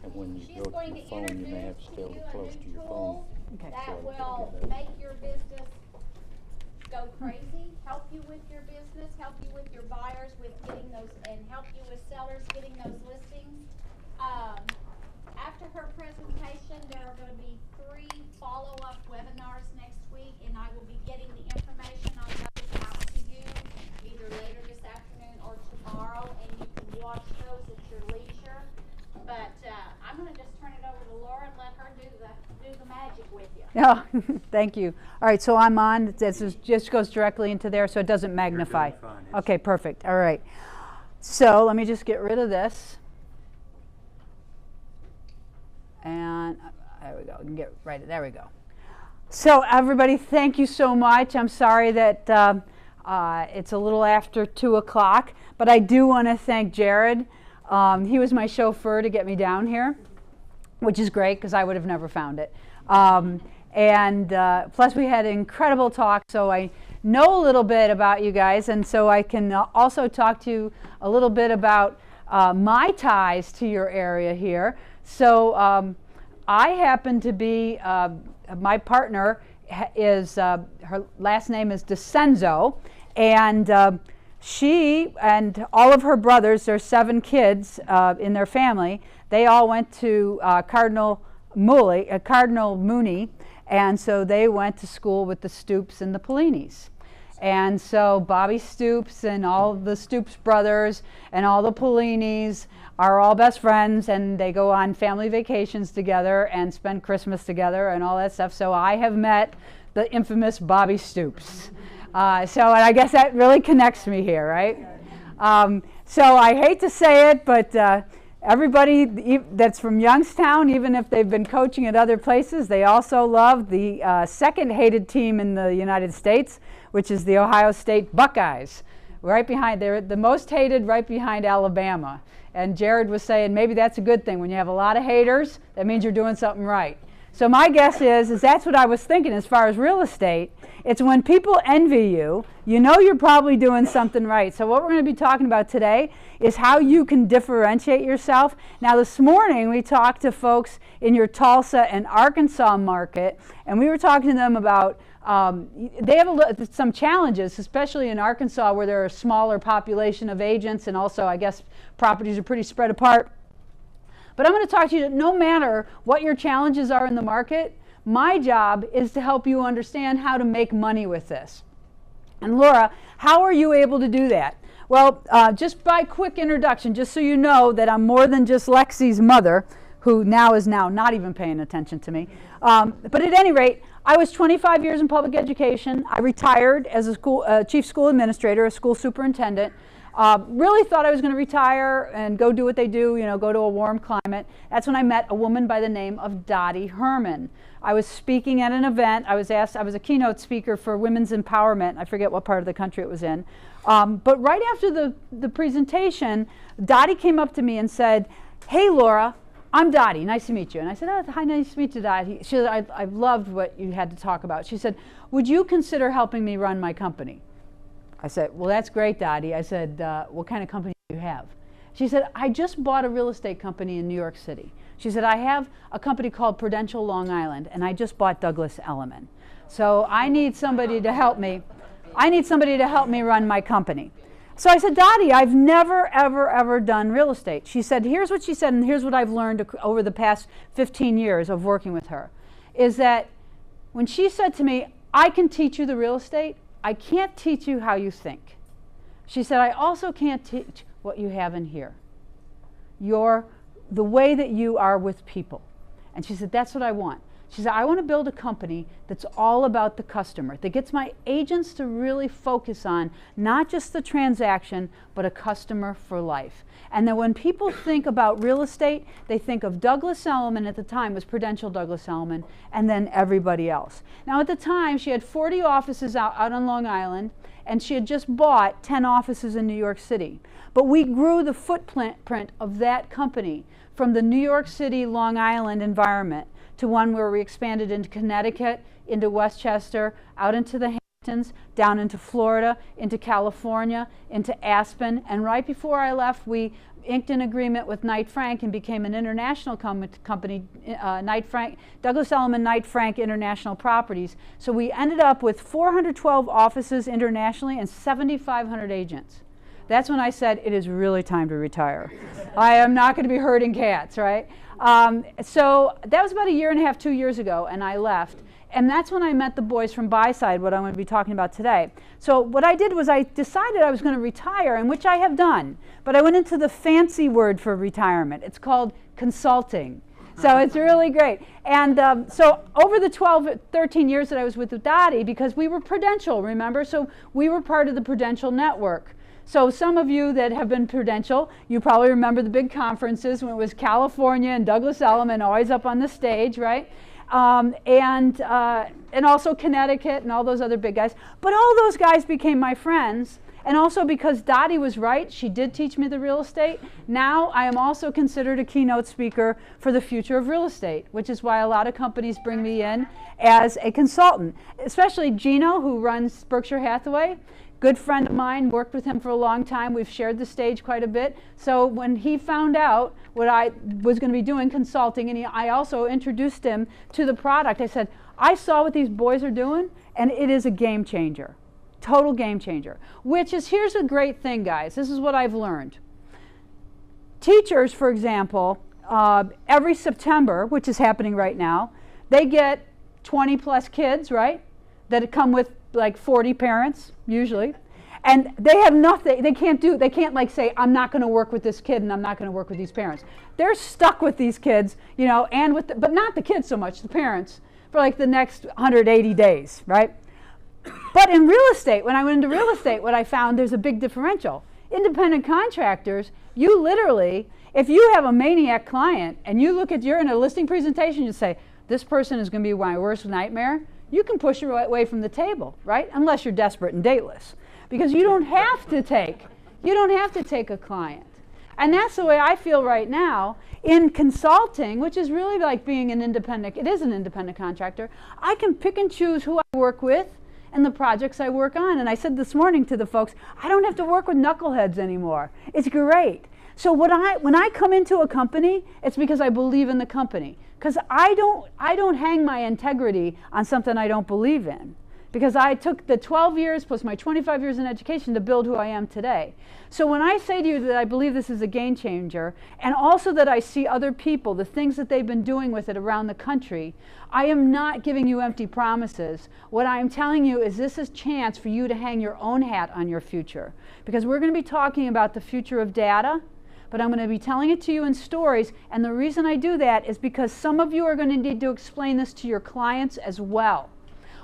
And when you She's go going to to your phone, you may have to introduce stay a to you little close a to new your phone. tool Okay. that will make your business go crazy, help you with your business, help you with your buyers, with getting those, and help you with sellers getting those listings. After her presentation, there are going to be 3 follow-up webinars next week, and I will be getting the information on those out to you either later this afternoon or tomorrow, and you can watch those at your leisure. But I'm going to just turn it over to Laura and let her do the magic with you. Yeah, thank you. All right, so I'm on. This just goes directly into there, so it doesn't magnify. Okay, perfect. All right. So let me just get rid of this. And there we go. We can get right. There we go. So everybody, thank you so much. I'm sorry that it's a little after 2 o'clock, but I do want to thank Jared. He was my chauffeur to get me down here, which is great because I would have never found it. And plus we had an incredible talk, so I know a little bit about you guys, and so I can also talk to you a little bit about my ties to your area here. So I happen to be, my partner is, her last name is DeCenzo, and she and all of her brothers, there's 7 kids in their family, they all went to Cardinal Mooney, and so they went to school with the Stoops and the Pellinis. And so Bobby Stoops and all the Stoops brothers and all the Pellinis are all best friends, and they go on family vacations together and spend Christmas together and all that stuff. So I have met the infamous Bobby Stoops. So and I guess that really connects me here, right? So I hate to say it, but everybody that's from Youngstown, even if they've been coaching at other places, they also love the second hated team in the United States, which is the Ohio State Buckeyes. Right behind, they're the most hated, right behind Alabama. And Jared was saying maybe that's a good thing. When you have a lot of haters, that means you're doing something right. So my guess is that's what I was thinking as far as real estate. It's when people envy you, you know you're probably doing something right. So what we're going to be talking about today is how you can differentiate yourself. Now this morning we talked to folks in your Tulsa and Arkansas market, and we were talking to them about they have some challenges, especially in Arkansas where there are a smaller population of agents, and also I guess properties are pretty spread apart. But I'm going to talk to you that no matter what your challenges are in the market, my job is to help you understand how to make money with this. And Laura, how are you able to do that? Well, just by quick introduction, just so you know that I'm more than just Lexi's mother, who now is not even paying attention to me. But at any rate, I was 25 years in public education. I retired as a chief school administrator, a school superintendent. Really thought I was going to retire and go do what they do, go to a warm climate. That's when I met a woman by the name of Dottie Herman. I was speaking at an event. I was a keynote speaker for women's empowerment. I forget what part of the country it was in. But right after the presentation, Dottie came up to me and said, "Hey, Laura, I'm Dottie. Nice to meet you." And I said, "Oh, hi, nice to meet you, Dottie." She said, "I loved what you had to talk about." She said, "Would you consider helping me run my company?" I said, "Well, that's great, Dottie." I said, "What kind of company do you have?" She said, "I just bought a real estate company in New York City." She said, "I have a company called Prudential Long Island, and I just bought Douglas Elliman. So I need somebody to help me. I need somebody to help me run my company." So I said, "Dottie, I've never, ever, ever done real estate." She said, here's what she said, and here's what I've learned over the past 15 years of working with her, is that when she said to me, "I can teach you the real estate, I can't teach you how you think." She said, "I also can't teach what you have in here. The way that you are with people." And she said, "That's what I want." She said, "I want to build a company that's all about the customer, that gets my agents to really focus on not just the transaction, but a customer for life. And that when people think about real estate, they think of Douglas Elliman, at the time was Prudential Douglas Elliman, and then everybody else." Now at the time, she had 40 offices out on Long Island, and she had just bought 10 offices in New York City. But we grew the footprint of that company from the New York City, Long Island environment to one where we expanded into Connecticut, into Westchester, out into the connections down into Florida, into California, into Aspen, and right before I left, we inked an agreement with Knight Frank and became an international company, Douglas Elliman Knight Frank International Properties. So we ended up with 412 offices internationally and 7,500 agents. That's when I said, it is really time to retire. I am not going to be herding cats, right? So that was about 1.5 years, 2 years ago, and I left. And that's when I met the boys from BUYSIDE, what I'm going to be talking about today. So what I did was I decided I was going to retire, and which I have done. But I went into the fancy word for retirement. It's called consulting. So it's really great. And so over the 13 years that I was with Dottie, because we were Prudential, remember? So we were part of the Prudential network. So some of you that have been Prudential, you probably remember the big conferences when it was California and Douglas Elliman always up on the stage, right? And also Connecticut and all those other big guys. But all those guys became my friends. And also because Dottie was right, she did teach me the real estate. Now I am also considered a keynote speaker for the future of real estate, which is why a lot of companies bring me in as a consultant. Especially Gino, who runs Berkshire Hathaway. Good friend of mine, worked with him for a long time. We've shared the stage quite a bit. So when he found out what I was going to be doing, consulting, and I also introduced him to the product, I said, I saw what these boys are doing, and it is a game changer. Total game changer. Which is, here's a great thing, guys. This is what I've learned. Teachers, for example, every September, which is happening right now, they get 20 plus kids, right, that come with like 40 parents usually, and they have nothing. They can't like say, I'm not going to work with this kid and I'm not going to work with these parents. They're stuck with these kids, you know, and with but not the kids so much, the parents, for like the next 180 days, right? But in real estate, when I went into real estate, what I found, there's a big differential. Independent contractors, you literally, if you have a maniac client and you look at, you're in a listing presentation, you say, this person is going to be my worst nightmare, you can push her away from the table, right? Unless you're desperate and dateless. Because you don't have to take a client. And that's the way I feel right now in consulting, which is really like being an independent, it is an independent contractor. I can pick and choose who I work with and the projects I work on. And I said this morning to the folks, I don't have to work with knuckleheads anymore. It's great. So when I come into a company, it's because I believe in the company. Because I don't hang my integrity on something I don't believe in. Because I took the 12 years plus my 25 years in education to build who I am today. So when I say to you that I believe this is a game changer, and also that I see other people, the things that they've been doing with it around the country, I am not giving you empty promises. What I am telling you is this is a chance for you to hang your own hat on your future. Because we're going to be talking about the future of data, but I'm going to be telling it to you in stories, and the reason I do that is because some of you are going to need to explain this to your clients as well.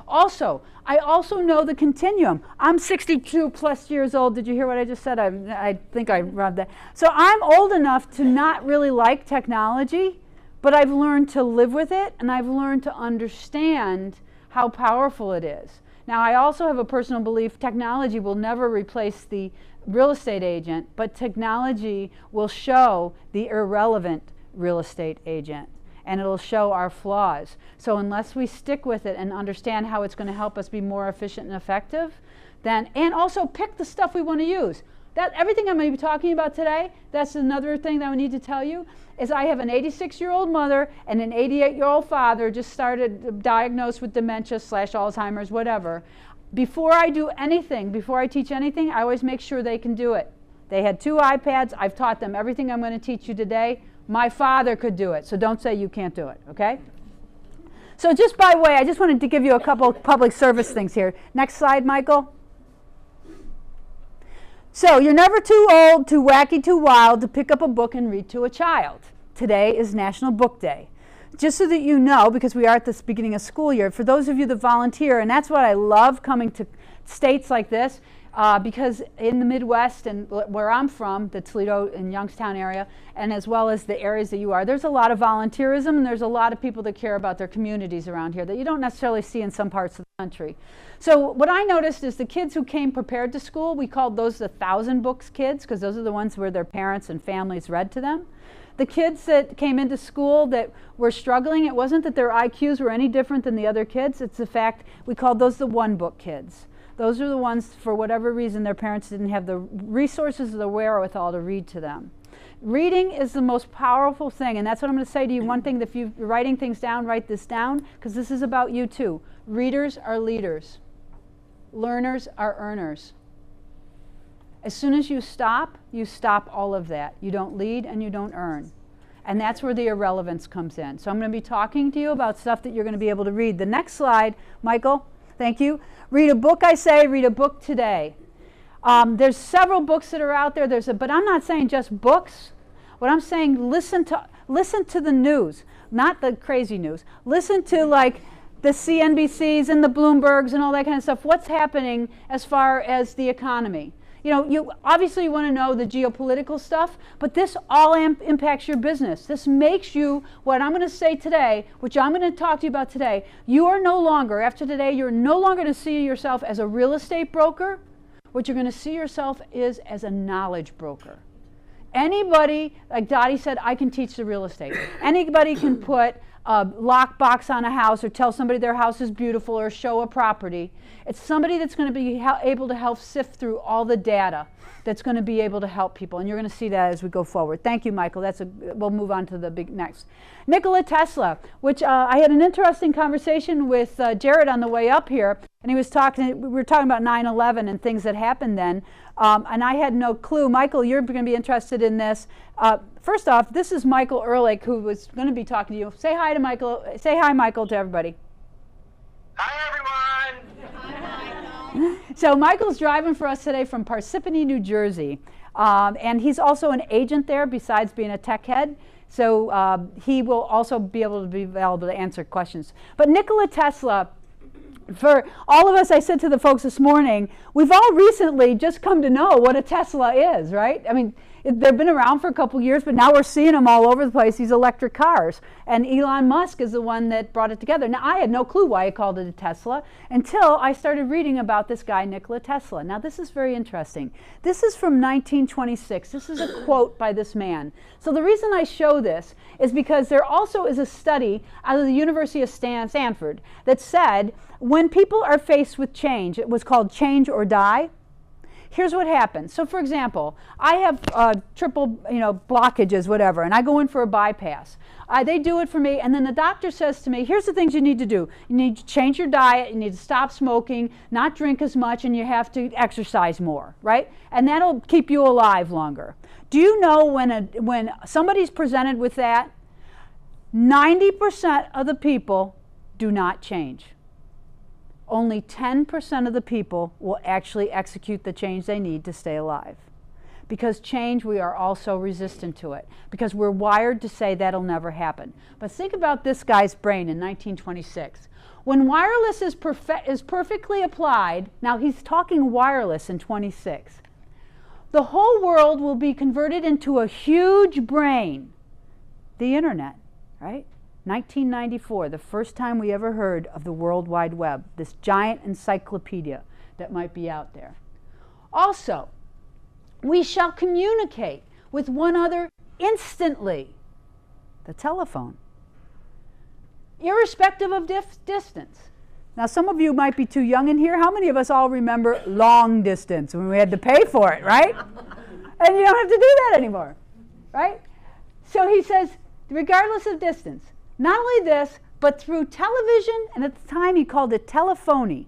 Also, I also know the continuum. I'm 62 plus years old. Did you hear what I just said? I think I rubbed that. So I'm old enough to not really like technology, but I've learned to live with it, and I've learned to understand how powerful it is. Now, I also have a personal belief technology will never replace the real estate agent, but technology will show the irrelevant real estate agent, and it'll show our flaws. So unless we stick with it and understand how it's going to help us be more efficient and effective, then, and also pick the stuff we want to use. That everything I'm going to be talking about today, that's another thing that I need to tell you, is I have an 86-year-old mother and an 88-year-old father just started diagnosed with dementia / Alzheimer's, whatever. Before I do anything, before I teach anything, I always make sure they can do it. They had 2 iPads. I've taught them everything I'm going to teach you today. My father could do it, so don't say you can't do it, okay? So just by way, I just wanted to give you a couple public service things here. Next slide, Michael. So you're never too old, too wacky, too wild to pick up a book and read to a child. Today is National Book Day. Just so that you know, because we are at the beginning of school year, for those of you that volunteer, and that's what I love coming to states like this, because in the Midwest and where I'm from, the Toledo and Youngstown area, and as well as the areas that you are, there's a lot of volunteerism and there's a lot of people that care about their communities around here that you don't necessarily see in some parts of the country. So what I noticed is the kids who came prepared to school, we called those the 1,000 books kids, because those are the ones where their parents and families read to them. The kids that came into school that were struggling, it wasn't that their IQs were any different than the other kids, it's the fact we called those the one book kids. Those are the ones, for whatever reason, their parents didn't have the resources or the wherewithal to read to them. Reading is the most powerful thing, and that's what I'm going to say to you. One thing, if you're writing things down, write this down, because this is about you too. Readers are leaders. Learners are earners. As soon as you stop all of that. You don't lead and you don't earn. And that's where the irrelevance comes in. So I'm going to be talking to you about stuff that you're going to be able to read. The next slide, Michael, thank you. Read a book, I say, read a book today. There's several books that are out there. But I'm not saying just books. What I'm saying, listen to the news, not the crazy news. Listen to like the CNBCs and the Bloombergs and all that kind of stuff. What's happening as far as the economy? You know, you obviously want to know the geopolitical stuff, but this all impacts your business. This makes you, what I'm going to say today, which I'm going to talk to you about today, you are no longer, after today, you're no longer going to see yourself as a real estate broker. What you're going to see yourself is as a knowledge broker. Anybody, like Dottie said, I can teach the real estate. Anybody can put a lockbox on a house or tell somebody their house is beautiful or show a property. It's somebody that's going to be able to help sift through all the data that's going to be able to help people. And you're going to see that as we go forward. Thank you, Michael. We'll move on to the big next. Nikola Tesla, which I had an interesting conversation with Jared on the way up here. And we were talking about 9/11 and things that happened then. And I had no clue. Michael, you're going to be interested in this. First off, this is Michael Ehrlich, who was going to be talking to you. Say hi to Michael. Say hi, Michael, to everybody. Hi, everyone. Hi, Michael. So Michael's driving for us today from Parsippany, New Jersey. And he's also an agent there besides being a tech head. So he will also be able to answer questions. But Nikola Tesla, for all of us, I said to the folks this morning, we've all recently just come to know what a Tesla is, right? I mean, they've been around for a couple years, but now we're seeing them all over the place, these electric cars. And Elon Musk is the one that brought it together. Now, I had no clue why he called it a Tesla until I started reading about this guy, Nikola Tesla. Now, this is very interesting. This is from 1926. This is a quote by this man. So the reason I show this is because there also is a study out of the University of Stanford that said when people are faced with change, it was called change or die. Here's what happens. So for example, I have triple blockages, whatever, and I go in for a bypass. They do it for me, and then the doctor says to me, here's the things you need to do. You need to change your diet, you need to stop smoking, not drink as much, and you have to exercise more, right? And that'll keep you alive longer. Do you know when somebody's presented with that, 90% of the people do not change. Only 10% of the people will actually execute the change they need to stay alive. Because change, we are also resistant to it. Because we're wired to say that'll never happen. But think about this guy's brain in 1926. When wireless is perfectly applied, now he's talking wireless in 26, the whole world will be converted into a huge brain. The internet, right? 1994, the first time we ever heard of the World Wide Web, this giant encyclopedia that might be out there. Also, we shall communicate with one another instantly. The telephone. Irrespective of distance. Now, some of you might be too young in here. How many of us all remember long distance when we had to pay for it, right? And you don't have to do that anymore, right? So he says, regardless of distance, not only this, but through television, and at the time he called it telephony.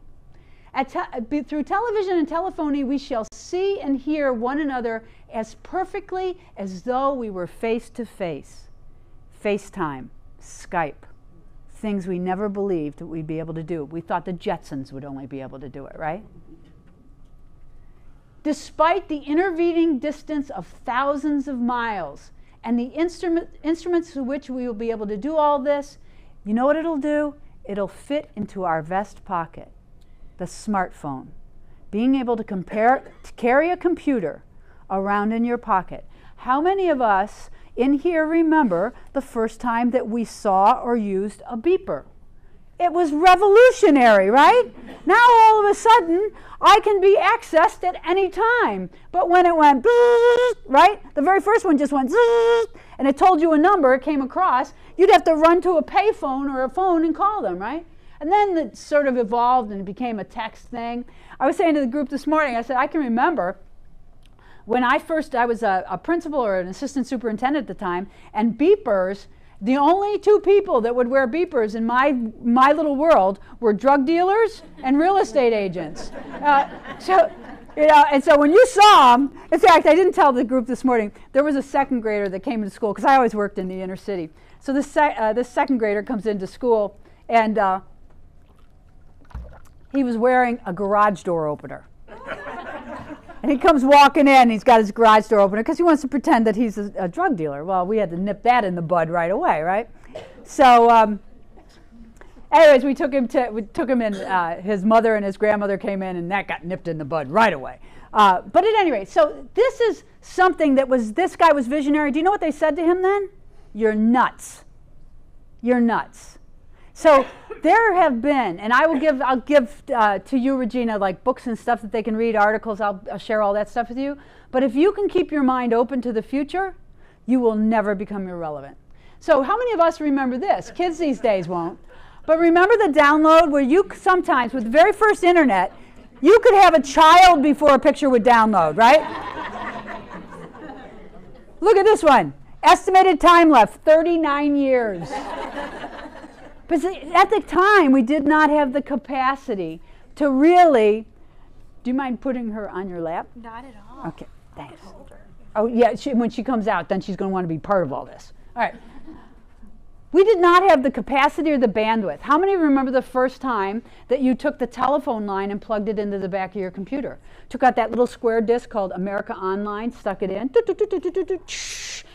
Through television and telephony, we shall see and hear one another as perfectly as though we were face to face. FaceTime, Skype, things we never believed that we'd be able to do. We thought the Jetsons would only be able to do it, right? Despite the intervening distance of thousands of miles, and the instruments through which we will be able to do all this, you know what it'll do? It'll fit into our vest pocket, the smartphone. Being able to carry a computer around in your pocket. How many of us in here remember the first time that we saw or used a beeper? It was revolutionary, right? Now all of a sudden, I can be accessed at any time. But when it went, right? The very first one just went, and it told you a number, it came across, you'd have to run to a payphone or a phone and call them, right? And then it sort of evolved and it became a text thing. I was saying to the group this morning, I said, I can remember when I was a principal or an assistant superintendent at the time, and beepers, the only two people that would wear beepers in my little world were drug dealers and real estate agents. And so when you saw them, in fact, I didn't tell the group this morning, there was a second grader that came into school, because I always worked in the inner city. So this second grader comes into school, and he was wearing a garage door opener. And he comes walking in, he's got his garage door opener, because he wants to pretend that he's a drug dealer. Well, we had to nip that in the bud right away, right? So anyways, we took him in, his mother and his grandmother came in, and that got nipped in the bud right away. But at any rate, so this is something that this guy was visionary. Do you know what they said to him then? You're nuts. You're nuts. So there have been, and I'll give to you, Regina, like books and stuff that they can read, articles, I'll share all that stuff with you. But if you can keep your mind open to the future, you will never become irrelevant. So how many of us remember this? Kids these days won't. But remember the download where you sometimes, with the very first internet, you could have a child before a picture would download, right? Look at this one. Estimated time left, 39 years. But see, at the time, we did not have the capacity to really... Do you mind putting her on your lap? Not at all. Okay, thanks. Oh, yeah, when she comes out, then she's going to want to be part of all this. All right. We did not have the capacity or the bandwidth. How many remember the first time that you took the telephone line and plugged it into the back of your computer? Took out that little square disc called America Online, stuck it in.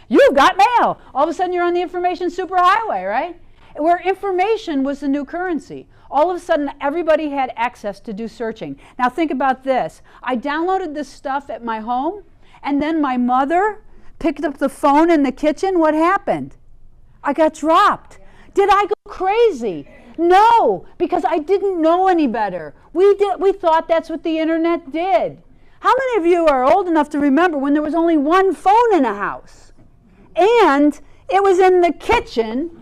You've got mail. All of a sudden you're on the information superhighway, right? Where information was the new currency. All of a sudden everybody had access to do searching. Now think about this. I downloaded this stuff at my home, and then my mother picked up the phone in the kitchen. What happened? I got dropped. Did I go crazy? No, because I didn't know any better. We thought that's what the internet did. How many of you are old enough to remember when there was only one phone in a house? And it was in the kitchen,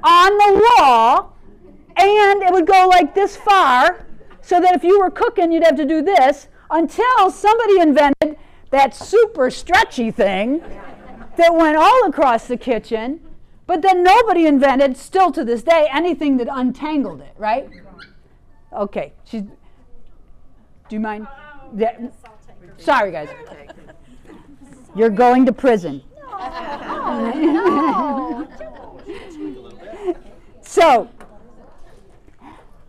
on the wall, and it would go like this far, so that if you were cooking, you'd have to do this, until somebody invented that super stretchy thing that went all across the kitchen, but then nobody invented, still to this day, anything that untangled it, right? Okay. Do you mind? Sorry, guys. You're going to prison. No. So,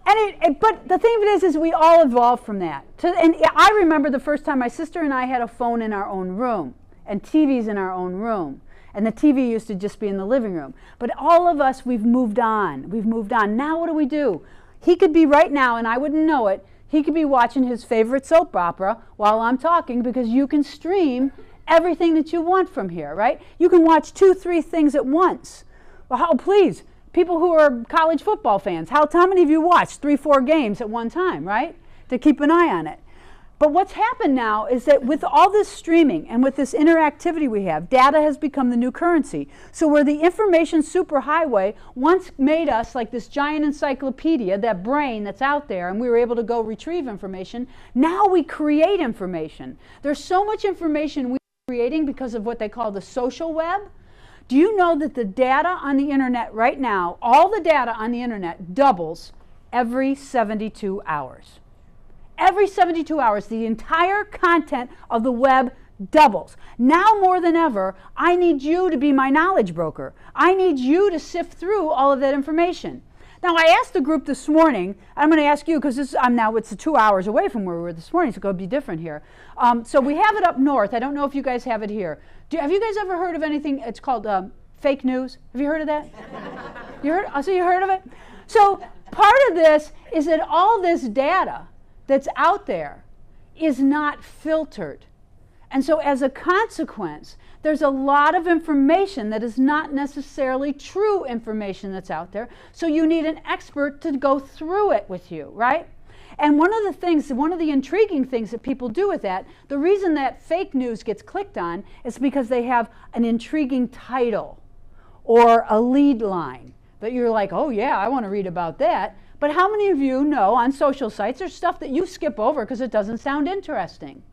but the thing of it is we all evolved from that. And I remember the first time my sister and I had a phone in our own room, and TVs in our own room. And the TV used to just be in the living room. But all of us, we've moved on. We've moved on. Now what do? He could be right now, and I wouldn't know it, he could be watching his favorite soap opera while I'm talking, because you can stream everything that you want from here, right? You can watch 2, 3 things at once. Well, please, people who are college football fans, how many of you watch 3, 4 games at one time, right? To keep an eye on it. But what's happened now is that with all this streaming and with this interactivity we have, data has become the new currency. So where the information superhighway once made us like this giant encyclopedia, that brain that's out there, and we were able to go retrieve information, now we create information. There's so much information we're creating because of what they call the social web. Do you know that the data on the internet right now, all the data on the internet doubles every 72 hours? Every 72 hours, the entire content of the web doubles. Now more than ever, I need you to be my knowledge broker. I need you to sift through all of that information. Now, I asked the group this morning, I'm going to ask you, because it's 2 hours away from where we were this morning, so it's going to be different here. So we have it up north. I don't know if you guys have it here. Have you guys ever heard of anything, it's called fake news? Have you heard of that? You heard of it? So part of this is that all this data that's out there is not filtered. And so as a consequence, there's a lot of information that is not necessarily true information that's out there. So you need an expert to go through it with you, right? And one of the intriguing things that people do with that, the reason that fake news gets clicked on is because they have an intriguing title or a lead line. that you're like, oh yeah, I want to read about that. But how many of you know on social sites there's stuff that you skip over because it doesn't sound interesting?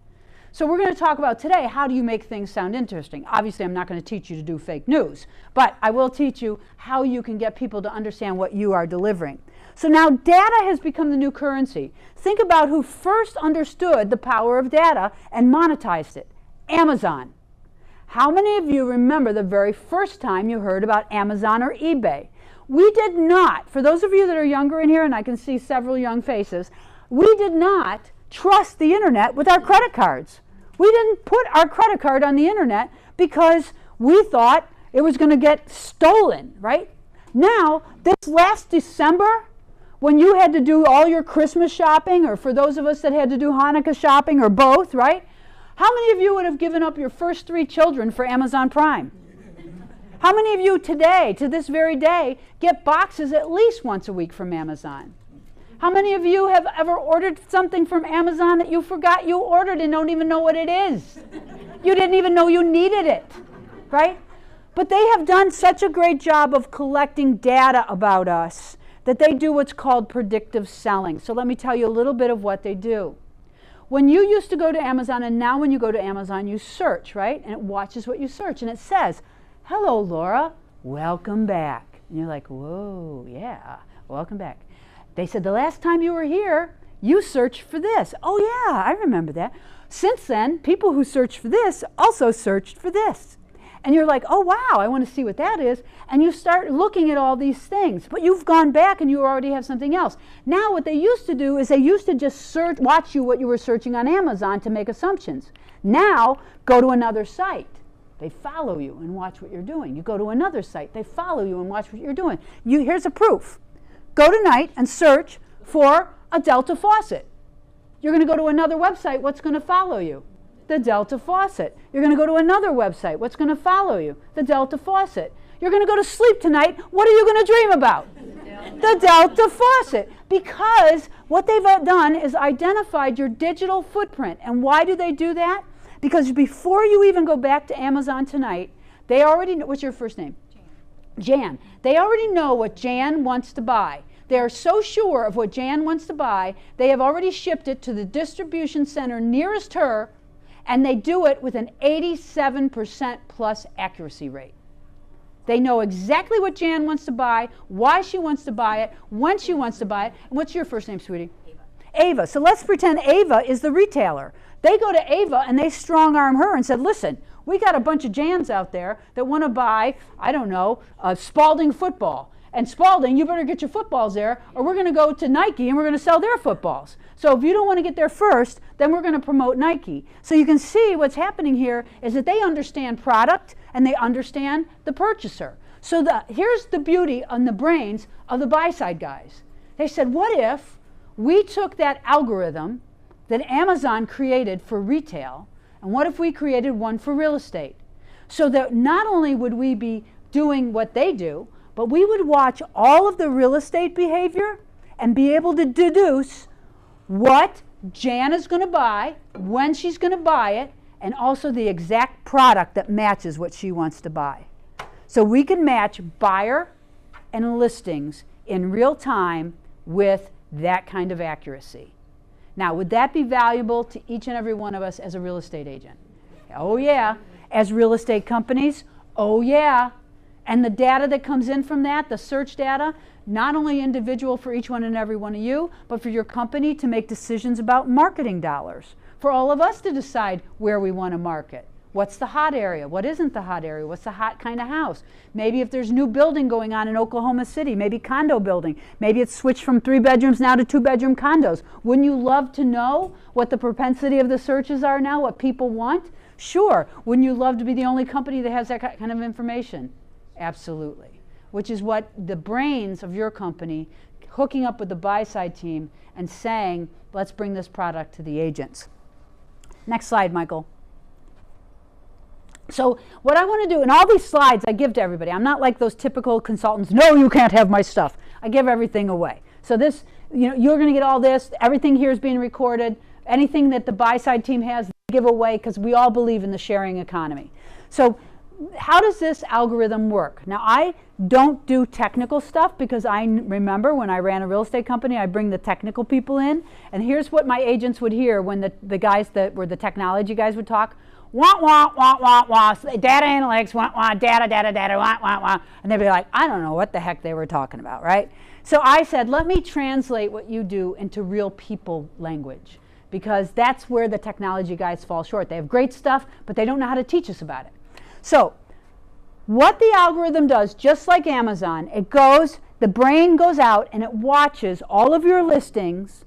So we're going to talk about today, how do you make things sound interesting? Obviously, I'm not going to teach you to do fake news, but I will teach you how you can get people to understand what you are delivering. So now data has become the new currency. Think about who first understood the power of data and monetized it. Amazon. How many of you remember the very first time you heard about Amazon or eBay? We did not, for those of you that are younger in here, and I can see several young faces, we did not trust the internet with our credit cards. We didn't put our credit card on the internet because we thought it was going to get stolen, right? Now, this last December, when you had to do all your Christmas shopping, or for those of us that had to do Hanukkah shopping, or both, right? How many of you would have given up your first 3 children for Amazon Prime? How many of you today, to this very day, get boxes at least once a week from Amazon? How many of you have ever ordered something from Amazon that you forgot you ordered and don't even know what it is? You didn't even know you needed it, right? But they have done such a great job of collecting data about us that they do what's called predictive selling. So let me tell you a little bit of what they do. When you used to go to Amazon, and now when you go to Amazon, you search, right? And it watches what you search, and it says, hello, Laura, welcome back. And you're like, whoa, yeah, welcome back. They said, the last time you were here, you searched for this. Oh, yeah, I remember that. Since then, people who searched for this also searched for this. And you're like, oh, wow, I want to see what that is. And you start looking at all these things. But you've gone back and you already have something else. Now what they used to do is they used to just watch you what you were searching on Amazon to make assumptions. Now, go to another site. They follow you and watch what you're doing. You go to another site. They follow you and watch what you're doing. Here's a proof. Go tonight and search for a Delta faucet. You're going to go to another website. What's going to follow you? The Delta faucet. You're going to go to another website. What's going to follow you? The Delta faucet. You're going to go to sleep tonight. What are you going to dream about? The Delta faucet. Because what they've done is identified your digital footprint. And why do they do that? Because before you even go back to Amazon tonight, they already know. What's your first name? Jan. They already know what Jan wants to buy. They are so sure of what Jan wants to buy, they have already shipped it to the distribution center nearest her, and they do it with an 87% plus accuracy rate. They know exactly what Jan wants to buy, why she wants to buy it, when she wants to buy it. And what's your first name, sweetie? Ava. So let's pretend Ava is the retailer. They go to Ava and they strong arm her and said, listen, we got a bunch of Jans out there that want to buy, I don't know, Spalding football. And Spalding, you better get your footballs there, or we're going to go to Nike and we're going to sell their footballs. So if you don't want to get there first, then we're going to promote Nike. So you can see what's happening here is that they understand product and they understand the purchaser. So here's the beauty on the brains of the buy-side guys. They said, what if we took that algorithm that Amazon created for retail, and what if we created one for real estate? So that not only would we be doing what they do, but we would watch all of the real estate behavior and be able to deduce what Jan is going to buy, when she's going to buy it, and also the exact product that matches what she wants to buy. So we can match buyer and listings in real time with that kind of accuracy. Now, would that be valuable to each and every one of us as a real estate agent? Oh, yeah. As real estate companies? Oh, yeah. And the data that comes in from that, the search data, not only individual for each one and every one of you, but for your company to make decisions about marketing dollars. For all of us to decide where we want to market. What's the hot area? What isn't the hot area? What's the hot kind of house? Maybe if there's new building going on in Oklahoma City, maybe condo building. Maybe it's switched from 3 bedrooms now to 2-bedroom condos. Wouldn't you love to know what the propensity of the searches are now, what people want? Sure. Wouldn't you love to be the only company that has that kind of information? Absolutely. Which is what the brains of your company hooking up with the buy-side team and saying, let's bring this product to the agents. Next slide, Michael. So what I want to do, and all these slides I give to everybody. I'm not like those typical consultants, no, you can't have my stuff. I give everything away. So this, you're going to get all this. Everything here is being recorded. Anything that the buy-side team has, they give away because we all believe in the sharing economy. So how does this algorithm work? Now, I don't do technical stuff because I remember when I ran a real estate company, I bring the technical people in, and here's what my agents would hear when the guys that were the technology guys would talk. Wah, wah, wah, wah, wah, data analytics, wah, wah, data, wah, wah, wah. And they'd be like, I don't know what the heck they were talking about, right? So I said, let me translate what you do into real people language, because that's where the technology guys fall short. They have great stuff, but they don't know how to teach us about it. So what the algorithm does, just like Amazon, the brain goes out and it watches all of your listings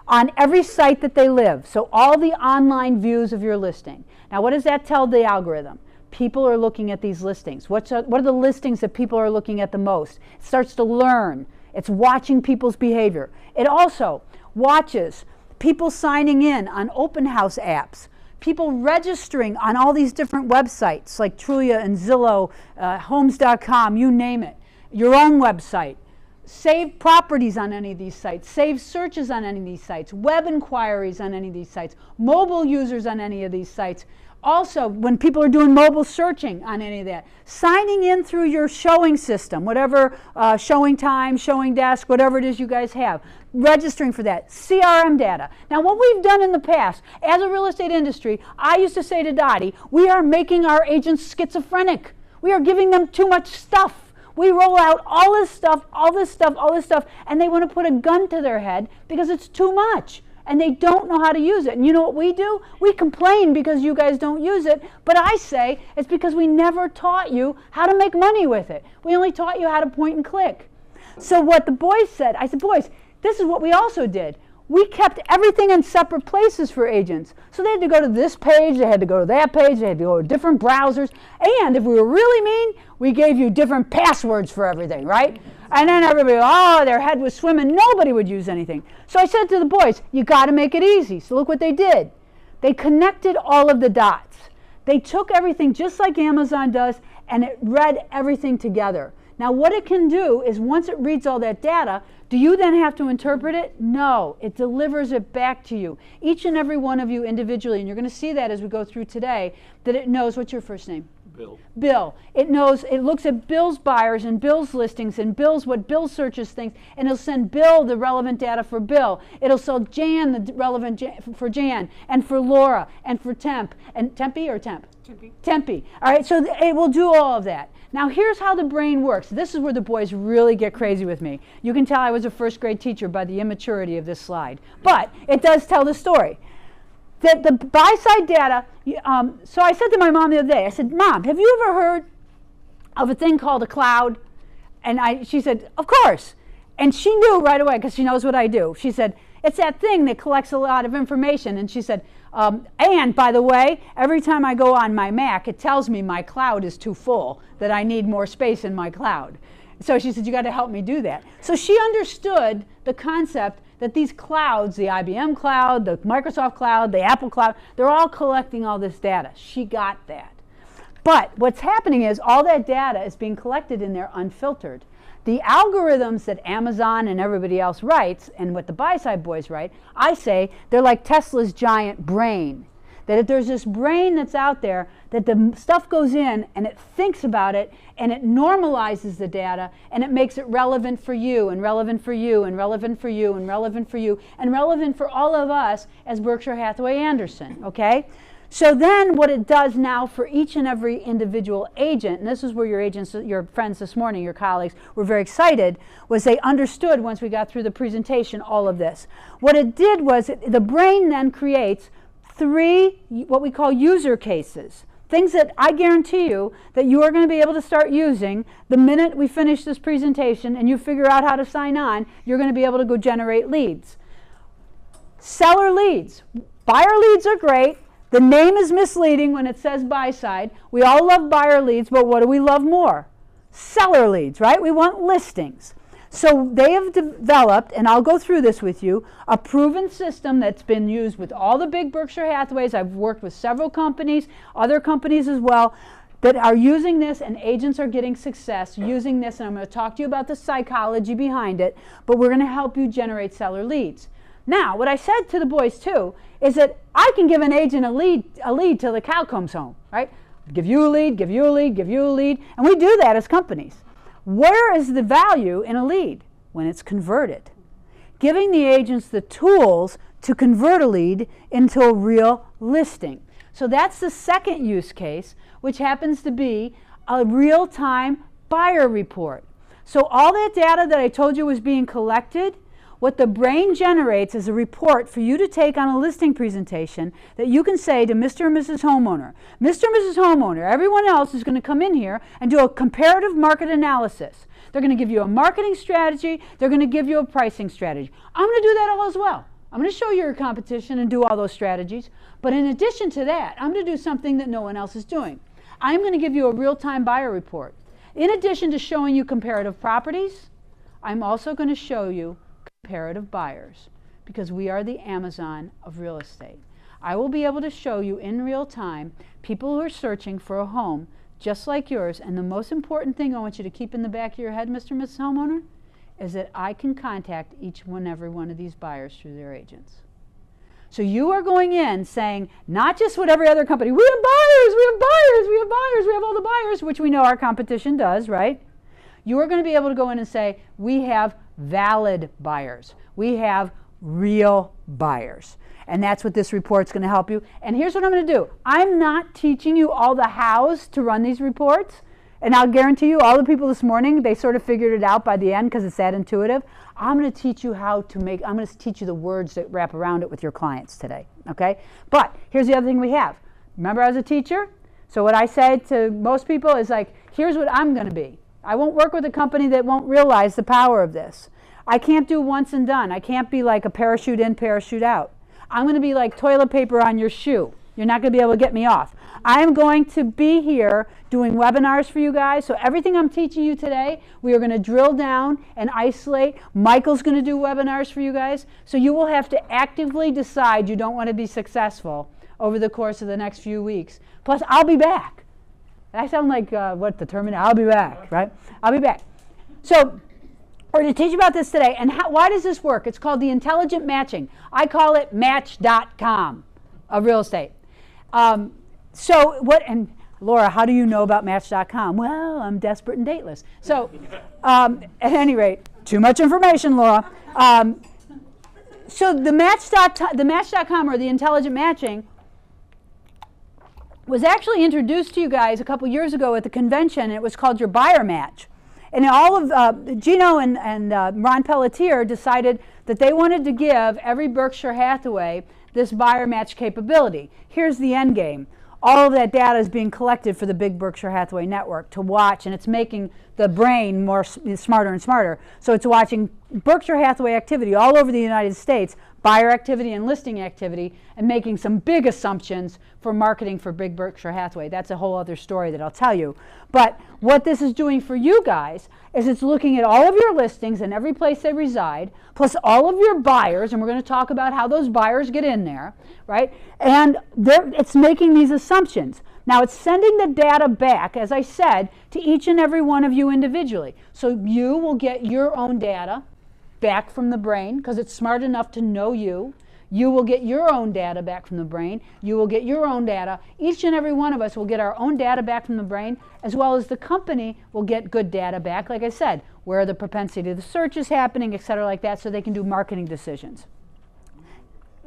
on every site that they live. So all the online views of your listing. Now, what does that tell the algorithm? People are looking at these listings. What are the listings that people are looking at the most? It starts to learn. It's watching people's behavior. It also watches people signing in on open house apps, people registering on all these different websites like Trulia and Zillow, homes.com, you name it, your own website. Save properties on any of these sites, save searches on any of these sites, web inquiries on any of these sites, mobile users on any of these sites. Also, when people are doing mobile searching on any of that, signing in through your showing system, whatever showing time, showing desk, whatever it is you guys have, registering for that, CRM data. Now, what we've done in the past, as a real estate industry, I used to say to Dottie, we are making our agents schizophrenic. We are giving them too much stuff. We roll out all this stuff, all this stuff, all this stuff, and they want to put a gun to their head because it's too much. And they don't know how to use it. And you know what we do? We complain because you guys don't use it. But I say it's because we never taught you how to make money with it. We only taught you how to point and click. So what the boys said, I said, boys, this is what we also did. We kept everything in separate places for agents. So they had to go to this page, they had to go to that page, they had to go to different browsers. And if we were really mean, we gave you different passwords for everything, right? And then everybody, their head was swimming. Nobody would use anything. So I said to the boys, you got to make it easy. So look what they did. They connected all of the dots. They took everything just like Amazon does, and it read everything together. Now what it can do is once it reads all that data, do you then have to interpret it? No, it delivers it back to you. Each and every one of you individually, and you're going to see that as we go through today, that it knows, what's your first name? Bill. Bill. It knows, it looks at Bill's buyers and Bill's listings and Bill's what Bill searches things, and it'll send Bill the relevant data for Bill. It'll send Jan the relevant for Jan, and for Laura, and for Temp. And Tempe or Temp? Tempe. Tempe. All right, so it will do all of that. Now here's how the brain works. This is where the boys really get crazy with me. You can tell I was a first grade teacher by the immaturity of this slide. But it does tell the story. That the buy-side data, so I said to my mom the other day, I said, Mom, have you ever heard of a thing called a cloud? And she said, of course. And she knew right away because she knows what I do. She said, it's that thing that collects a lot of information. And she said, and by the way, every time I go on my Mac, it tells me my cloud is too full, that I need more space in my cloud. So she said, you got to help me do that. So she understood the concept that these clouds, the IBM cloud, the Microsoft cloud, the Apple cloud, they're all collecting all this data. She got that. But what's happening is all that data is being collected in there unfiltered. The algorithms that Amazon and everybody else writes, and what the buy-side boys write, I say they're like Tesla's giant brain. That if there's this brain that's out there, that the stuff goes in and it thinks about it and it normalizes the data and it makes it relevant for you and relevant for you and relevant for you and relevant for you and relevant for all of us as Berkshire Hathaway Anderson, okay? So then what it does now for each and every individual agent, and this is where your agents, your friends this morning, your colleagues, were very excited, was they understood once we got through the presentation all of this. What it did was the brain then creates 3 what we call user cases. Things that I guarantee you that you are going to be able to start using the minute we finish this presentation and you figure out how to sign on, you're going to be able to go generate leads. Seller leads. Buyer leads are great. The name is misleading when it says buy side. We all love buyer leads, but what do we love more? Seller leads, right? We want listings. So they have developed, and I'll go through this with you, a proven system that's been used with all the big Berkshire Hathaways. I've worked with several companies, other companies as well, that are using this, and agents are getting success using this, and I'm going to talk to you about the psychology behind it, but we're going to help you generate seller leads. Now, what I said to the boys too is that I can give an agent a lead till the cow comes home, right? give you a lead, give you a lead, give you a lead. And we do that as companies. Where is the value in a lead? When it's converted. Giving the agents the tools to convert a lead into a real listing. So that's the second use case, which happens to be a real-time buyer report. So all that data that I told you was being collected, what the brain generates is a report for you to take on a listing presentation that you can say to Mr. and Mrs. Homeowner, Mr. and Mrs. Homeowner, everyone else is going to come in here and do a comparative market analysis. They're going to give you a marketing strategy. They're going to give you a pricing strategy. I'm going to do that all as well. I'm going to show you your competition and do all those strategies. But in addition to that, I'm going to do something that no one else is doing. I'm going to give you a real-time buyer report. In addition to showing you comparative properties, I'm also going to show you comparative buyers, because we are the Amazon of real estate. I will be able to show you in real time people who are searching for a home just like yours. And the most important thing I want you to keep in the back of your head, Mr. and Mrs. Homeowner, is that I can contact each and every one of these buyers through their agents. So you are going in saying, not just what every other company, we have buyers, we have buyers, we have buyers, we have all the buyers, which we know our competition does, right? You are going to be able to go in and say, we have valid buyers. We have real buyers. And that's what this report's going to help you. And here's what I'm going to do. I'm not teaching you all the hows to run these reports. And I'll guarantee you, all the people this morning, they sort of figured it out by the end because it's that intuitive. I'm going to teach you how to make, I'm going to teach you the words that wrap around it with your clients today, okay? But here's the other thing we have. Remember I was a teacher? So what I say to most people is like, here's what I'm going to be. I won't work with a company that won't realize the power of this. I can't do once and done. I can't be like a parachute in, parachute out. I'm going to be like toilet paper on your shoe. You're not going to be able to get me off. I am going to be here doing webinars for you guys. So everything I'm teaching you today, we are going to drill down and isolate. Michael's going to do webinars for you guys. So you will have to actively decide you don't want to be successful over the course of the next few weeks. Plus, I'll be back. I sound like, what the term is? I'll be back, right? I'll be back. So we're going to teach you about this today. And why does this work? It's called the intelligent matching. I call it Match.com of real estate. So what, and Laura, how do you know about Match.com? Well, I'm desperate and dateless. So at any rate, too much information, Laura. So the Match.com or the intelligent matching was actually introduced to you guys a couple years ago at the convention, and it was called your buyer match. And all of Gino and Ron Pelletier decided that they wanted to give every Berkshire Hathaway this buyer match capability. Here's the end game. All of that data is being collected for the big Berkshire Hathaway network to watch, and it's making the brain more smarter and smarter. So it's watching Berkshire Hathaway activity all over the United States, buyer activity and listing activity, and making some big assumptions for marketing for big Berkshire Hathaway. That's a whole other story that I'll tell you. But what this is doing for you guys is it's looking at all of your listings in every place they reside, plus all of your buyers, and we're going to talk about how those buyers get in there, right? And it's making these assumptions. Now it's sending the data back, as I said, to each and every one of you individually. So you will get your own data back from the brain because it's smart enough to know you. You will get your own data back from the brain. You will get your own data. Each and every one of us will get our own data back from the brain, as well as the company will get good data back, like I said, where the propensity of the search is happening, et cetera, like that, so they can do marketing decisions.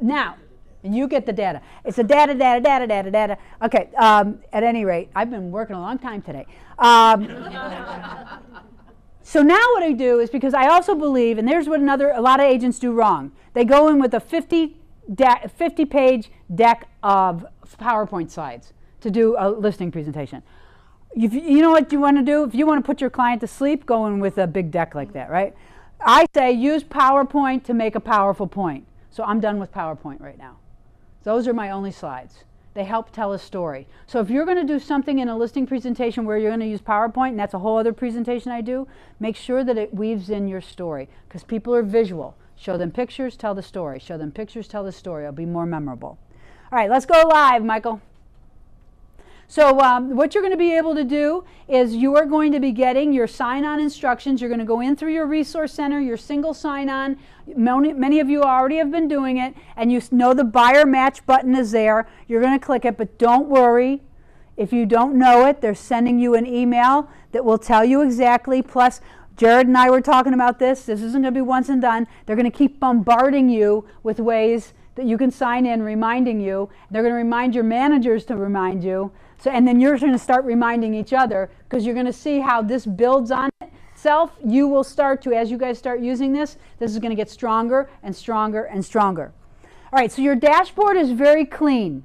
Now, and you get the data. It's the data. Okay, at any rate, I've been working a long time today. So now what I do is, because I also believe, and there's what a lot of agents do wrong. They go in with a 50-page deck of PowerPoint slides to do a listing presentation. You know what you want to do? If you want to put your client to sleep, go in with a big deck like that, right? I say use PowerPoint to make a powerful point. So I'm done with PowerPoint right now. Those are my only slides. They help tell a story. So if you're going to do something in a listing presentation where you're going to use PowerPoint, and that's a whole other presentation I do, make sure that it weaves in your story, because people are visual. Show them pictures, tell the story. Show them pictures, tell the story. It'll be more memorable. All right, let's go live, Michael. So what you're going to be able to do is you are going to be getting your sign-on instructions. You're going to go in through your resource center, your single sign-on. Many of you already have been doing it, and you know the buyer match button is there. You're going to click it, but don't worry. If you don't know it, they're sending you an email that will tell you exactly. Plus, Jared and I were talking about this. This isn't going to be once and done. They're going to keep bombarding you with ways that you can sign in, reminding you. They're going to remind your managers to remind you. So, and then you're going to start reminding each other, because you're going to see how this builds on itself. You will start to, as you guys start using this is going to get stronger and stronger and stronger. All right, so your dashboard is very clean.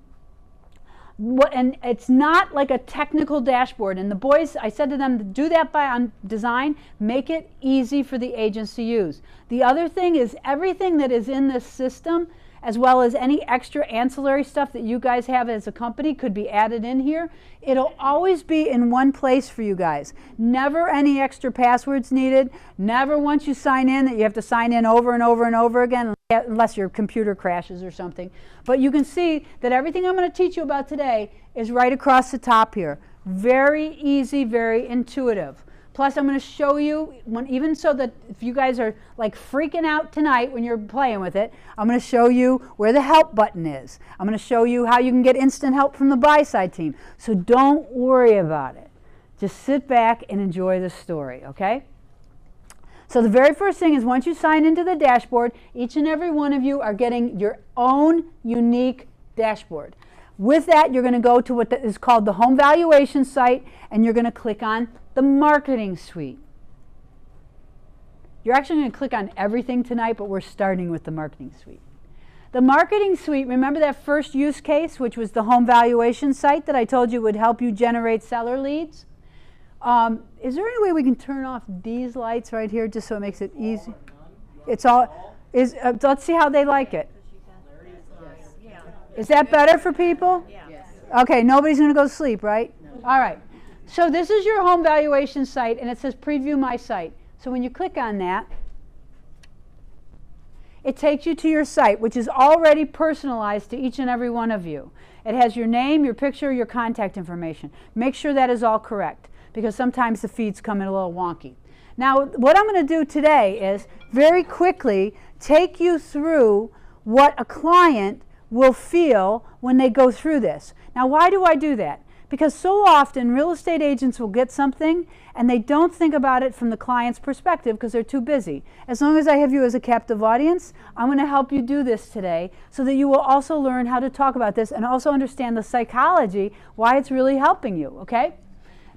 And it's not like a technical dashboard. And the boys, I said to them, do that on design. Make it easy for the agents to use. The other thing is everything that is in this system, as well as any extra ancillary stuff that you guys have as a company, could be added in here. It'll always be in one place for you guys. Never any extra passwords needed. Never once you sign in that you have to sign in over and over and over again, unless your computer crashes or something. But you can see that everything I'm going to teach you about today is right across the top here. Very easy, very intuitive. Plus, I'm going to show you, even so that if you guys are like freaking out tonight when you're playing with it, I'm going to show you where the help button is. I'm going to show you how you can get instant help from the BUYSIDE team. So don't worry about it. Just sit back and enjoy the story, okay? So the very first thing is, once you sign into the dashboard, each and every one of you are getting your own unique dashboard. With that, you're going to go to what is called the home valuation site, and you're going to click on the marketing suite. You're actually going to click on everything tonight, but we're starting with the marketing suite. The marketing suite, remember that first use case, which was the home valuation site that I told you would help you generate seller leads? Is there any way we can turn off these lights right here just so it makes it easy? It's all, let's see how they like it. Is that better for people? Okay, nobody's going to go to sleep, right? All right. So this is your home valuation site, and it says preview my site. So when you click on that, it takes you to your site, which is already personalized to each and every one of you. It has your name, your picture, your contact information. Make sure that is all correct, because sometimes the feeds come in a little wonky. Now, what I'm going to do today is very quickly take you through what a client will feel when they go through this. Now, why do I do that? Because so often real estate agents will get something and they don't think about it from the client's perspective because they're too busy. As long as I have you as a captive audience, I'm going to help you do this today so that you will also learn how to talk about this and also understand the psychology, why it's really helping you, okay?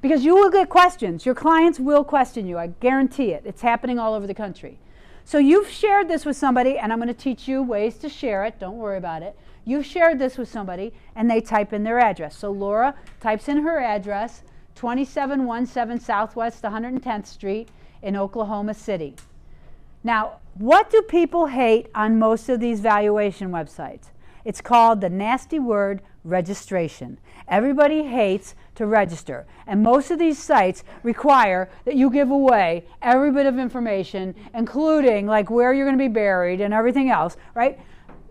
Because you will get questions. Your clients will question you. I guarantee it. It's happening all over the country. So you've shared this with somebody, and I'm going to teach you ways to share it. Don't worry about it. You've shared this with somebody, and they type in their address. So Laura types in her address, 2717 Southwest 110th Street in Oklahoma City. Now, what do people hate on most of these valuation websites? It's called the nasty word registration. Everybody hates to register, and most of these sites require that you give away every bit of information, including like where you're going to be buried and everything else, right?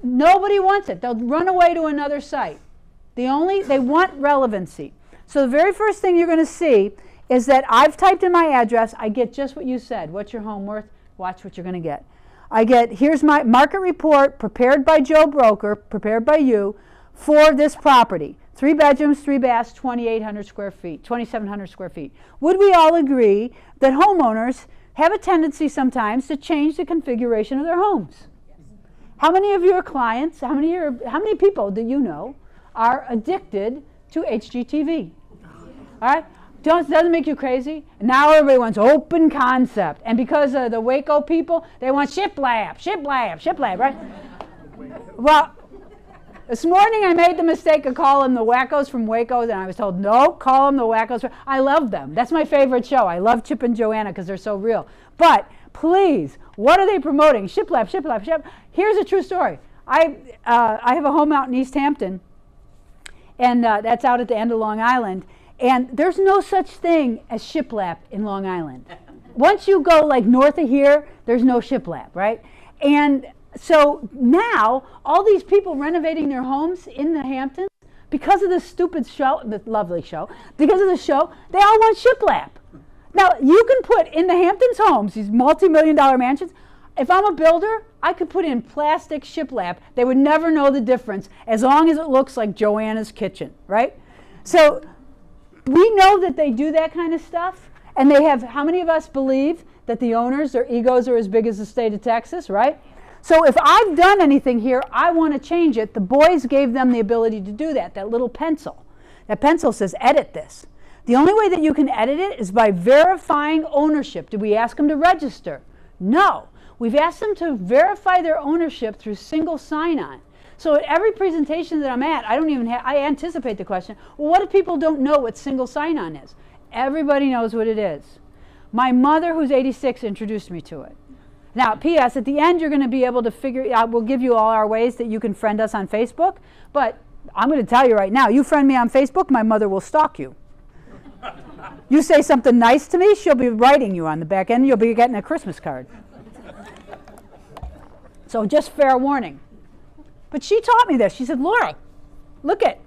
Nobody wants it. They'll run away to another site. They want relevancy. So the very first thing you're going to see is that I've typed in my address. I get just what you said. What's your home worth? Watch what you're going to get. I get, here's my market report prepared by Joe Broker, prepared by you, for this property. 3 bedrooms, 3 baths, 2,800 square feet, 2,700 square feet. Would we all agree that homeowners have a tendency sometimes to change the configuration of their homes? How many of your clients, how many people do you know are addicted to HGTV? All right? Doesn't make you crazy? Now everybody wants open concept. And because of the Waco people, they want shiplap, right? Well, this morning I made the mistake of calling the wackos from Waco, and I was told, no, call them the wackos. I love them. That's my favorite show. I love Chip and Joanna because they're so real. But please, what are they promoting? Shiplap. Here's a true story. I have a home out in East Hampton, and that's out at the end of Long Island. And there's no such thing as shiplap in Long Island. Once you go like north of here, there's no shiplap, right? And so now, all these people renovating their homes in the Hamptons, because of this stupid show, this lovely show, because of the show, they all want shiplap. Now, you can put in the Hamptons homes, these multi-million-dollar mansions, if I'm a builder, I could put in plastic shiplap. They would never know the difference as long as it looks like Joanna's kitchen, right? So we know that they do that kind of stuff, and they have, how many of us believe that the owners, their egos are as big as the state of Texas, right? So if I've done anything here, I want to change it. The boys gave them the ability to do that, that little pencil. That pencil says, edit this. The only way that you can edit it is by verifying ownership. Did we ask them to register? No. We've asked them to verify their ownership through single sign-on. So at every presentation that I'm at, I anticipate the question, well, what if people don't know what single sign-on is? Everybody knows what it is. My mother, who's 86, introduced me to it. Now, P.S., at the end, you're going to be able to figure out, we'll give you all our ways that you can friend us on Facebook, but I'm going to tell you right now, you friend me on Facebook, my mother will stalk you. You say something nice to me, she'll be writing you on the back end, you'll be getting a Christmas card. So just fair warning. But she taught me this. She said, Laura, look it.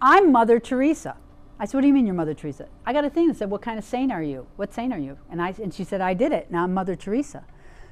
I'm Mother Teresa. I said, what do you mean you're Mother Teresa? I got a thing that said, what kind of saint are you? What saint are you? And she said, I did it. Now I'm Mother Teresa.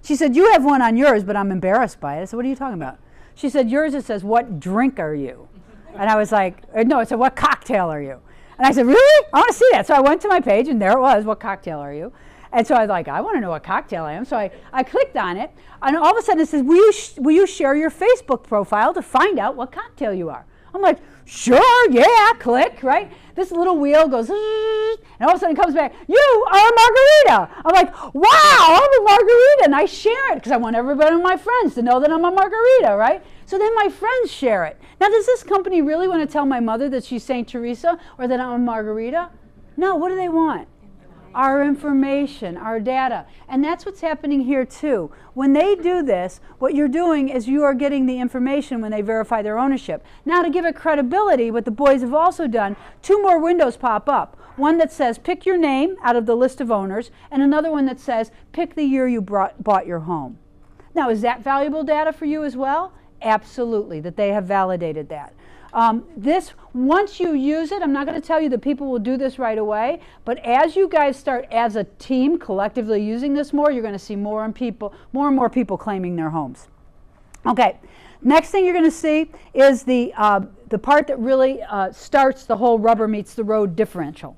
She said, you have one on yours, but I'm embarrassed by it. I said, what are you talking about? She said, yours it says, what drink are you? And I was like, no, it said, what cocktail are you? And I said, really? I want to see that. So I went to my page, and there it was, what cocktail are you? And so I was like, I want to know what cocktail I am. So I clicked on it, and all of a sudden it says, will you share your Facebook profile to find out what cocktail you are? I'm like, sure, yeah, click, right? This little wheel goes, and all of a sudden it comes back, you are a margarita. I'm like, wow, I'm a margarita, and I share it because I want everybody, my friends, to know that I'm a margarita, right? So then my friends share it. Now, does this company really want to tell my mother that she's St. Teresa or that I'm a margarita? No, what do they want? Our information, our data. And that's what's happening here too. When they do this, what you're doing is you are getting the information when they verify their ownership. Now, to give it credibility, what the boys have also done, 2 more windows pop up. One that says pick your name out of the list of owners, and another one that says pick the year you bought your home. Now, is that valuable data for you as well? Absolutely, that they have validated that. Once you use it, I'm not going to tell you that people will do this right away, but as you guys start as a team collectively using this more, you're going to see more and more people claiming their homes. Okay, next thing you're going to see is the part that really starts the whole rubber meets the road differential.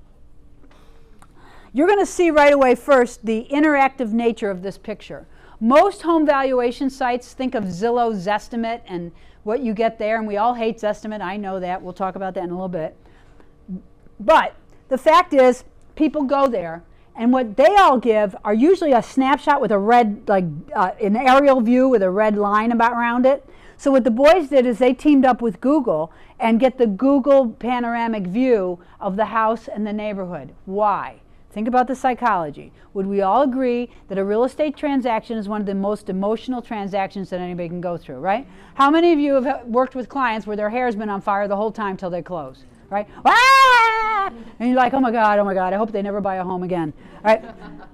You're going to see right away first the interactive nature of this picture. Most home valuation sites, think of Zillow, Zestimate, and what you get there, and we all hate Zestimate, I know that, we'll talk about that in a little bit. But the fact is, people go there, and what they all give are usually a snapshot with a red, like an aerial view with a red line around it. So what the boys did is they teamed up with Google and get the Google panoramic view of the house and the neighborhood. Why? Think about the psychology. Would we all agree that a real estate transaction is one of the most emotional transactions that anybody can go through, right? How many of you have worked with clients where their hair's been on fire the whole time till they close, right? Ah! And you're like, oh my God, I hope they never buy a home again, right?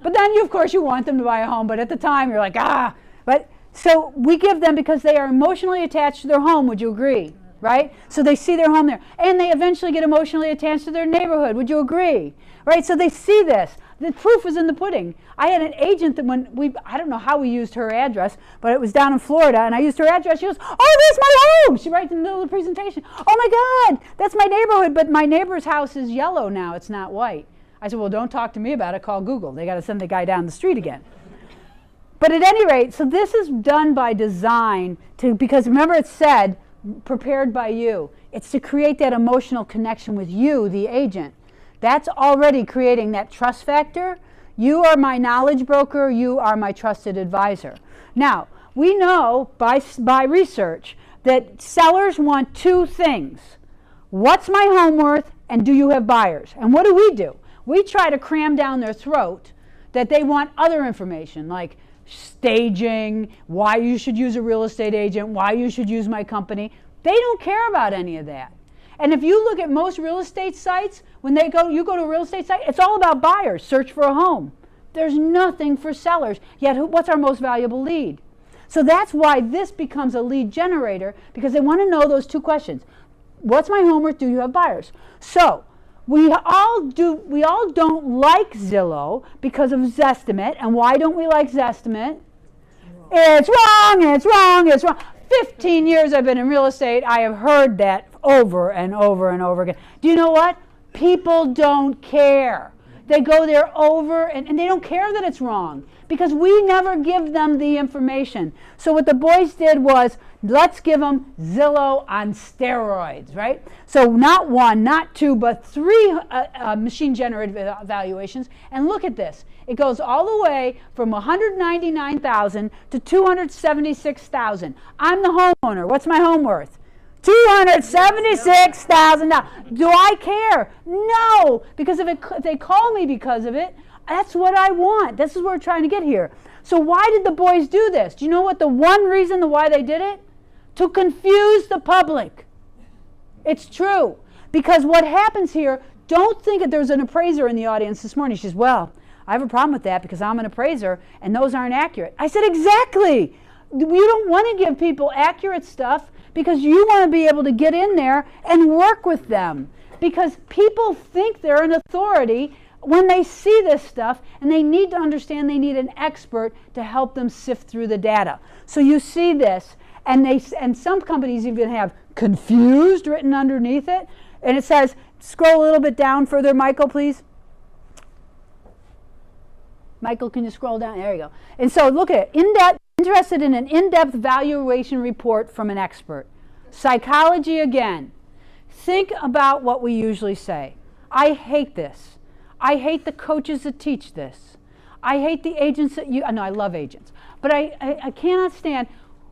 But then, of course, you want them to buy a home, but at the time, you're like, ah! But so we give them because they are emotionally attached to their home, would you agree? Right? So they see their home there. And they eventually get emotionally attached to their neighborhood. Would you agree? Right? So they see this. The proof is in the pudding. I had an agent that I don't know how we used her address, but it was down in Florida, and I used her address. She goes, oh, there's my home! She writes in the middle of the presentation, oh my God, that's my neighborhood, but my neighbor's house is yellow now, it's not white. I said, well, don't talk to me about it, call Google. They got to send the guy down the street again. But at any rate, so this is done by design, because remember it said, prepared by you. It's to create that emotional connection with you, the agent. That's already creating that trust factor. You are my knowledge broker. You are my trusted advisor. Now, we know by research that sellers want 2 things. What's my home worth, and do you have buyers? And what do? We try to cram down their throat that they want other information, like staging, why you should use a real estate agent, why you should use my company. They don't care about any of that. And if you look at most real estate sites, when you go to a real estate site, it's all about buyers, search for a home. There's nothing for sellers. Yet what's our most valuable lead? So that's why this becomes a lead generator, because they want to know those 2 questions. What's my home worth? Do you have buyers? So we all don't like Zillow because of Zestimate. And why don't we like Zestimate? It's wrong, it's wrong, it's wrong. 15 years I've been in real estate, I have heard that over and over and over again. Do you know what? People don't care. They go there over, and they don't care that it's wrong because we never give them the information. So what the boys did was, let's give them Zillow on steroids, right? So not one, not two, but three machine-generated evaluations. And look at this. It goes all the way from $199,000 to $276,000. I'm the homeowner. What's my home worth? $276,000. Do I care? No, because if they call me because of it, that's what I want. This is what we're trying to get here. So why did the boys do this? Do you know what the one reason why they did it? To confuse the public. It's true. Because what happens here, don't think that there's an appraiser in the audience this morning. She says, well, I have a problem with that because I'm an appraiser and those aren't accurate. I said, exactly. You don't want to give people accurate stuff because you want to be able to get in there and work with them. Because people think they're an authority when they see this stuff, and they need to understand they need an expert to help them sift through the data. So you see this, and some companies even have confused written underneath it, and it says, scroll a little bit down further, Michael, please. Michael, can you scroll down? There you go. And so look at it, interested in an in-depth valuation report from an expert. Psychology again. Think about what we usually say. I hate this. I hate the coaches that teach this. I hate the agents that no, I love agents. But I cannot stand,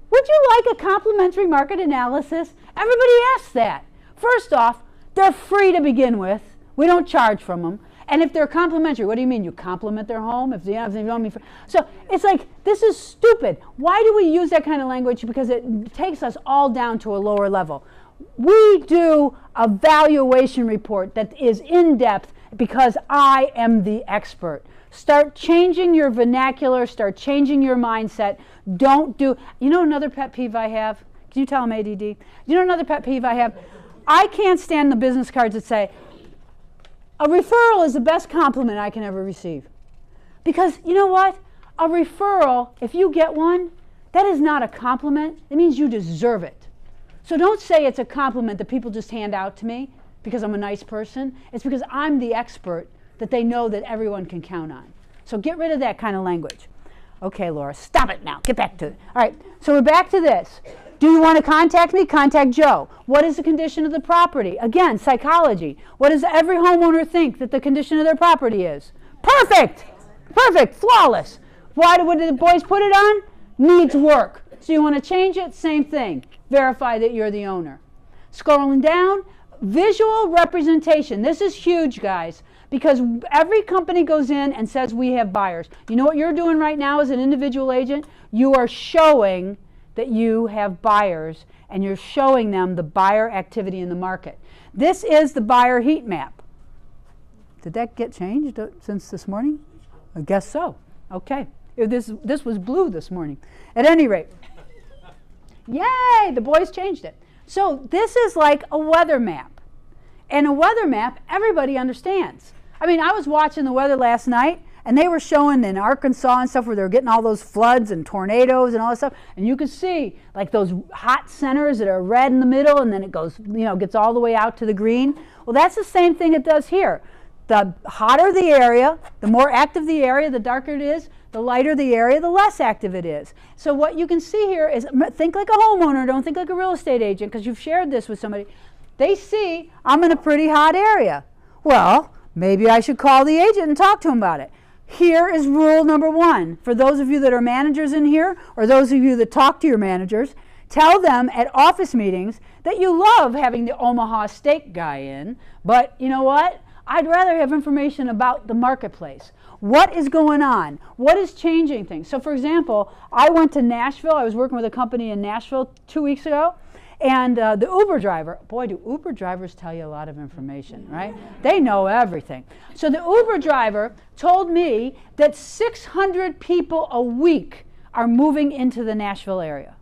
would you like a complimentary market analysis? Everybody asks that. First off, they're free to begin with. We don't charge from them. And if they're complimentary, what do you mean? You compliment their home? If they don't mean so it's like, this is stupid. Why do we use that kind of language? Because it takes us all down to a lower level. We do a valuation report that is in-depth because I am the expert. Start changing your vernacular. Start changing your mindset. Don't do, you know another pet peeve I have? Can you tell them ADD? You know another pet peeve I have? I can't stand the business cards that say, a referral is the best compliment I can ever receive. Because you know what? A referral, if you get one, that is not a compliment. It means you deserve it. So don't say it's a compliment that people just hand out to me because I'm a nice person. It's because I'm the expert that they know that everyone can count on. So get rid of that kind of language. Okay, Laura, stop it now. Get back to it. All right, so we're back to this. Do you want to contact me? Contact Joe. What is the condition of the property? Again, psychology. What does every homeowner think that the condition of their property is? Perfect! Perfect, flawless. Why did the boys put it on? Needs work. So you want to change it? Same thing. Verify that you're the owner. Scrolling down, visual representation. This is huge, guys, because every company goes in and says we have buyers. You know what you're doing right now as an individual agent? You are showing that you have buyers, and you're showing them the buyer activity in the market. This is the buyer heat map. Did that get changed since this morning? I guess so. Okay. This was blue this morning. At any rate, yay, the boys changed it. So this is like a weather map. And a weather map, everybody understands. I mean, I was watching the weather last night, and they were showing in Arkansas and stuff where they were getting all those floods and tornadoes and all that stuff. And you could see like those hot centers that are red in the middle, and then it goes, gets all the way out to the green. Well, that's the same thing it does here. The hotter the area, the more active the area, the darker it is, the lighter the area, the less active it is. So what you can see here is, think like a homeowner, don't think like a real estate agent, because you've shared this with somebody. They see, I'm in a pretty hot area. Well, maybe I should call the agent and talk to him about it. Here is rule number one. For those of you that are managers in here, or those of you that talk to your managers, tell them at office meetings that you love having the Omaha steak guy in, but you know what? I'd rather have information about the marketplace. What is going on? What is changing things? So for example, I went to Nashville. I was working with a company in Nashville 2 weeks ago. And the Uber driver, boy, do Uber drivers tell you a lot of information, right? They know everything. So the Uber driver told me that 600 people a week are moving into the Nashville area.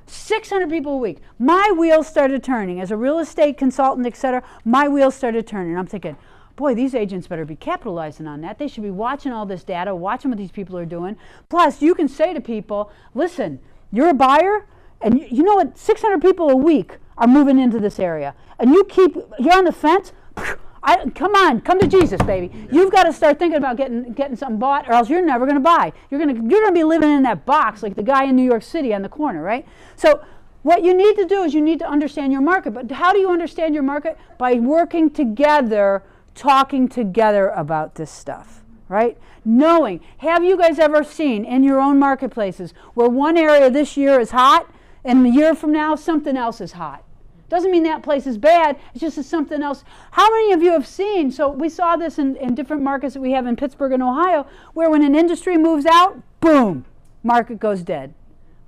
600 people a week. My wheels started turning. As a real estate consultant, etc., my wheels started turning. I'm thinking, boy, these agents better be capitalizing on that. They should be watching all this data, watching what these people are doing. Plus, you can say to people, listen, you're a buyer, and you know what? 600 people a week are moving into this area. And you're on the fence, Come on, come to Jesus, baby. You've got to start thinking about getting something bought, or else you're never going to buy. You're going to be living in that box like the guy in New York City on the corner, right? So what you need to do is you need to understand your market. But how do you understand your market? By working together, talking together about this stuff, right? Knowing. Have you guys ever seen in your own marketplaces where one area this year is hot and a year from now something else is hot? Doesn't mean that place is bad, it's just something else. How many of you have seen, so we saw this in different markets that we have in Pittsburgh and Ohio, where when an industry moves out, boom, market goes dead.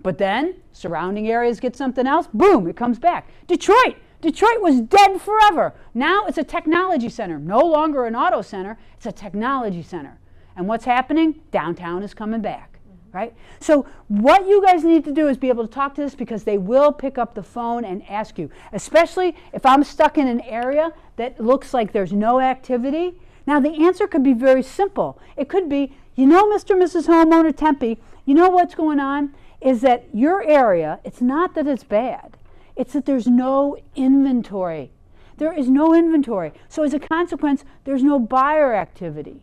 But then surrounding areas get something else, boom, it comes back. Detroit was dead forever. Now it's a technology center, no longer an auto center, it's a technology center. And what's happening? Downtown is coming back, right? So what you guys need to do is be able to talk to this, because they will pick up the phone and ask you, especially if I'm stuck in an area that looks like there's no activity. Now the answer could be very simple. It could be, you know, Mr. and Mrs. Homeowner Tempe, you know what's going on is that your area, it's not that it's bad, it's that there's no inventory. There is no inventory. So as a consequence, there's no buyer activity.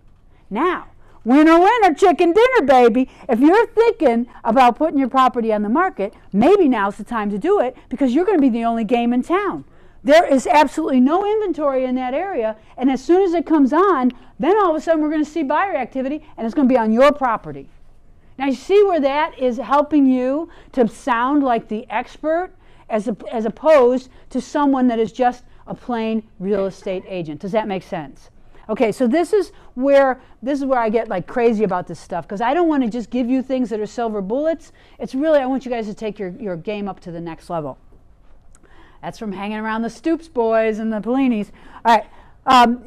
Now, winner, winner, chicken dinner, baby. If you're thinking about putting your property on the market, maybe now's the time to do it, because you're going to be the only game in town. There is absolutely no inventory in that area, and as soon as it comes on, then all of a sudden we're going to see buyer activity, and it's going to be on your property. Now you see where that is helping you to sound like the expert as opposed to someone that is just a plain real estate agent. Does that make sense? Okay, so this is where I get like crazy about this stuff, because I don't want to just give you things that are silver bullets. It's really, I want you guys to take your game up to the next level. That's from hanging around the Stoops boys and the Pellinis. All right,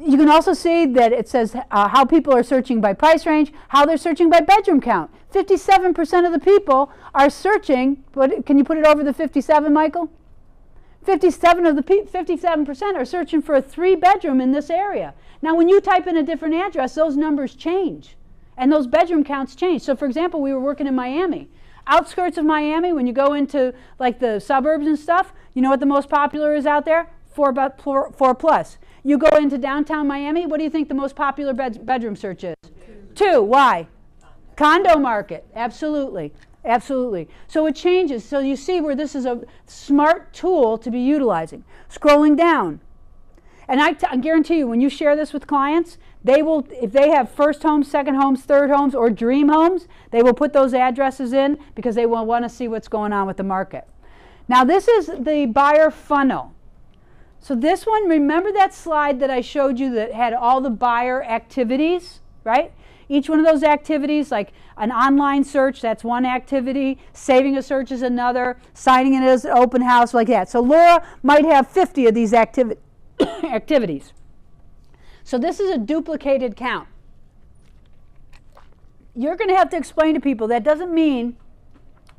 you can also see that it says how people are searching by price range, how they're searching by bedroom count. 57% of the people are searching, but can you put it over the 57, Michael? 57% are searching for a 3-bedroom in this area. Now, when you type in a different address, those numbers change, and those bedroom counts change. So, for example, we were working in Miami. Outskirts of Miami, when you go into like the suburbs and stuff, you know what the most popular is out there? 4 plus. You go into downtown Miami, what do you think the most popular bedroom search is? 2. Why? Condo market. Absolutely. Absolutely. So it changes. So you see where this is a smart tool to be utilizing. Scrolling down. And I guarantee you, when you share this with clients, they will, if they have first homes, second homes, third homes, or dream homes, they will put those addresses in because they will want to see what's going on with the market. Now this is the buyer funnel. So this one, remember that slide that I showed you that had all the buyer activities, right? Each one of those activities, like an online search, that's one activity. Saving a search is another. Signing it as an open house, like that. So Laura might have 50 of these activities. So this is a duplicated count. You're going to have to explain to people that doesn't mean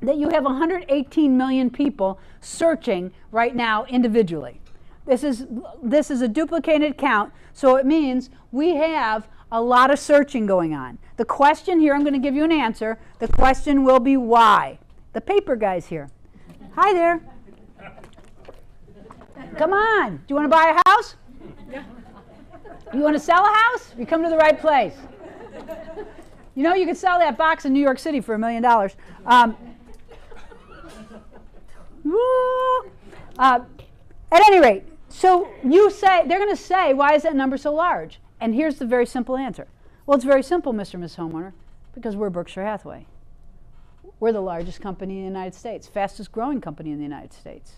that you have 118 million people searching right now individually. This is a duplicated count, so it means we have a lot of searching going on. The question here, I'm going to give you an answer. The question will be why. The paper guy's here. Hi there. Come on. Do you want to buy a house? You want to sell a house? You come to the right place. You know, you could sell that box in New York City for $1 million. At any rate, so you say, they're going to say, why is that number so large? And here's the very simple answer. Well, it's very simple, Mr. and Ms. Homeowner, because we're Berkshire Hathaway. We're the largest company in the United States, fastest growing company in the United States.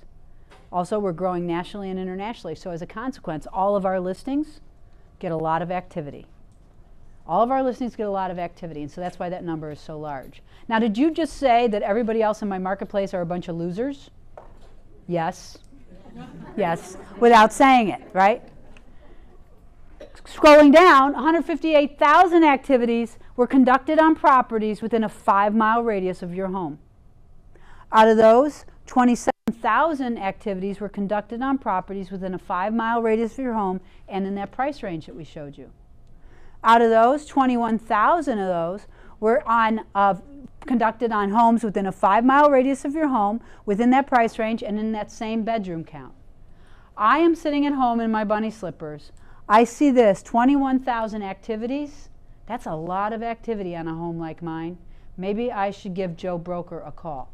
Also, we're growing nationally and internationally, so as a consequence, all of our listings get a lot of activity. All of our listings get a lot of activity, and so that's why that number is so large. Now, did you just say that everybody else in my marketplace are a bunch of losers? Yes. Yes, without saying it, right? Scrolling down, 158,000 activities were conducted on properties within a 5-mile radius of your home. Out of those, 27,000 activities were conducted on properties within a 5-mile radius of your home and in that price range that we showed you. Out of those, 21,000 of those were conducted on homes within a 5-mile radius of your home, within that price range, and in that same bedroom count. I am sitting at home in my bunny slippers. I see this, 21,000 activities. That's a lot of activity on a home like mine. Maybe I should give Joe Broker a call.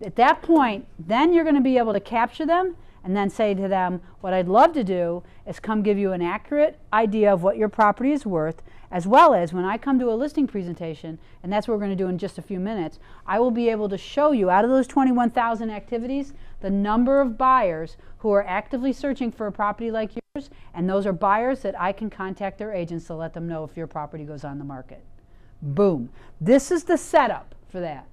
At that point, then you're going to be able to capture them and then say to them, what I'd love to do is come give you an accurate idea of what your property is worth, as well as when I come to a listing presentation, and that's what we're going to do in just a few minutes, I will be able to show you out of those 21,000 activities the number of buyers who are actively searching for a property like yours, and those are buyers that I can contact their agents to let them know if your property goes on the market. Boom. This is the setup for that.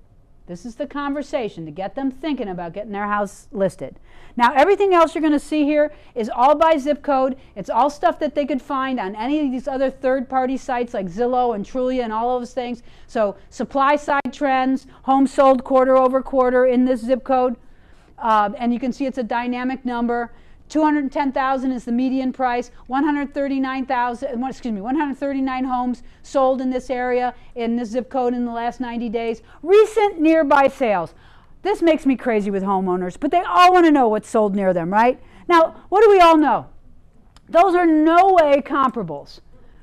This is the conversation to get them thinking about getting their house listed. Now, everything else you're going to see here is all by zip code. It's all stuff that they could find on any of these other third-party sites like Zillow and Trulia and all of those things. So supply side trends, homes sold quarter over quarter in this zip code. And you can see it's a dynamic number. 210,000 is the median price. 139 homes sold in this area, in this zip code in the last 90 days. Recent nearby sales. This makes me crazy with homeowners, but they all want to know what's sold near them, right? Now, what do we all know? Those are no way comparables.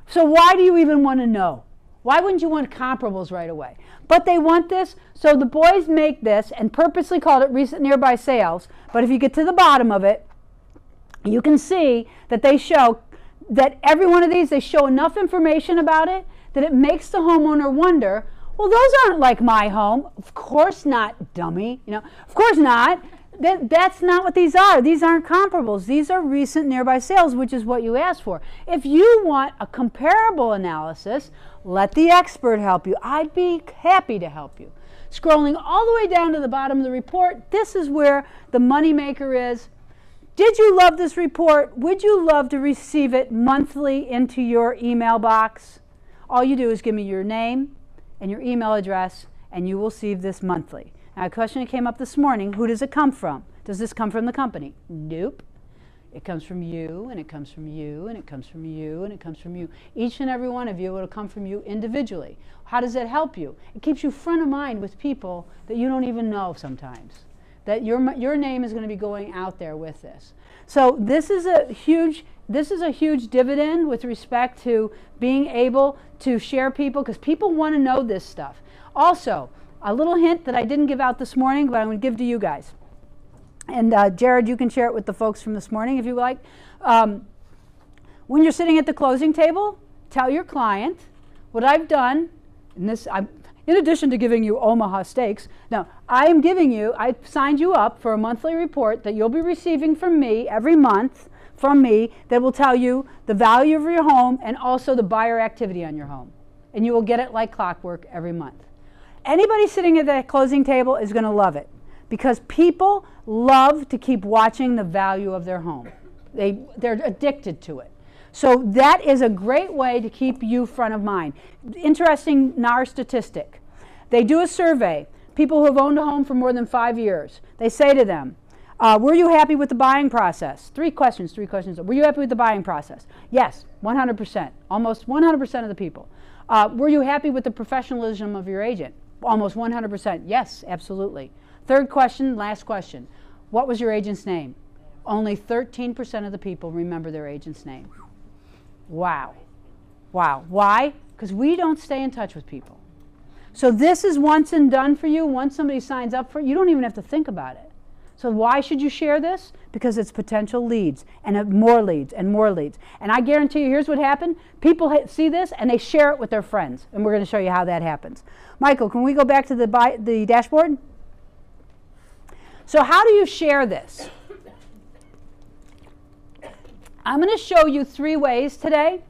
So why do you even want to know? Why wouldn't you want comparables right away? But they want this, so the boys make this and purposely called it recent nearby sales. But if you get to the bottom of it, you can see that they show that every one of these, they show enough information about it that it makes the homeowner wonder, well, those aren't like my home. Of course not, dummy. You know, of course not. That's not what these are. These aren't comparables. These are recent nearby sales, which is what you asked for. If you want a comparable analysis, let the expert help you. I'd be happy to help you. Scrolling all the way down to the bottom of the report, this is where the moneymaker is. Did you love this report? Would you love to receive it monthly into your email box? All you do is give me your name and your email address, and you will receive this monthly. Now, a question that came up this morning, who does it come from? Does this come from the company? Nope. It comes from you, and it comes from you, and it comes from you, and it comes from you. Each and every one of you, it will come from you individually. How does that help you? It keeps you front of mind with people that you don't even know sometimes. That your name is going to be going out there with this. So this is a huge dividend with respect to being able to share people, because people want to know this stuff. Also, a little hint that I didn't give out this morning, but I'm going to give to you guys. And Jared, you can share it with the folks from this morning if you like. When you're sitting at the closing table, tell your client what I've done, and this, in addition to giving you Omaha steaks, now I've signed you up for a monthly report that you'll be receiving from me every month that will tell you the value of your home and also the buyer activity on your home. And you will get it like clockwork every month. Anybody sitting at that closing table is going to love it, because people love to keep watching the value of their home. They're addicted to it. So that is a great way to keep you front of mind. Interesting NAR statistic. They do a survey, people who have owned a home for more than 5 years. They say to them, were you happy with the buying process? Three questions. Were you happy with the buying process? Yes, 100%, almost 100% of the people. Were you happy with the professionalism of your agent? Almost 100%, yes, absolutely. Third question, last question. What was your agent's name? Only 13% of the people remember their agent's name. Wow. Wow. Why? Because we don't stay in touch with people. So this is once and done for you. Once somebody signs up for it, you don't even have to think about it. So why should you share this? Because it's potential leads, and more leads, and more leads. And I guarantee you, here's what happened. People see this, and they share it with their friends. And we're going to show you how that happens. Michael, can we go back to the dashboard? So how do you share this? I'm going to show you 3 ways today.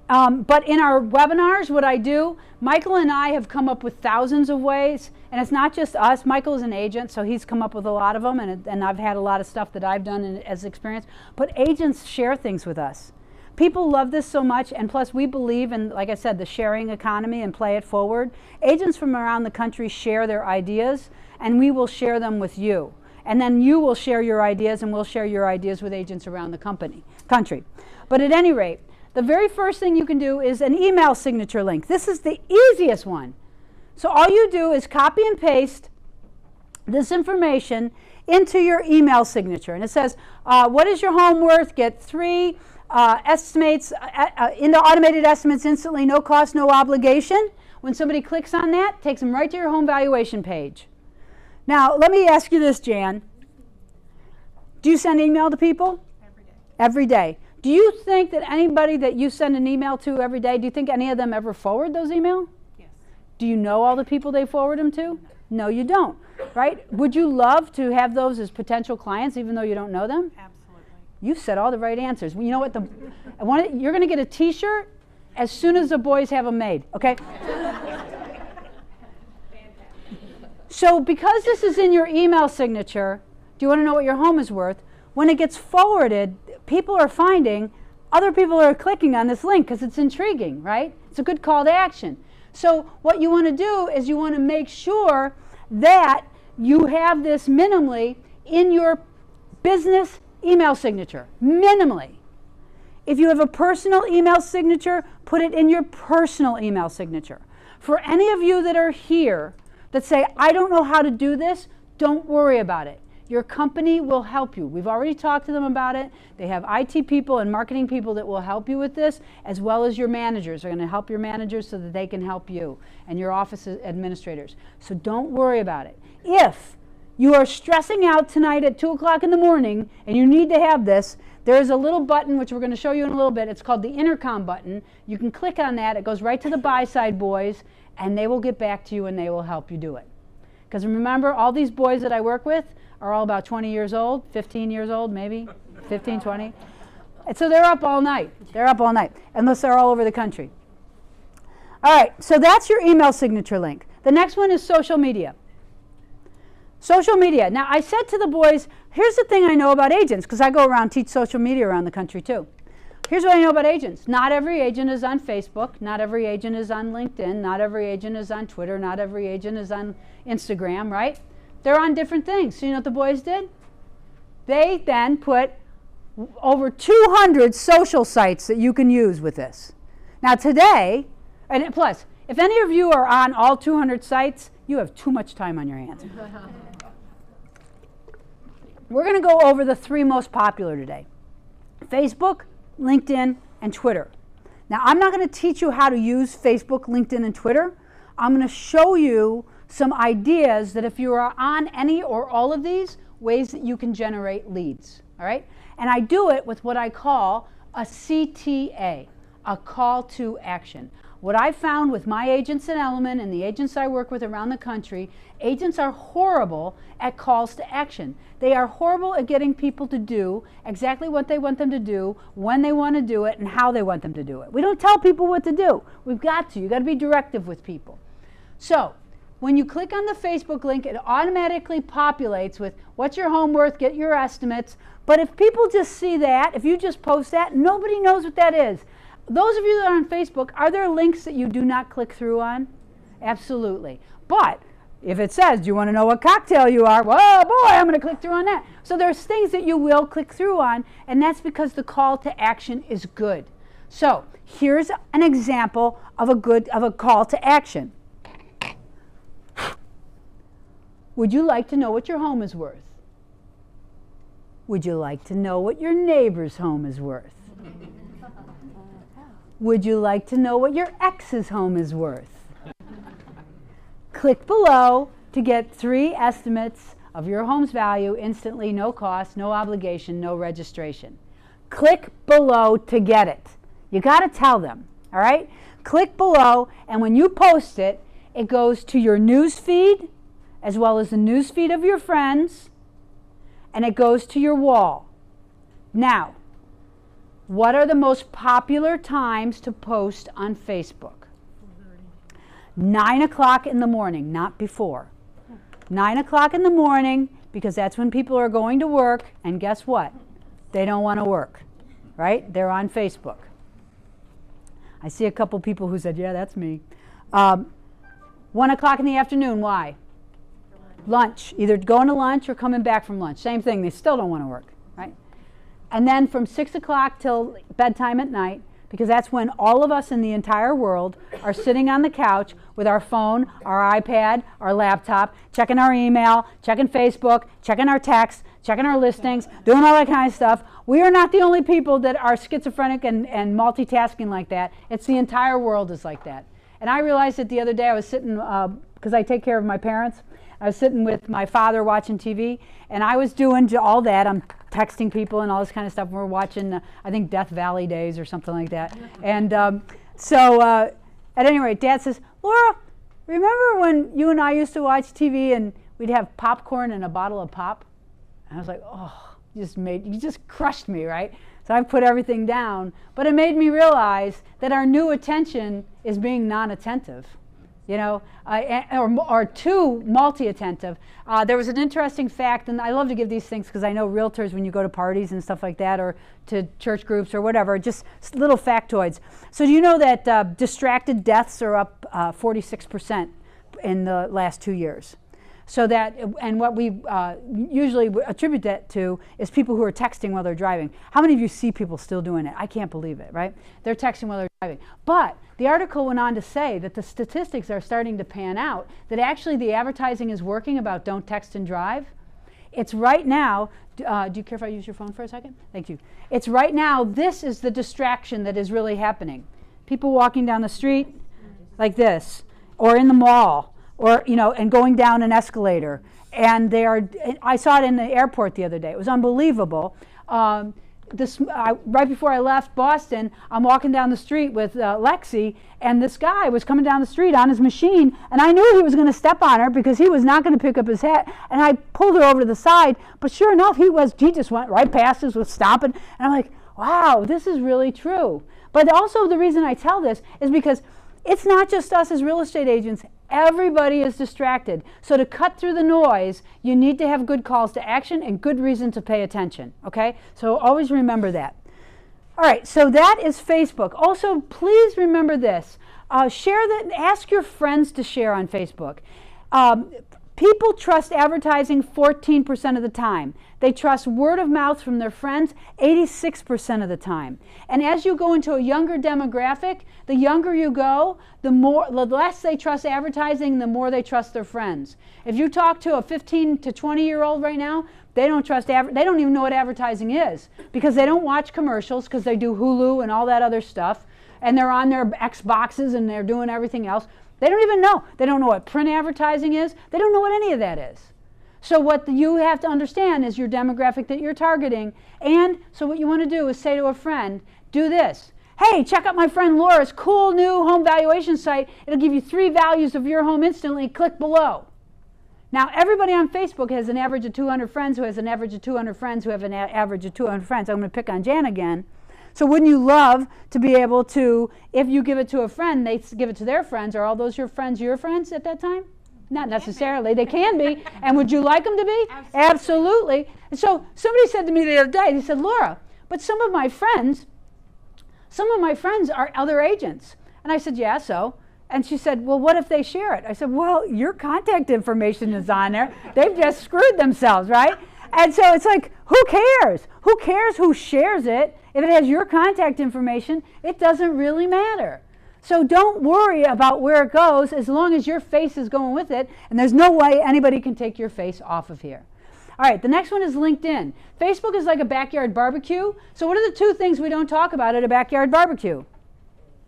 But in our webinars, what I do, Michael and I have come up with thousands of ways, and it's not just us. Michael is an agent, so he's come up with a lot of them, and I've had a lot of stuff that I've done as experience. But agents share things with us. People love this so much, and plus we believe in, like I said, the sharing economy and play it forward. Agents from around the country share their ideas, and we will share them with you. And then you will share your ideas, and we'll share your ideas with agents around the country. But at any rate, the very first thing you can do is an email signature link. This is the easiest one. So all you do is copy and paste this information into your email signature. And it says, what is your home worth? Get 3 estimates into automated estimates instantly, no cost, no obligation. When somebody clicks on that, it takes them right to your home valuation page. Now, let me ask you this, Jan. Do you send email to people? Every day. Every day. Do you think that anybody that you send an email to every day, do you think any of them ever forward those emails? Yes. Do you know all the people they forward them to? No, you don't, right? Would you love to have those as potential clients even though you don't know them? Absolutely. You said all the right answers. Well, you know what? You're going to get a T-shirt as soon as the boys have them made, okay? So because this is in your email signature, do you want to know what your home is worth? When it gets forwarded, people are finding other people are clicking on this link because it's intriguing, right? It's a good call to action. So what you want to do is you want to make sure that you have this minimally in your business email signature, minimally. If you have a personal email signature, put it in your personal email signature. For any of you that are here that say, I don't know how to do this, don't worry about it. Your company will help you. We've already talked to them about it. They have IT people and marketing people that will help you with this, as well as your managers are going to help your managers so that they can help you, and your office administrators. So don't worry about it. If you are stressing out tonight at 2 o'clock in the morning and you need to have this, there is a little button, which we're going to show you in a little bit. It's called the intercom button. You can click on that. It goes right to the BUYSIDE boys, and they will get back to you and they will help you do it. Because remember, all these boys that I work with are all about 20 years old, 15 years old maybe, 15, 20. And so they're up all night. They're up all night, unless they're all over the country. All right, so that's your email signature link. The next one is social media. Social media. Now, I said to the boys, here's the thing I know about agents, because I go around and teach social media around the country too. Here's what I know about agents. Not every agent is on Facebook. Not every agent is on LinkedIn. Not every agent is on Twitter. Not every agent is on Instagram, right? They're on different things. So you know what the boys did? They then put over 200 social sites that you can use with this. Now today, and plus, if any of you are on all 200 sites, you have too much time on your hands. We're going to go over the 3 most popular today. Facebook, LinkedIn, and Twitter. Now, I'm not going to teach you how to use Facebook, LinkedIn, and Twitter. I'm going to show you some ideas that if you are on any or all of these, ways that you can generate leads, all right? And I do it with what I call a CTA, a call to action. What I found with my agents at Element and the agents I work with around the country, agents are horrible at calls to action. They are horrible at getting people to do exactly what they want them to do, when they want to do it, and how they want them to do it. We don't tell people what to do. We've got to. You've got to be directive with people. So when you click on the Facebook link, it automatically populates with what's your home worth, get your estimates. But if people just see that, if you just post that, nobody knows what that is. Those of you that are on Facebook, are there links that you do not click through on? Absolutely. But if it says, do you want to know what cocktail you are? Well, boy, I'm going to click through on that. So there's things that you will click through on, and that's because the call to action is good. So here's an example of a call to action. Would you like to know what your home is worth? Would you like to know what your neighbor's home is worth? Would you like to know what your ex's home is worth? Click below to get 3 estimates of your home's value instantly, no cost, no obligation, no registration. Click below to get it. You got to tell them, all right? Click below, and when you post it, it goes to your news feed, as well as the news feed of your friends, and it goes to your wall. Now, what are the most popular times to post on Facebook? 9 o'clock in the morning, not before. 9 o'clock in the morning, because that's when people are going to work, and guess what? They don't want to work, right? They're on Facebook. I see a couple people who said, yeah, that's me. 1 o'clock in the afternoon, why? Lunch. Either going to lunch or coming back from lunch. Same thing, they still don't want to work, right? And then from 6 o'clock till bedtime at night, because that's when all of us in the entire world are sitting on the couch with our phone, our iPad, our laptop, checking our email, checking Facebook, checking our texts, checking our listings, doing all that kind of stuff. We are not the only people that are schizophrenic and multitasking like that. It's the entire world is like that. And I realized it the other day. I was sitting, because I take care of my parents, I was sitting with my father watching TV, and I was doing all that. I'm texting people and all this kind of stuff. We're watching, I think, Death Valley Days or something like that. And at any rate, Dad says, Laura, remember when you and I used to watch TV and we'd have popcorn and a bottle of pop? And I was like, oh, you just crushed me, right? So I put everything down. But it made me realize that our new attention is being non-attentive. You know, or too multi-attentive. There was an interesting fact, and I love to give these things because I know realtors, when you go to parties and stuff like that, or to church groups or whatever, just little factoids. So do you know that distracted deaths are up 46% in the last 2 years? So that, and what we usually attribute that to is people who are texting while they're driving. How many of you see people still doing it? I can't believe it, right? They're texting while they're driving. But the article went on to say that the statistics are starting to pan out, that actually the advertising is working about don't text and drive. It's right now, do you care if I use your phone for a second? Thank you. It's right now, this is the distraction that is really happening. People walking down the street like this, or in the mall, or, you know, and going down an escalator. And they are, I saw it in the airport the other day. It was unbelievable. Right before I left Boston, I'm walking down the street with Lexi, and this guy was coming down the street on his machine, and I knew he was going to step on her because he was not going to pick up his hat, and I pulled her over to the side, but sure enough, he just went right past us with stopping, and I'm like, wow, this is really true. But also the reason I tell this is because it's not just us as real estate agents. Everybody is distracted. So to cut through the noise, you need to have good calls to action and good reason to pay attention, okay? So always remember that. All right, so that is Facebook. Also, please remember this. Share that, ask your friends to share on Facebook. People trust advertising 14% of the time. They trust word of mouth from their friends 86% of the time. And as you go into a younger demographic, the younger you go, the less they trust advertising, the more they trust their friends. If you talk to a 15 to 20-year-old right now, they don't trust they don't even know what advertising is because they don't watch commercials because they do Hulu and all that other stuff, and they're on their Xboxes and they're doing everything else. They don't even know. They don't know what print advertising is. They don't know what any of that is. So what you have to understand is your demographic that you're targeting. And so what you want to do is say to a friend, do this. Hey, check out my friend Laura's cool new home valuation site. It'll give you 3 values of your home instantly. Click below. Now, everybody on Facebook has an average of 200 friends who has an average of 200 friends who have an average of 200 friends. I'm going to pick on Jan again. So wouldn't you love to be able to, if you give it to a friend, they give it to their friends. Are all those your friends at that time? Not necessarily. They can be. And would you like them to be? Absolutely. And so somebody said to me the other day, they said, Laura, but some of my friends are other agents. And I said, yeah, so? And she said, well, what if they share it? I said, well, your contact information is on there. They've just screwed themselves, right? And so it's like, who cares? Who cares who shares it? If it has your contact information, it doesn't really matter. So don't worry about where it goes as long as your face is going with it, and there's no way anybody can take your face off of here. All right, the next one is LinkedIn. Facebook is like a backyard barbecue. So what are the 2 things we don't talk about at a backyard barbecue?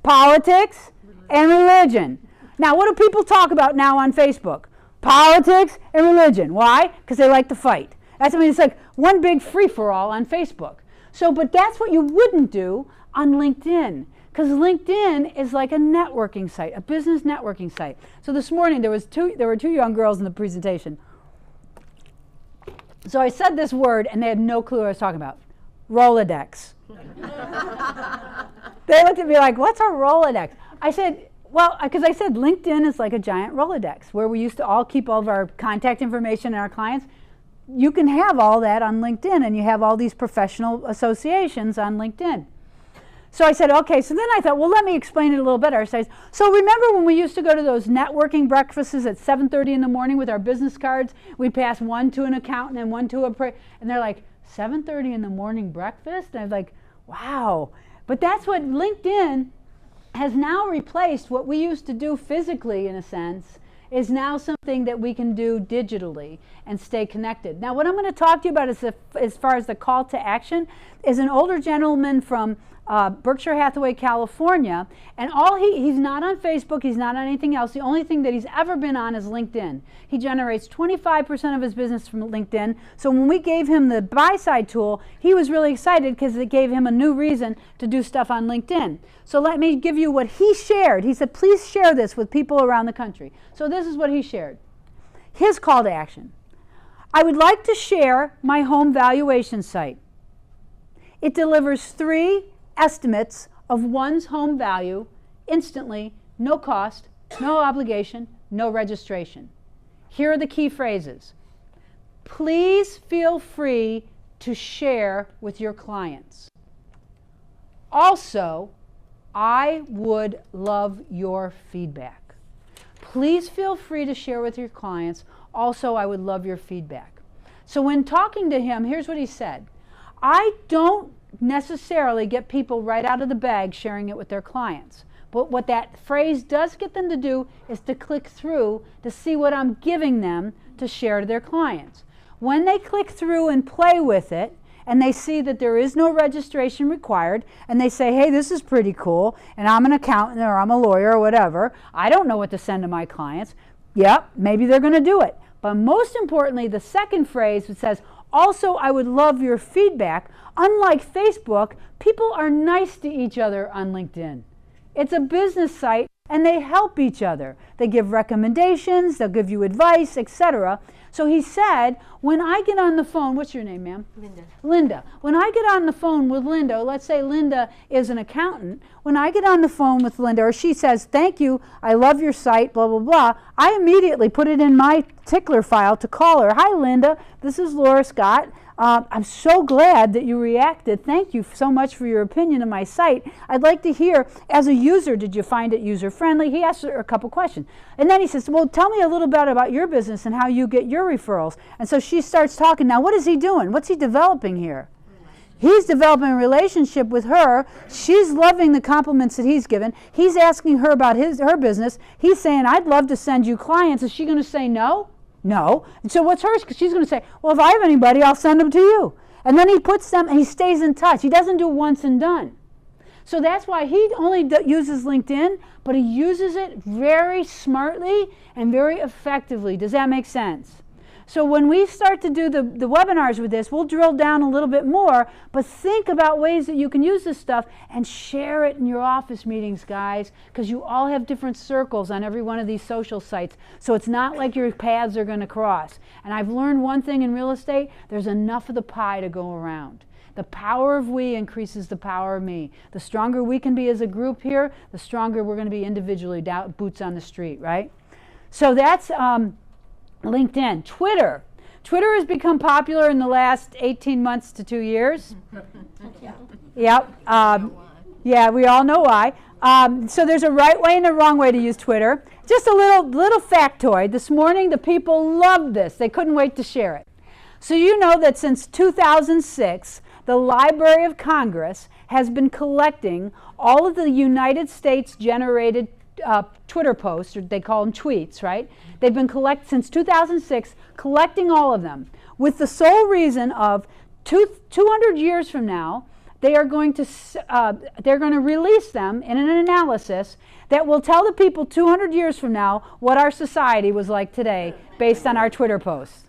Politics and religion. Now, what do people talk about now on Facebook? Politics and religion. Why? Because they like to fight. It's like one big free-for-all on Facebook. So, but that's what you wouldn't do on LinkedIn, because LinkedIn is like a networking site, a business networking site. So this morning there were 2 young girls in the presentation. So I said this word and they had no clue what I was talking about. Rolodex. They looked at me like, what's a Rolodex? I said, well, because I said LinkedIn is like a giant Rolodex where we used to all keep all of our contact information and our clients. You can have all that on LinkedIn, and you have all these professional associations on LinkedIn. So I said, okay, so then I thought, well, let me explain it a little better. So remember when we used to go to those networking breakfasts at 7:30 in the morning with our business cards? We'd pass one to an accountant and one to and they're like, 7:30 in the morning breakfast? And I was like, wow. But that's what LinkedIn has now replaced. What we used to do physically, in a sense, is now something that we can do digitally and stay connected. Now, what I'm going to talk to you about is as far as the call to action is an older gentleman from Berkshire Hathaway, California, and he's not on Facebook, he's not on anything else. The only thing that he's ever been on is LinkedIn. He generates 25% of his business from LinkedIn. So when we gave him the BUYSIDE tool, he was really excited because it gave him a new reason to do stuff on LinkedIn. So let me give you what he shared. He said, please share this with people around the country. So this is what he shared. His call to action. I would like to share my home valuation site. It delivers 3 estimates of one's home value instantly, no cost, no obligation, no registration. Here are the key phrases. Please feel free to share with your clients. Also, I would love your feedback. Please feel free to share with your clients. Also, I would love your feedback. So when talking to him, here's what he said. I don't necessarily get people right out of the bag sharing it with their clients. But what that phrase does get them to do is to click through to see what I'm giving them to share to their clients. When they click through and play with it, and they see that there is no registration required, and they say, hey, this is pretty cool, and I'm an accountant or I'm a lawyer or whatever, I don't know what to send to my clients. Yep, maybe they're going to do it. But most importantly, the second phrase, it says, also, I would love your feedback. Unlike Facebook, people are nice to each other on LinkedIn. It's a business site, and they help each other. They give recommendations, they'll give you advice, etc. So he said, when I get on the phone, what's your name, ma'am? Linda. Linda. When I get on the phone with Linda, let's say Linda is an accountant. When I get on the phone with Linda, or she says, thank you, I love your site, blah, blah, blah, I immediately put it in my tickler file to call her. Hi, Linda. This is Laura Scott. I'm so glad that you reacted. Thank you so much for your opinion of my site. I'd like to hear, as a user, did you find it user-friendly? He asked her a couple questions. And then he says, well, tell me a little bit about your business and how you get your referrals. And so she starts talking. Now, what is he doing? What's he developing here? He's developing a relationship with her. She's loving the compliments that he's given. He's asking her about her business. He's saying, I'd love to send you clients. Is she going to say no? No. And so what's hers? She's going to say, well, if I have anybody, I'll send them to you. And then he puts them, and he stays in touch. He doesn't do once and done. So that's why he only uses LinkedIn, but he uses it very smartly and very effectively. Does that make sense? So when we start to do the webinars with this, we'll drill down a little bit more, but think about ways that you can use this stuff and share it in your office meetings, guys, because you all have different circles on every one of these social sites. So it's not like your paths are going to cross. And I've learned one thing in real estate, there's enough of the pie to go around. The power of we increases the power of me. The stronger we can be as a group here, the stronger we're going to be individually, boots on the street, right? So that's LinkedIn. Twitter. Twitter has become popular in the last 18 months to 2 years. Yep. Yeah, we all know why. So there's a right way and a wrong way to use Twitter. Just a little factoid. This morning, the people loved this. They couldn't wait to share it. So you know that since 2006, the Library of Congress has been collecting all of the United States generated Twitter posts, or they call them tweets, right? They've been since 2006, collecting all of them with the sole reason of 200 years from now, they're going to release them in an analysis that will tell the people 200 years from now what our society was like today based on our Twitter posts.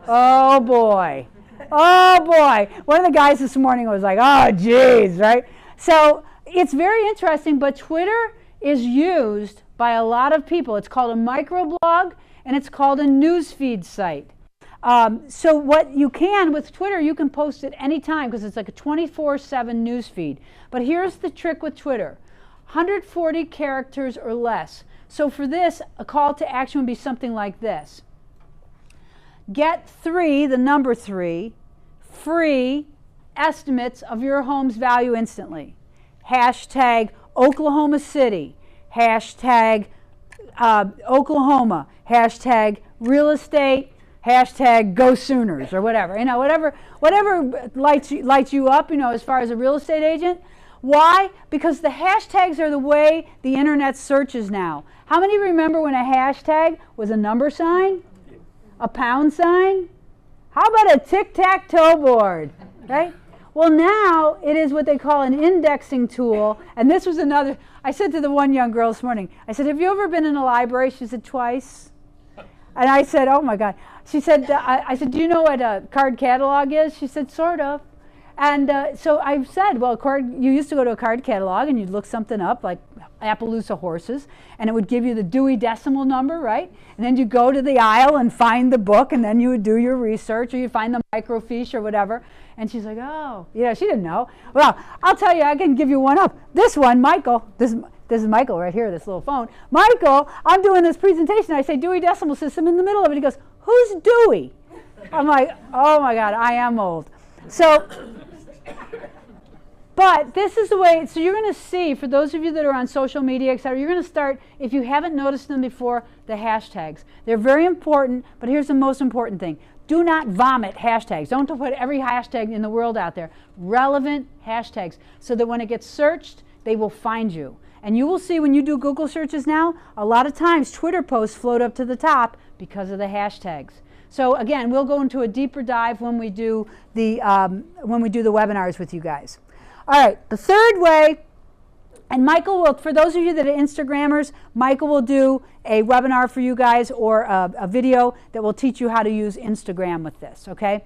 Oh boy. Oh boy. One of the guys this morning was like, oh geez, right? So it's very interesting, but Twitter is used by a lot of people. It's called a microblog and it's called a newsfeed site. So what you can with Twitter, you can post it anytime because it's like a 24/7 newsfeed. But here's the trick with Twitter. 140 characters or less. So for this, a call to action would be something like this. Get 3, the number 3, free estimates of your home's value instantly. Hashtag Oklahoma City, hashtag Oklahoma, hashtag real estate, hashtag go Sooners, or whatever. You know, whatever lights you up, you know, as far as a real estate agent. Why? Because the hashtags are the way the internet searches now. How many remember when a hashtag was a number sign? A pound sign? How about a tic-tac-toe board? Right? Well, now it is what they call an indexing tool. And this was another, I said to the one young girl this morning, I said, have you ever been in a library? She said, twice. And I said, oh my God. She said, I said, do you know what a card catalog is? She said, sort of. And so I said, well, you used to go to a card catalog and you'd look something up, like Appaloosa horses, and it would give you the Dewey Decimal number, right? And then you go to the aisle and find the book, and then you would do your research, or you'd find the microfiche or whatever. And she's like, oh, yeah, she didn't know. Well, I'll tell you, I can give you one up. This one, Michael, this is Michael right here, this little phone. Michael, I'm doing this presentation. I say Dewey Decimal System in the middle of it. He goes, who's Dewey? I'm like, oh my God, I am old. So, but this is the way, so you're going to see, for those of you that are on social media, etc., you're going to start, if you haven't noticed them before, the hashtags. They're very important, but here's the most important thing. Do not vomit hashtags. Don't put every hashtag in the world out there. Relevant hashtags, so that when it gets searched, they will find you. And you will see when you do Google searches now, a lot of times Twitter posts float up to the top because of the hashtags. So again, we'll go into a deeper dive when we do the webinars with you guys. All right, the third way, and Michael will, for those of you that are Instagrammers, Michael will do a webinar for you guys, or a video that will teach you how to use Instagram with this, okay?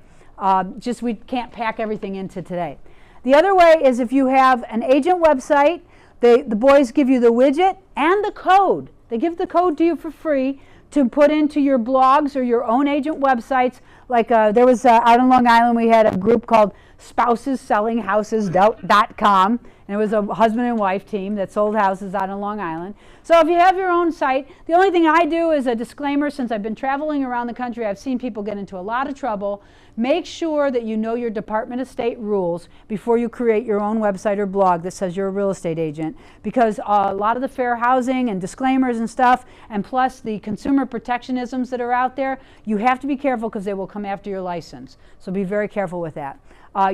Just we can't pack everything into today. The other way is if you have an agent website, the boys give you the widget and the code. They give the code to you for free to put into your blogs or your own agent websites. Like there was out on Long Island, we had a group called SpousesSellingHouses.com, and it was a husband and wife team that sold houses out on Long Island. So if you have your own site, the only thing I do is a disclaimer. Since I've been traveling around the country, I've seen people get into a lot of trouble. Make sure that you know your Department of State rules before you create your own website or blog that says you're a real estate agent, because a lot of the fair housing and disclaimers and stuff, and plus the consumer protectionisms that are out there, you have to be careful because they will come after your license. So be very careful with that.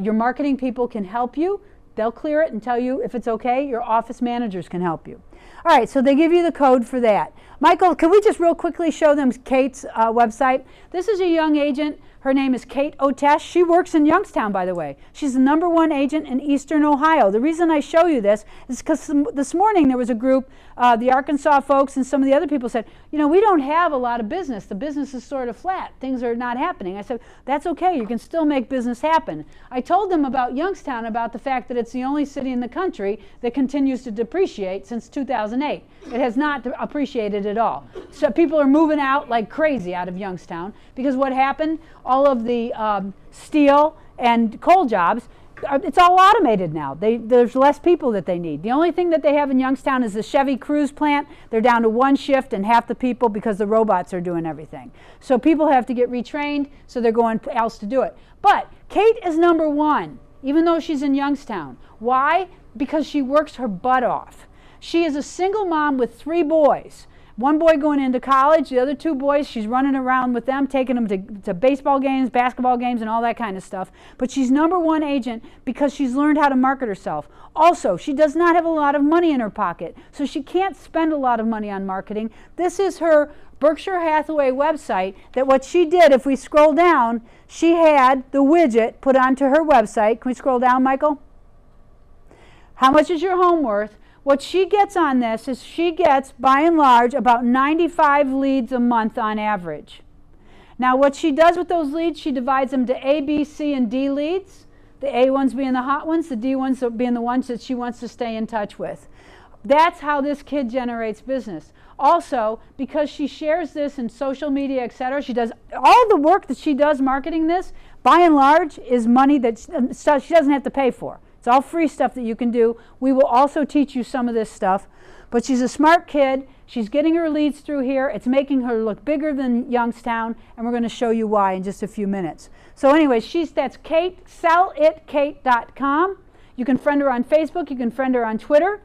Your marketing people can help you. They'll clear it and tell you if it's okay. Your office managers can help you. All right, so they give you the code for that. Michael, can we just real quickly show them Kate's website? This is a young agent. Her name is Kate Otesh. She works in Youngstown, by the way. She's the #1 agent in Eastern Ohio. The reason I show you this is because this morning there was a group, the Arkansas folks and some of the other people said, you know, we don't have a lot of business. The business is sort of flat. Things are not happening. I said, that's okay. You can still make business happen. I told them about Youngstown, about the fact that it's the only city in the country that continues to depreciate since 2008. It has not appreciated at all. So people are moving out like crazy out of Youngstown because what happened? All of the steel and coal jobs, it's all automated now. There's less people that they need. The only thing that they have in Youngstown is the Chevy Cruise plant. They're down to 1 shift and half the people because the robots are doing everything. So people have to get retrained, so they're going else to do it. But Kate is #1, even though she's in Youngstown. Why? Because she works her butt off. She is a single mom with 3 boys. 1 boy going into college, the other 2 boys, she's running around with them, taking them to baseball games, basketball games, and all that kind of stuff. But she's #1 agent because she's learned how to market herself. Also, she does not have a lot of money in her pocket, so she can't spend a lot of money on marketing. This is her Berkshire Hathaway website, that what she did, if we scroll down, she had the widget put onto her website. Can we scroll down, Michael? How much is your home worth? What she gets on this is she gets, by and large, about 95 leads a month on average. Now what she does with those leads, she divides them to A, B, C, and D leads. The A ones being the hot ones, the D ones being the ones that she wants to stay in touch with. That's how this kid generates business. Also, because she shares this in social media, etc., she does all the work that she does marketing this, by and large, is money that she doesn't have to pay for. It's all free stuff that you can do. We will also teach you some of this stuff. But she's a smart kid. She's getting her leads through here. It's making her look bigger than Youngstown, and we're going to show you why in just a few minutes. So anyway, that's Kate, sellitkate.com. You can friend her on Facebook. You can friend her on Twitter.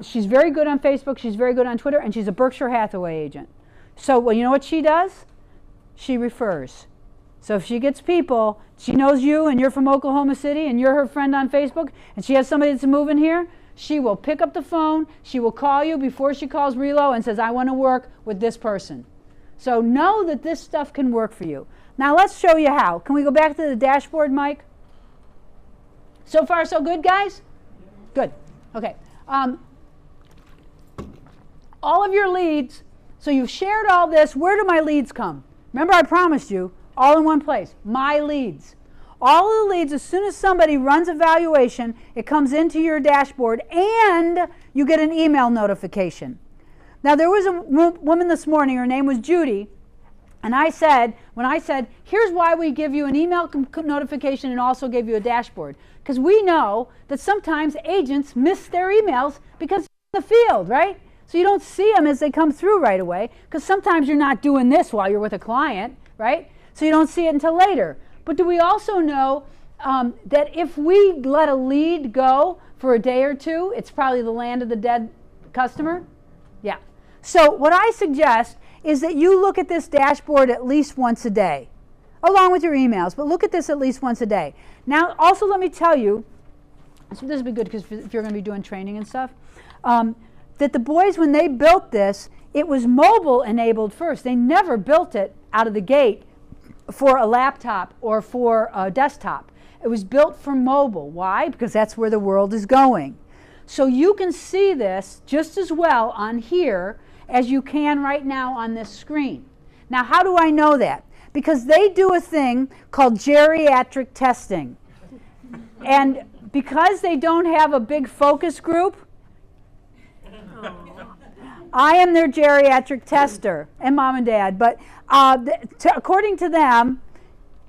She's very good on Facebook. She's very good on Twitter, and she's a Berkshire Hathaway agent. So well, you know what she does? She refers. So if she gets people, she knows you and you're from Oklahoma City and you're her friend on Facebook and she has somebody that's moving here, she will pick up the phone, she will call you before she calls Relo and says, I want to work with this person. So know that this stuff can work for you. Now let's show you how. Can we go back to the dashboard, Mike? So far so good, guys? Good. Okay. All of your leads, so you've shared all this. Where do my leads come? Remember I promised you, all in one place, my leads. All of the leads, as soon as somebody runs a valuation, it comes into your dashboard and you get an email notification. Now there was a woman this morning, her name was Judy, and when I said, here's why we give you an email notification and also give you a dashboard. Because we know that sometimes agents miss their emails because they're in the field, right? So you don't see them as they come through right away, because sometimes you're not doing this while you're with a client, right? So you don't see it until later. But do we also know that if we let a lead go for a day or two, it's probably the land of the dead customer? Yeah. So what I suggest is that you look at this dashboard at least once a day, along with your emails, but look at this at least once a day. Now, also let me tell you, so this would be good because if you're going to be doing training and stuff, that the boys, when they built this, it was mobile enabled first. They never built it out of the gate for a laptop or for a desktop. It was built for mobile. Why? Because that's where the world is going. So you can see this just as well on here as you can right now on this screen. Now, how do I know that? Because they do a thing called geriatric testing. And because they don't have a big focus group, I am their geriatric tester, and mom and dad. But according to them,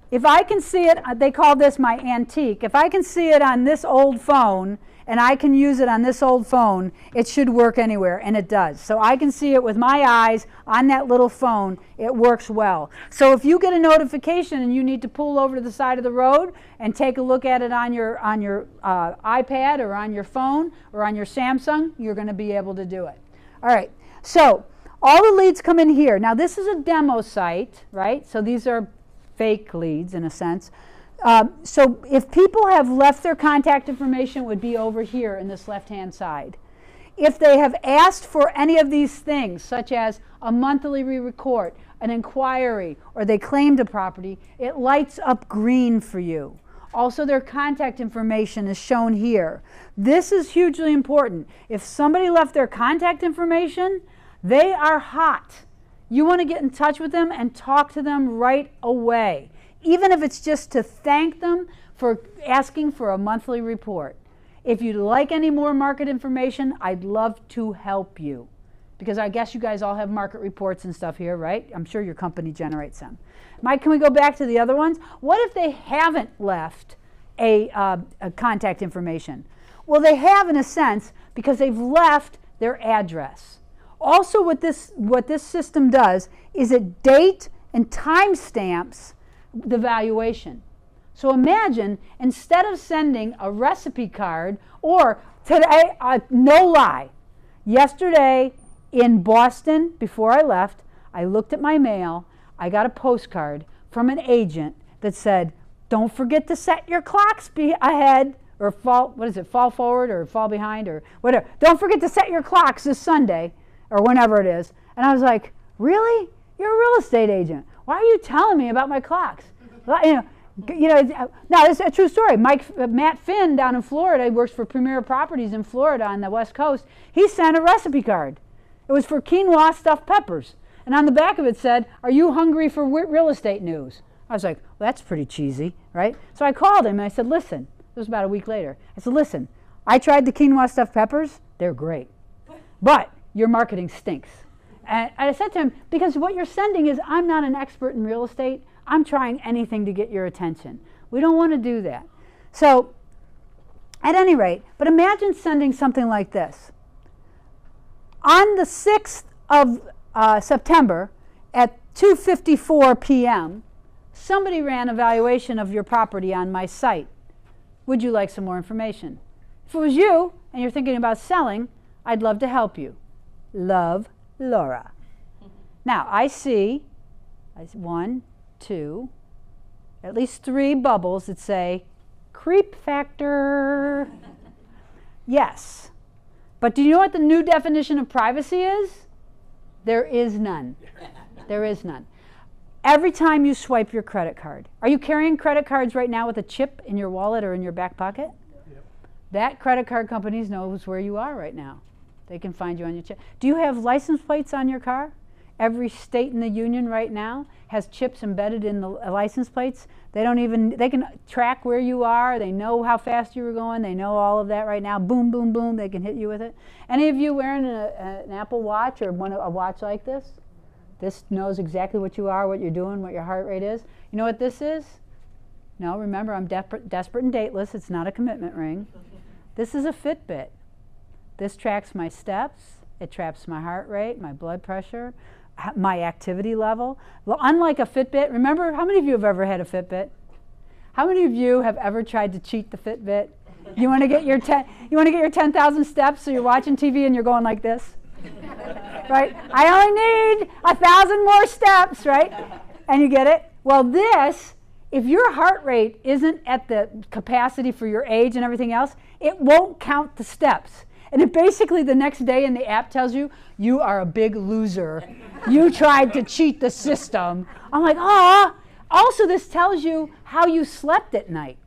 if I can see it, they call this my antique. If I can see it on this old phone, and I can use it on this old phone, it should work anywhere, and it does. So I can see it with my eyes on that little phone. It works well. So if you get a notification and you need to pull over to the side of the road and take a look at it on your iPad or on your phone or on your Samsung, you're going to be able to do it. All right, so all the leads come in here. Now this is a demo site, right? So these are fake leads in a sense. So if people have left their contact information, it would be over here in this left-hand side. If they have asked for any of these things, such as a monthly report, an inquiry, or they claimed a property, it lights up green for you. Also, their contact information is shown here. This is hugely important. If somebody left their contact information, they are hot. You want to get in touch with them and talk to them right away, even if it's just to thank them for asking for a monthly report. If you'd like any more market information, I'd love to help you, because I guess you guys all have market reports and stuff here, right? I'm sure your company generates them. Mike, can we go back to the other ones? What if they haven't left a contact information? Well, they have in a sense because they've left their address. Also, what this system does is it date and time stamps the valuation. So imagine, instead of sending a recipe card, or today, no lie, yesterday in Boston, before I left, I looked at my mail, I got a postcard from an agent that said, don't forget to set your clocks ahead, or fall forward or fall behind or whatever. Don't forget to set your clocks this Sunday, or whenever it is. And I was like, really? You're a real estate agent. Why are you telling me about my clocks? Now, it's a true story. Matt Finn down in Florida, he works for Premier Properties in Florida on the West Coast. He sent a recipe card. It was for quinoa stuffed peppers. And on the back of it said, are you hungry for real estate news? I was like, well, that's pretty cheesy, right? So I called him and I said, listen, this was about a week later. I said, listen, I tried the quinoa stuffed peppers. They're great. But your marketing stinks. And I said to him, because what you're sending is, I'm not an expert in real estate. I'm trying anything to get your attention. We don't want to do that. So, at any rate, but imagine sending something like this. On the 6th of September at 2:54 p.m., somebody ran a valuation of your property on my site. Would you like some more information? If it was you and you're thinking about selling, I'd love to help you. Love, Laura. Now, I see 1, 2, at least 3 bubbles that say, creep factor. Yes. But do you know what the new definition of privacy is? There is none. There is none. Every time you swipe your credit card, are you carrying credit cards right now with a chip in your wallet or in your back pocket? Yep. That credit card company knows where you are right now. They can find you on your chip. Do you have license plates on your car? Every state in the union right now has chips embedded in the license plates. They can track where you are. They know how fast you were going. They know all of that right now. Boom, boom, boom, they can hit you with it. Any of you wearing an Apple Watch or a watch like this? This knows exactly what you are, what you're doing, what your heart rate is. You know what this is? No, remember, I'm desperate and dateless. It's not a commitment ring. This is a Fitbit. This tracks my steps. It tracks my heart rate, my blood pressure, my activity level. Well, unlike a Fitbit, remember, how many of you have ever had a Fitbit? How many of you have ever tried to cheat the Fitbit? You want to get your 10,000 steps, so you're watching TV and you're going like this? Right? I only need 1,000 more steps, right? And you get it? Well, this, if your heart rate isn't at the capacity for your age and everything else, it won't count the steps. And it basically the next day in the app tells you, you are a big loser. You tried to cheat the system. I'm like, ah. Also, this tells you how you slept at night.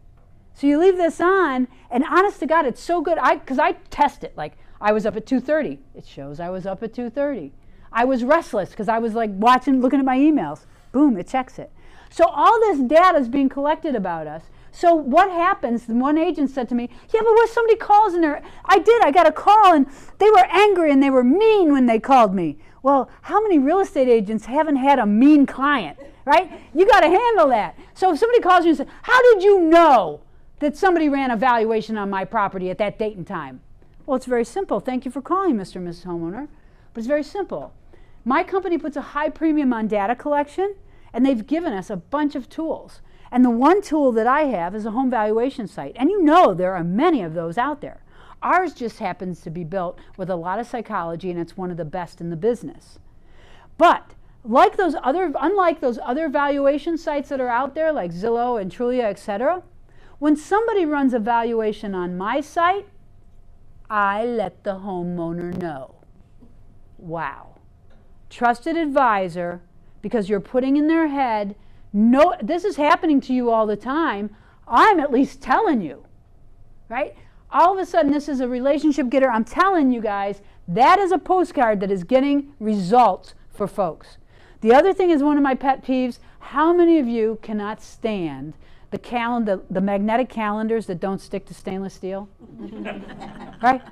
So you leave this on, and honest to God, it's so good. Because I test it. Like, I was up at 2:30. It shows I was up at 2:30. I was restless because I was like looking at my emails. Boom, it checks it. So all this data is being collected about us. So what happens, one agent said to me, yeah, but what if somebody calls in there? I got a call and they were angry and they were mean when they called me. Well, how many real estate agents haven't had a mean client, right? You got to handle that. So if somebody calls you and says, how did you know that somebody ran a valuation on my property at that date and time? Well, it's very simple. Thank you for calling, Mr. and Mrs. Homeowner. But it's very simple. My company puts a high premium on data collection, and they've given us a bunch of tools. And the one tool that I have is a home valuation site. And you know there are many of those out there. Ours just happens to be built with a lot of psychology, and it's one of the best in the business. But unlike those other valuation sites that are out there, like Zillow and Trulia, etc., when somebody runs a valuation on my site, I let the homeowner know. Wow. Trusted advisor, because you're putting in their head, no, this is happening to you all the time. I'm at least telling you, right? All of a sudden, this is a relationship getter. I'm telling you guys, that is a postcard that is getting results for folks. The other thing is one of my pet peeves. How many of you cannot stand the magnetic calendars that don't stick to stainless steel? Right?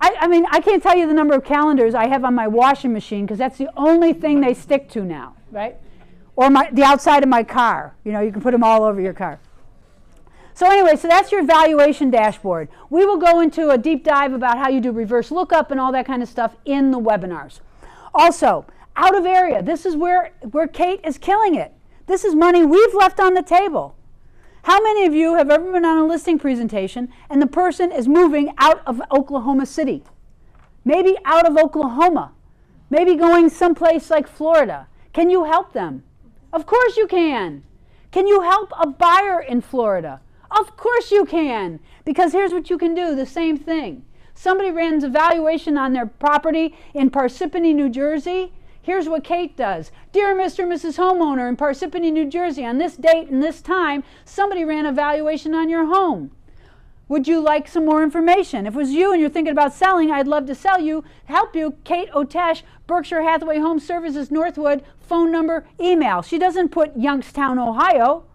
I mean, I can't tell you the number of calendars I have on my washing machine because that's the only thing they stick to now, right? Or the outside of my car. You know, you can put them all over your car. So anyway, so that's your valuation dashboard. We will go into a deep dive about how you do reverse lookup and all that kind of stuff in the webinars. Also, out of area. This is where Kate is killing it. This is money we've left on the table. How many of you have ever been on a listing presentation and the person is moving out of Oklahoma City? Maybe out of Oklahoma. Maybe going someplace like Florida. Can you help them? Of course you can. Can you help a buyer in Florida? Of course you can. Because here's what you can do, the same thing. Somebody ran a valuation on their property in Parsippany, New Jersey. Here's what Kate does. Dear Mr. and Mrs. Homeowner in Parsippany, New Jersey, on this date and this time, somebody ran a valuation on your home. Would you like some more information? If it was you and you're thinking about selling, I'd love to help you. Kate Otesh, Berkshire Hathaway Home Services, Northwood, phone number, email. She doesn't put Youngstown, Ohio.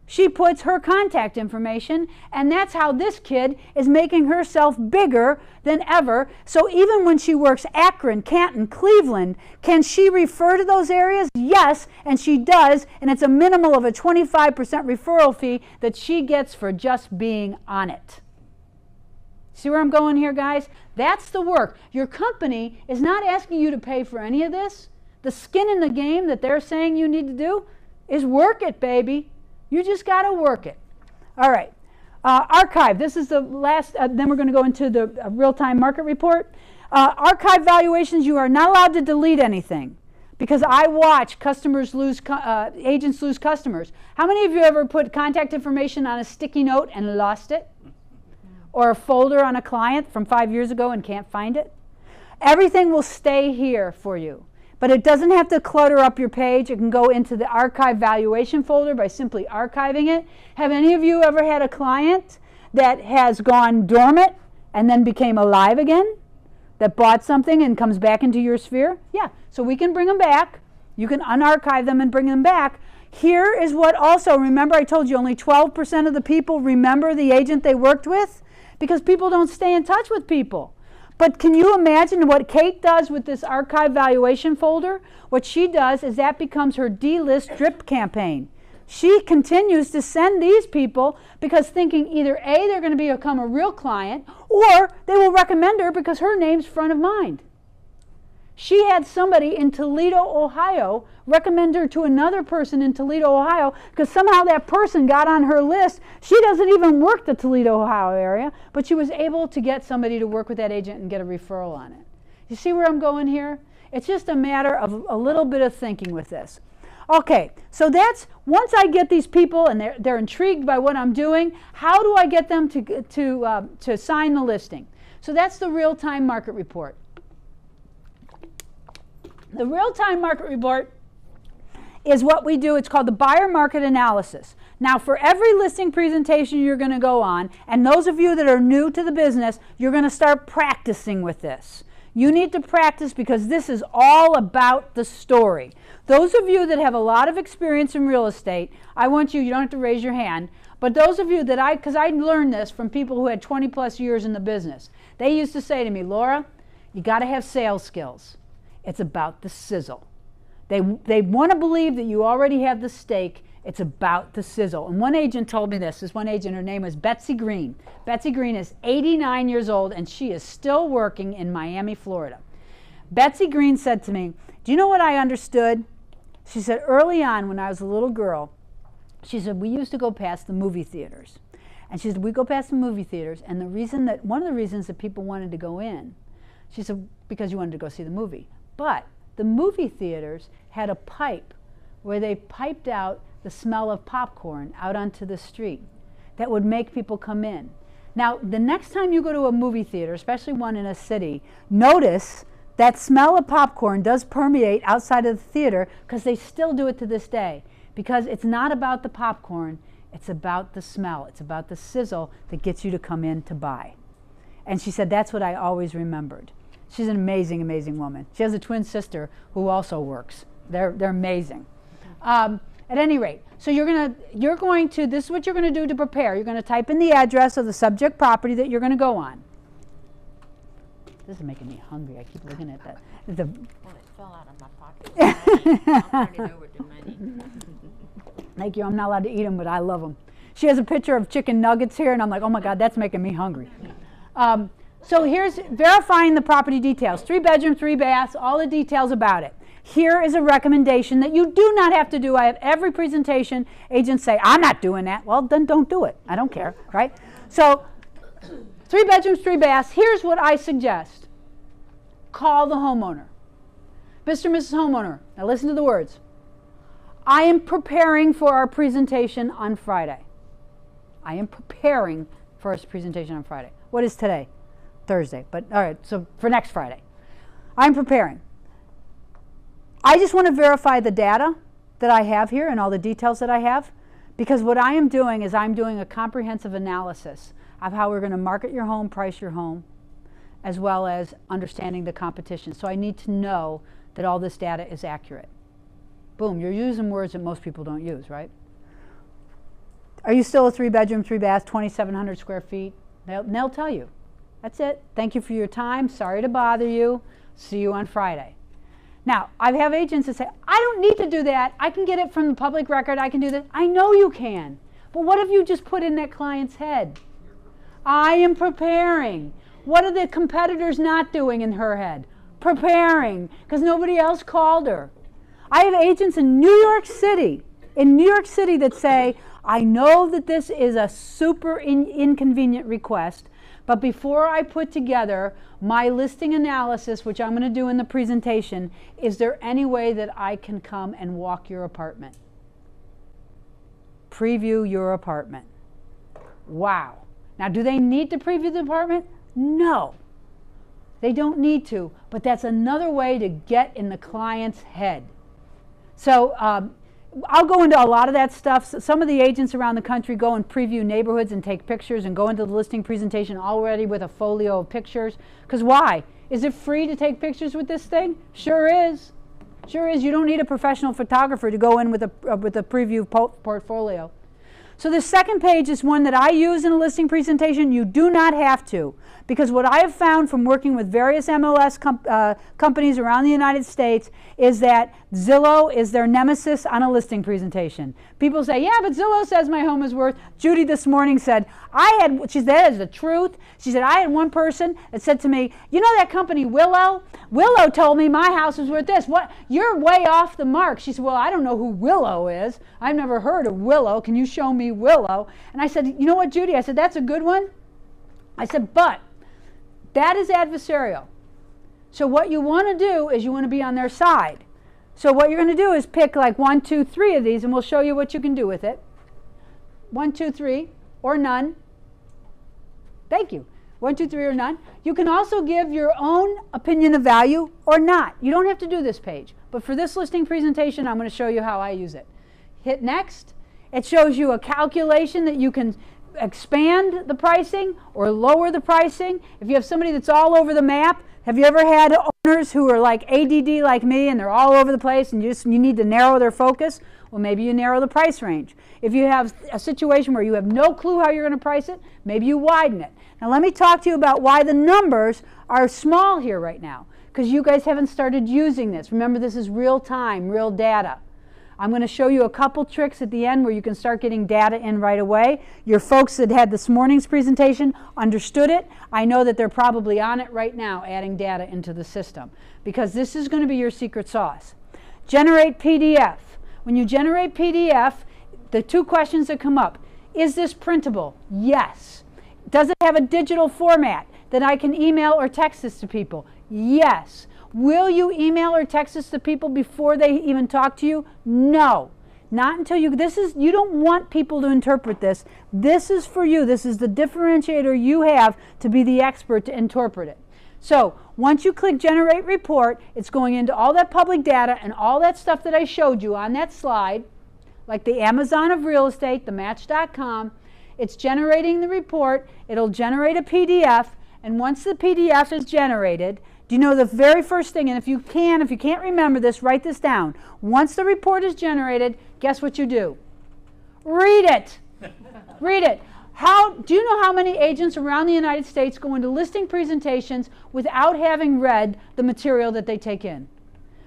She puts her contact information, and that's how this kid is making herself bigger than ever. So even when she works Akron, Canton, Cleveland, can she refer to those areas? Yes, and she does, and it's a minimal of a 25% referral fee that she gets for just being on it. See where I'm going here, guys? That's the work. Your company is not asking you to pay for any of this. The skin in the game that they're saying you need to do is work it, baby. You just got to work it. All right. Archive. This is the last. Then we're going to go into the real-time market report. Archive valuations, you are not allowed to delete anything because I watch customers lose, agents lose customers. How many of you ever put contact information on a sticky note and lost it? Or a folder on a client from 5 years ago and can't find it? Everything will stay here for you. But it doesn't have to clutter up your page. It can go into the archive valuation folder by simply archiving it. Have any of you ever had a client that has gone dormant and then became alive again? That bought something and comes back into your sphere? Yeah, so we can bring them back. You can unarchive them and bring them back. Here is what also, remember I told you only 12% of the people remember the agent they worked with? Because people don't stay in touch with people. But can you imagine what Kate does with this archive valuation folder? What she does is that becomes her D-list drip campaign. She continues to send these people because thinking either A, they're going to become a real client, or they will recommend her because her name's front of mind. She had somebody in Toledo, Ohio, recommend her to another person in Toledo, Ohio, because somehow that person got on her list. She doesn't even work the Toledo, Ohio area, but she was able to get somebody to work with that agent and get a referral on it. You see where I'm going here? It's just a matter of a little bit of thinking with this. Okay, so that's, once I get these people and they're intrigued by what I'm doing, how do I get them to sign the listing? So that's the real-time market report. The real-time market report is what we do. It's called the buyer market analysis. Now, for every listing presentation you're going to go on, and those of you that are new to the business, you're going to start practicing with this. You need to practice because this is all about the story. Those of you that have a lot of experience in real estate, I want you don't have to raise your hand, but those of you that because I learned this from people who had 20 plus years in the business. They used to say to me, Laura, you got to have sales skills. It's about the sizzle. They want to believe that you already have the steak. It's about the sizzle. And one agent told me this one agent, her name was Betsy Green. Betsy Green is 89 years old and she is still working in Miami, Florida. Betsy Green said to me, do you know what I understood? She said, early on when I was a little girl, she said, we used to go past the movie theaters. And she said, we go past the movie theaters, and one of the reasons that people wanted to go in, she said, because you wanted to go see the movie. But the movie theaters had a pipe where they piped out the smell of popcorn out onto the street that would make people come in. Now, the next time you go to a movie theater, especially one in a city, notice that smell of popcorn does permeate outside of the theater because they still do it to this day. Because it's not about the popcorn, it's about the smell. It's about the sizzle that gets you to come in to buy. And she said, that's what I always remembered. She's an amazing, amazing woman. She has a twin sister who also works. They're amazing. At any rate, so you're going to, this is what you're going to do to prepare. You're going to type in the address of the subject property that you're going to go on. This is making me hungry. I keep looking at that. Well, it fell out of my pocket. I'll turn it over to money. Thank you. I'm not allowed to eat them, but I love them. She has a picture of chicken nuggets here, and I'm like, oh my God, that's making me hungry. So here's verifying the property details. 3 bedrooms, 3 baths, all the details about it. Here is a recommendation that you do not have to do. I have every presentation, agents say, I'm not doing that. Well, then don't do it. I don't care, right? So 3 bedrooms, 3 baths. Here's what I suggest. Call the homeowner. Mr. and Mrs. Homeowner, now listen to the words. I am preparing for our presentation on Friday. I am preparing for our presentation on Friday. What is today? Thursday. But all right, so for next Friday. I'm preparing. I just want to verify the data that I have here and all the details that I have, because what I am doing is I'm doing a comprehensive analysis of how we're going to market your home, price your home, as well as understanding the competition. So I need to know that all this data is accurate. Boom, you're using words that most people don't use, right? Are you still a 3 bedroom, 3 bath, 2,700 square feet? They'll tell you. That's it. Thank you for your time. Sorry to bother you. See you on Friday. Now, I have agents that say, I don't need to do that. I can get it from the public record. I can do that. I know you can. But what have you just put in that client's head? I am preparing. What are the competitors not doing in her head? Preparing, because nobody else called her. I have agents in New York City that say, I know that this is a super inconvenient request, But before I put together my listing analysis, which I'm going to do in the presentation, is there any way that I can come and walk your apartment? Preview your apartment. Wow. Now, do they need to preview the apartment? No. They don't need to, but that's another way to get in the client's head. So I'll go into a lot of that stuff. Some of the agents around the country go and preview neighborhoods and take pictures and go into the listing presentation already with a folio of pictures. Because why? Is it free to take pictures with this thing? Sure is. Sure is. You don't need a professional photographer to go in with a preview portfolio. So the second page is one that I use in a listing presentation. You do not have to, because what I have found from working with various MLS companies around the United States is that Zillow is their nemesis on a listing presentation. People say, yeah, but Zillow says my home is worth. Judy this morning said, she said, that is the truth. She said, I had one person that said to me, you know that company Willow? Willow told me my house was worth this. What? You're way off the mark. She said, well, I don't know who Willow is. I've never heard of Willow. Can you show me Willow? And I said, you know what, Judy? I said, that's a good one. I said, but that is adversarial. So what you want to do is you want to be on their side. So what you're going to do is pick like 1, 2, 3 of these, and we'll show you what you can do with it. 1, 2, 3, or none. Thank you. 1, 2, 3, or none. You can also give your own opinion of value or not. You don't have to do this page. But for this listing presentation, I'm going to show you how I use it. Hit next. It shows you a calculation that you can expand the pricing or lower the pricing. If you have somebody that's all over the map, have you ever had owners who are like ADD like me and they're all over the place and you need to narrow their focus? Well, maybe you narrow the price range. If you have a situation where you have no clue how you're going to price it, maybe you widen it. Now let me talk to you about why the numbers are small here right now, because you guys haven't started using this. Remember, this is real time, real data. I'm going to show you a couple tricks at the end where you can start getting data in right away. Your folks that had this morning's presentation understood it. I know that they're probably on it right now, adding data into the system, because this is going to be your secret sauce. Generate PDF. When you generate PDF, the 2 questions that come up: is this printable? Yes. Does it have a digital format that I can email or text this to people? Yes. Will you email or text this to people before they even talk to you? No. Not until you don't want people to interpret this. This is for you. This is the differentiator you have to be the expert to interpret it. So once you click Generate Report, it's going into all that public data and all that stuff that I showed you on that slide, like the Amazon of real estate, the Match.com. It's generating the report. It'll generate a PDF, and once the PDF is generated, do you know the very first thing, and if you can't remember this, write this down. Once the report is generated, guess what you do? Read it. Read it. Do you know how many agents around the United States go into listing presentations without having read the material that they take in?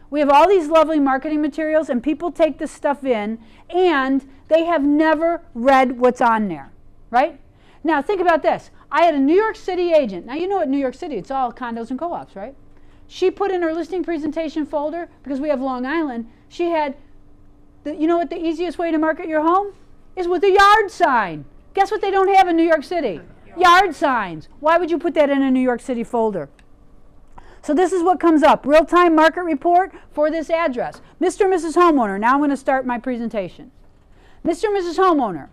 We have all these lovely marketing materials, and people take this stuff in, and they have never read what's on there, right? Now, think about this. I had a New York City agent. Now, you know at New York City, it's all condos and co-ops, right? She put in her listing presentation folder, because we have Long Island, she had, you know what the easiest way to market your home is? With a yard sign. Guess what they don't have in New York City? Yard signs. Why would you put that in a New York City folder? So this is what comes up. Real-time market report for this address. Mr. and Mrs. Homeowner. Now I'm going to start my presentation. Mr. and Mrs. Homeowner.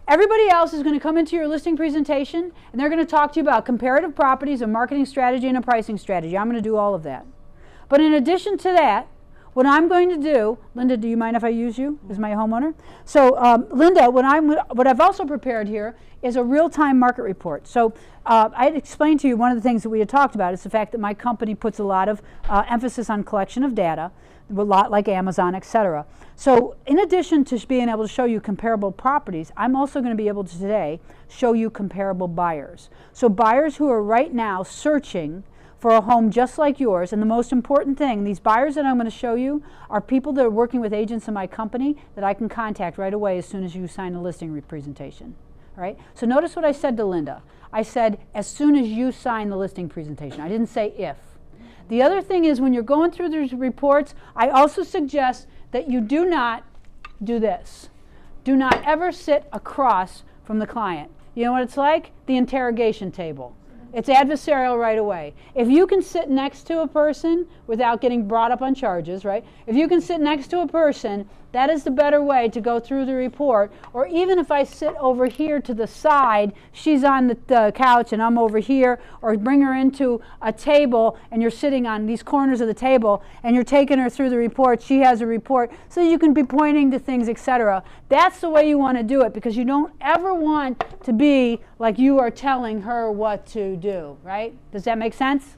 Everybody else is going to come into your listing presentation, and they're going to talk to you about comparative properties, a marketing strategy, and a pricing strategy. I'm going to do all of that. But in addition to that, what I'm going to do, Linda, do you mind if I use you as my homeowner? So Linda, what I've also prepared here is a real-time market report. So I had explained to you one of the things that we had talked about is the fact that my company puts a lot of emphasis on collection of data, a lot like Amazon, etc. So in addition to being able to show you comparable properties, I'm also going to be able to today show you comparable buyers. So buyers who are right now searching for a home just like yours, and the most important thing, these buyers that I'm going to show you are people that are working with agents in my company that I can contact right away as soon as you sign a listing presentation. All right? So notice what I said to Linda. I said as soon as you sign the listing presentation. I didn't say if. The other thing is when you're going through these reports, I also suggest that you do not do this. Do not ever sit across from the client. You know what it's like? The interrogation table. It's adversarial right away. If you can sit next to a person without getting brought up on charges, right? If you can sit next to a person, that is the better way to go through the report. Or even if I sit over here to the side, she's on the couch and I'm over here, or bring her into a table and you're sitting on these corners of the table and you're taking her through the report, she has a report, so you can be pointing to things, etc. That's the way you want to do it, because you don't ever want to be like you are telling her what to do, right? Does that make sense?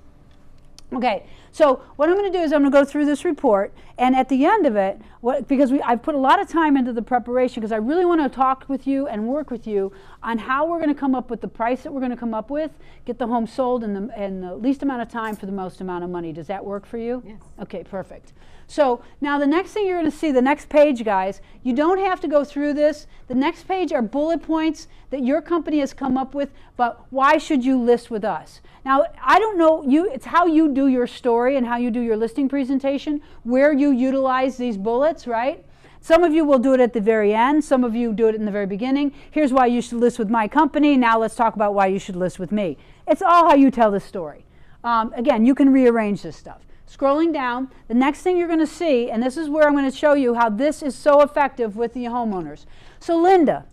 Okay, so what I'm going to do is I'm going to go through this report, and at the end of it, because I've put a lot of time into the preparation, because I really want to talk with you and work with you on how we're going to come up with the price that we're going to come up with, get the home sold in the least amount of time for the most amount of money. Does that work for you? Yes. Okay, perfect. So now the next thing you're going to see, the next page, guys, you don't have to go through this. The next page are bullet points that your company has come up with, but why should you list with us? Now, I don't know, it's how you do your story and how you do your listing presentation, where you utilize these bullets, right? Some of you will do it at the very end. Some of you do it in the very beginning. Here's why you should list with my company. Now let's talk about why you should list with me. It's all how you tell the story. Again, you can rearrange this stuff. Scrolling down, the next thing you're going to see, and this is where I'm going to show you how this is so effective with the homeowners. So Linda,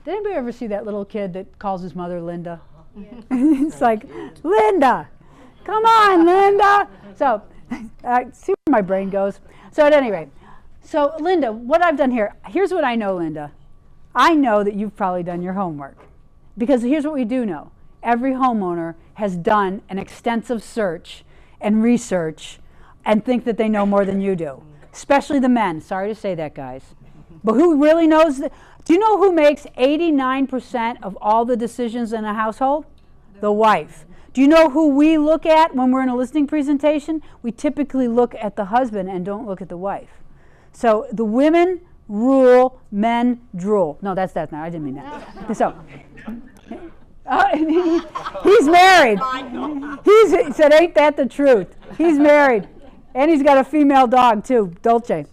did anybody ever see that little kid that calls his mother Linda? Yeah. It's like, Linda, come on, Linda. So, see where my brain goes. So at any rate, so Linda, what I've done here, here's what I know, Linda. I know that you've probably done your homework. Because here's what we do know. Every homeowner has done an extensive search and research and think that they know more than you do. Especially the men. Sorry to say that, guys. But who really knows? Do you know who makes 89% of all the decisions in a household? The wife. Do you know who we look at when we're in a listing presentation? We typically look at the husband and don't look at the wife. So the women rule, men drool. No, that's not. I didn't mean that. So. He's married. He said, ain't that the truth? He's married. And he's got a female dog too, Dolce.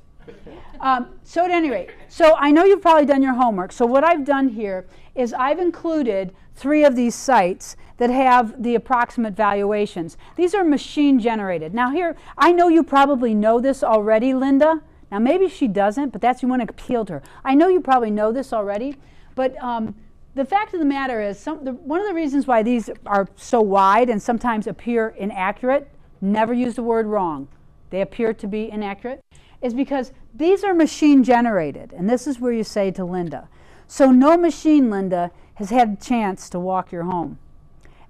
So at any rate, so I know you've probably done your homework. So what I've done here is I've included 3 of these sites that have the approximate valuations. These are machine generated. Now here, I know you probably know this already, Linda. Now maybe she doesn't, but that's, you want to appeal to her. I know you probably know this already, but the fact of the matter is, one of the reasons why these are so wide and sometimes appear inaccurate, never use the word wrong, they appear to be inaccurate, is because these are machine generated. And this is where you say to Linda, so no machine, Linda, has had a chance to walk your home.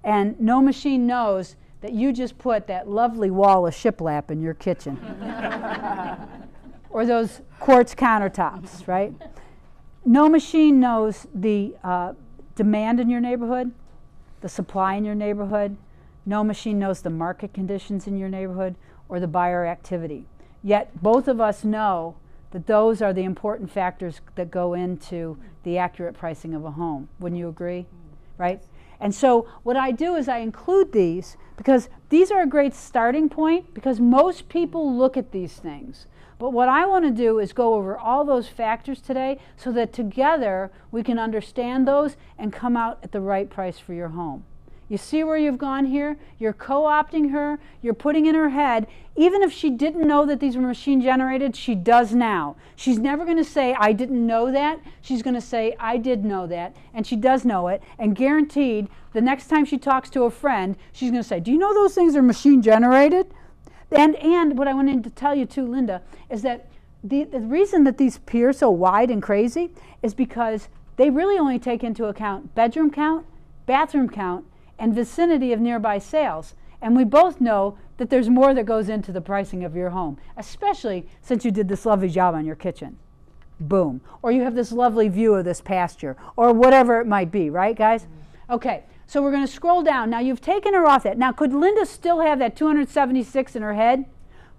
And no machine knows that you just put that lovely wall of shiplap in your kitchen. Or those quartz countertops, right? No machine knows the demand in your neighborhood, the supply in your neighborhood. No machine knows the market conditions in your neighborhood or the buyer activity. Yet both of us know that those are the important factors that go into the accurate pricing of a home. Wouldn't you agree? Right? And so what I do is I include these because these are a great starting point, because most people look at these things. But what I want to do is go over all those factors today so that together we can understand those and come out at the right price for your home. You see where you've gone here? You're co-opting her. You're putting in her head, even if she didn't know that these were machine generated, she does now. She's never going to say, I didn't know that. She's going to say, I did know that. And she does know it. And guaranteed, the next time she talks to a friend, she's going to say, do you know those things are machine generated? And what I wanted to tell you too, Linda, is that the reason that these appear so wide and crazy is because they really only take into account bedroom count, bathroom count, and vicinity of nearby sales. And we both know that there's more that goes into the pricing of your home, especially since you did this lovely job on your kitchen. Boom. Or you have this lovely view of this pasture, or whatever it might be, right, guys? Okay. So we're going to scroll down. Now you've taken her off that. Now could Linda still have that 276 in her head?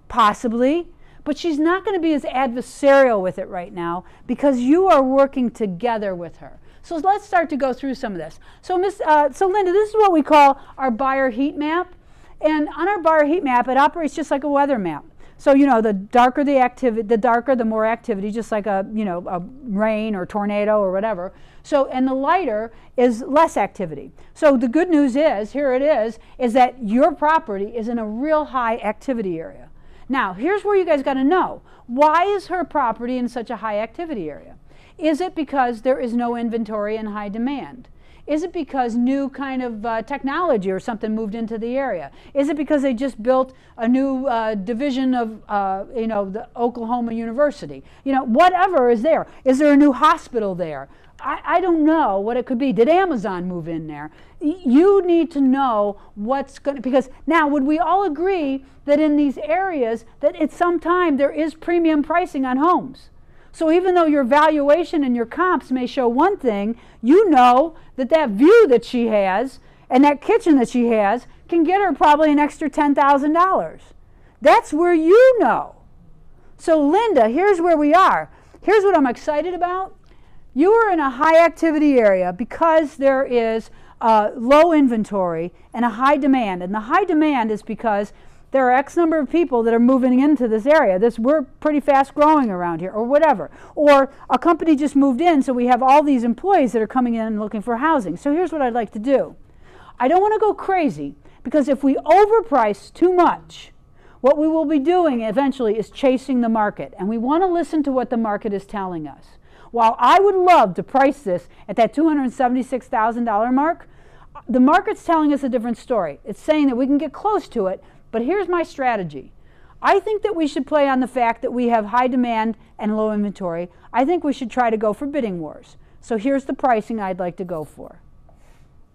Possibly. But she's not going to be as adversarial with it right now because you are working together with her. So let's start to go through some of this. So Linda, this is what we call our buyer heat map. And on our buyer heat map, it operates just like a weather map. So, you know, the darker the activity, the more activity, just like a, you know, a rain or tornado or whatever. So, and the lighter is less activity. So the good news is, here it is that your property is in a real high activity area. Now, here's where you guys got to know. Why is her property in such a high activity area? Is it because there is no inventory and high demand? Is it because new kind of technology or something moved into the area? Is it because they just built a new division of, you know, the Oklahoma University? You know, whatever is there. Is there a new hospital there? I don't know what it could be. Did Amazon move in there? You need to know what's going to, because now would we all agree that in these areas that at some time there is premium pricing on homes? So even though your valuation and your comps may show one thing, you know that that view that she has and that kitchen that she has can get her probably an extra $10,000. That's where you know. So Linda, here's where we are. Here's what I'm excited about. You are in a high activity area because there is low inventory and a high demand. And the high demand is because there are X number of people that are moving into this area. We're pretty fast growing around here, or whatever. Or a company just moved in, so we have all these employees that are coming in and looking for housing. So here's what I'd like to do. I don't want to go crazy, because if we overprice too much, what we will be doing eventually is chasing the market. And we want to listen to what the market is telling us. While I would love to price this at that $276,000 mark, the market's telling us a different story. It's saying that we can get close to it, but here's my strategy. I think that we should play on the fact that we have high demand and low inventory. I think we should try to go for bidding wars. So here's the pricing I'd like to go for.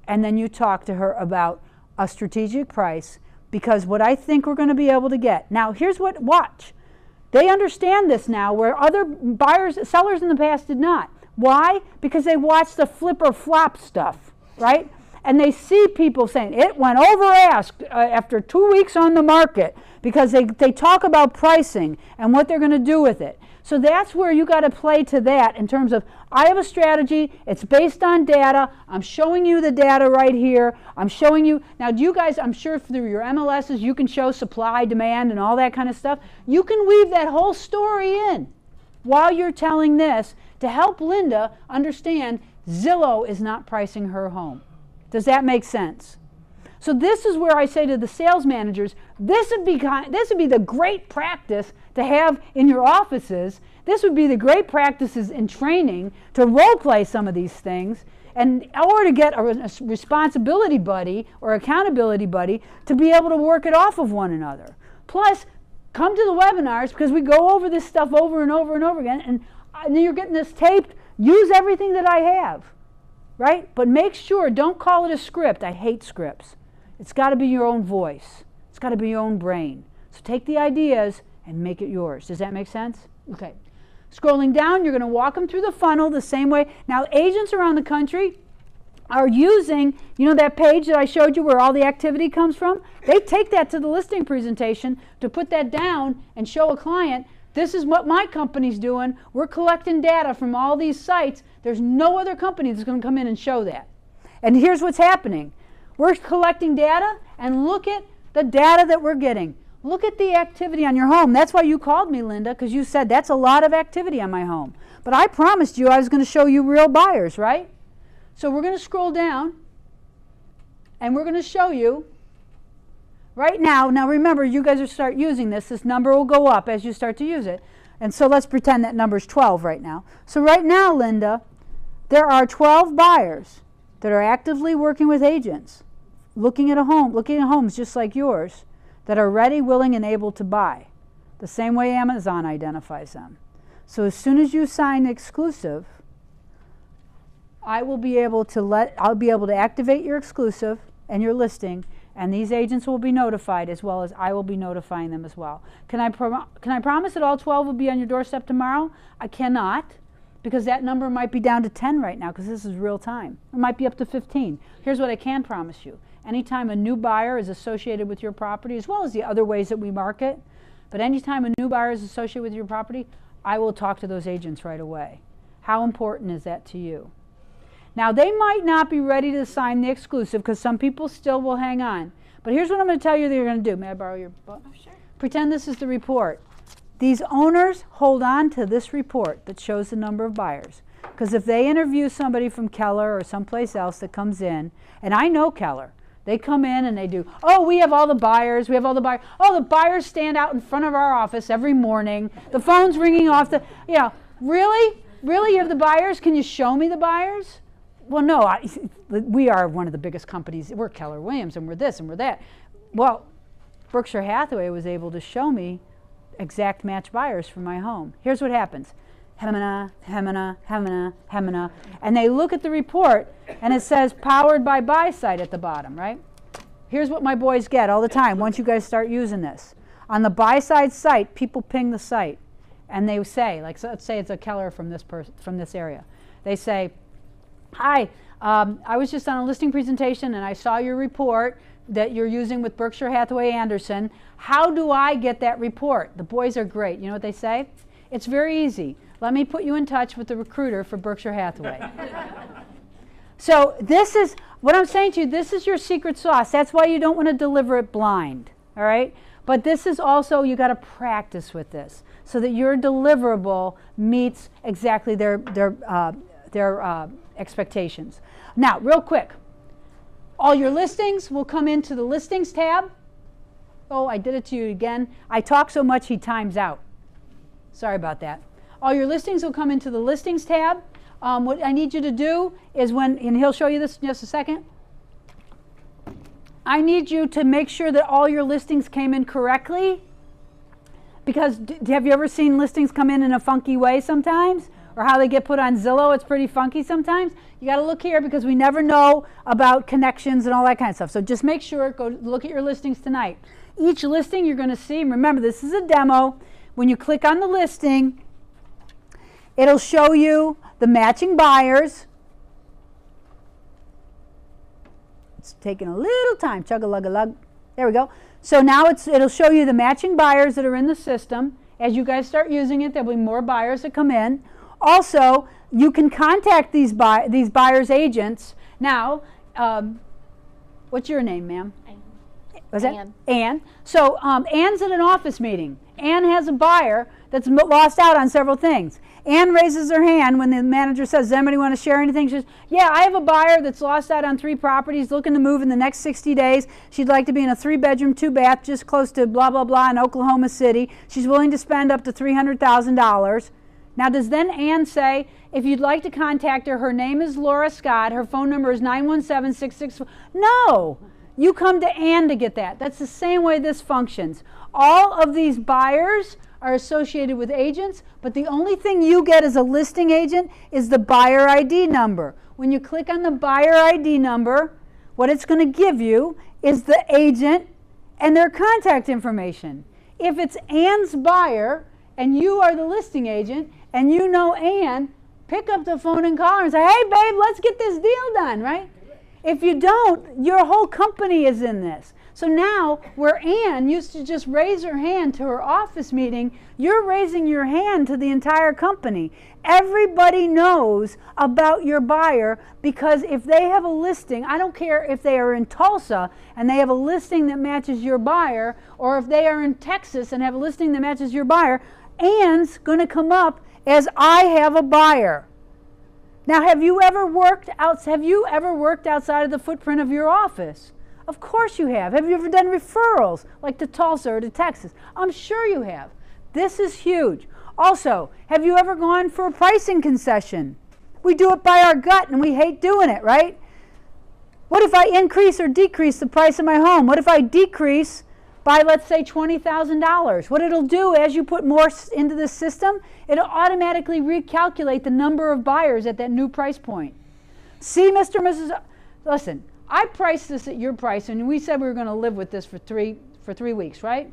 And then you talk to her about a strategic price, because what I think we're going to be able to get. Now here's what, watch. They understand this now, where other sellers in the past did not. Why? Because they watch the flip or flop stuff, right? And they see people saying, it went over ask after 2 weeks on the market, because they talk about pricing and what they're going to do with it. So that's where you got to play to that in terms of, I have a strategy, it's based on data, I'm showing you the data right here, I'm showing you, now do you guys, I'm sure through your MLSs you can show supply, demand, and all that kind of stuff. You can weave that whole story in while you're telling this to help Linda understand Zillow is not pricing her home. Does that make sense? So this is where I say to the sales managers, this would be the great practice to have in your offices. This would be the great practices in training to role play some of these things, and or to get a responsibility buddy or accountability buddy to be able to work it off of one another. Plus, come to the webinars, because we go over this stuff over and over and over again, and you're getting this taped. Use everything that I have, right? But make sure, don't call it a script. I hate scripts. It's got to be your own voice. It's got to be your own brain. So take the ideas and make it yours. Does that make sense? Okay. Scrolling down, you're going to walk them through the funnel the same way. Now, agents around the country are using, you know, that page that I showed you where all the activity comes from? They take that to the listing presentation to put that down and show a client, this is what my company's doing. We're collecting data from all these sites. There's no other company that's going to come in and show that. And here's what's happening. We're collecting data, and look at the data that we're getting. Look at the activity on your home. That's why you called me, Linda, because you said that's a lot of activity on my home. But I promised you I was going to show you real buyers, right? So we're going to scroll down, and we're going to show you right now. Now remember, you guys will start using this. This number will go up as you start to use it. And so let's pretend that number's 12 right now. So right now, Linda, there are 12 buyers that are actively working with agents, looking at homes just like yours, that are ready, willing, and able to buy, the same way Amazon identifies them. So as soon as you sign exclusive, I'll be able to activate your exclusive and your listing, and these agents will be notified, as well as I will be notifying them as well. Can I promise that all 12 will be on your doorstep tomorrow? I cannot, because that number might be down to 10 right now, because this is real time. It might be up to 15. Here's what I can promise you. Anytime a new buyer is associated with your property, as well as the other ways that we market, but anytime a new buyer is associated with your property, I will talk to those agents right away. How important is that to you? Now, they might not be ready to sign the exclusive, because some people still will hang on. But here's what I'm going to tell you that you're going to do. May I borrow your book? Oh, sure. Pretend this is the report. These owners hold on to this report that shows the number of buyers. Because if they interview somebody from Keller or someplace else that comes in, and I know Keller, they come in and they do, oh, we have all the buyers, we have all the buyers. Oh, the buyers stand out in front of our office every morning. The phone's ringing off the, really? Really, you have the buyers? Can you show me the buyers? Well, no, we are one of the biggest companies. We're Keller Williams and we're this and we're that. Well, Berkshire Hathaway was able to show me exact match buyers for my home. Here's what happens. Hemina, Hemina, Hemina, Hemina. And they look at the report and it says powered by BUYSIDE at the bottom, right? Here's what my boys get all the time once you guys start using this. On the BUYSIDE site, people ping the site and they say, like, so let's say it's a Keller from this area. They say, hi, I was just on a listing presentation and I saw your report that you're using with Berkshire Hathaway Anderson. How do I get that report? The boys are great. You know what they say? It's very easy. Let me put you in touch with the recruiter for Berkshire Hathaway. So this is, what I'm saying to you, this is your secret sauce. That's why you don't want to deliver it blind, all right? But this is also, you got to practice with this so that your deliverable meets exactly their expectations. Now, real quick, all your listings will come into the listings tab. Oh, I did it to you again. I talk so much he times out. Sorry about that. All your listings will come into the listings tab. What I need you to do is and he'll show you this in just a second. I need you to make sure that all your listings came in correctly. Because have you ever seen listings come in a funky way sometimes? Or how they get put on Zillow, it's pretty funky sometimes. You got to look here because we never know about connections and all that kind of stuff. So just make sure, go look at your listings tonight. Each listing you're going to see, remember this is a demo. When you click on the listing, it'll show you the matching buyers. It's taking a little time, chug-a-lug-a-lug. There we go. So now it'll show you the matching buyers that are in the system. As you guys start using it, there'll be more buyers that come in. Also, you can contact these buyers' agents. Now, what's your name, ma'am? Was that Ann. Ann? So Ann's at an office meeting. Ann has a buyer that's lost out on several things. Ann raises her hand when the manager says, does anybody want to share anything? She says, yeah, I have a buyer that's lost out on 3 properties, looking to move in the next 60 days. She'd like to be in a 3-bedroom, 2-bath, just close to blah, blah, blah in Oklahoma City. She's willing to spend up to $300,000. Now, does then Ann say, if you'd like to contact her, her name is Laura Scott, her phone number is 917-664. No, you come to Ann to get that. That's the same way this functions. All of these buyers are associated with agents, but the only thing you get as a listing agent is the buyer ID number. When you click on the buyer ID number, what it's going to give you is the agent and their contact information. If it's Ann's buyer and you are the listing agent and you know Ann, pick up the phone and call her and say, hey babe, let's get this deal done, right? If you don't, your whole company is in this. So now, where Ann used to just raise her hand to her office meeting, you're raising your hand to the entire company. Everybody knows about your buyer because if they have a listing, I don't care if they are in Tulsa and they have a listing that matches your buyer, or if they are in Texas and have a listing that matches your buyer, Ann's going to come up as I have a buyer. Now, have you ever worked outside of the footprint of your office? Of course you have. Have you ever done referrals like to Tulsa or to Texas? I'm sure you have. This is huge. Also, have you ever gone for a pricing concession? We do it by our gut and we hate doing it, right? What if I increase or decrease the price of my home? What if I decrease by, let's say, $20,000? What it'll do as you put more into the system, it'll automatically recalculate the number of buyers at that new price point. See, Mr. and Mrs. Listen, I priced this at your price, and we said we were going to live with this for three weeks, right?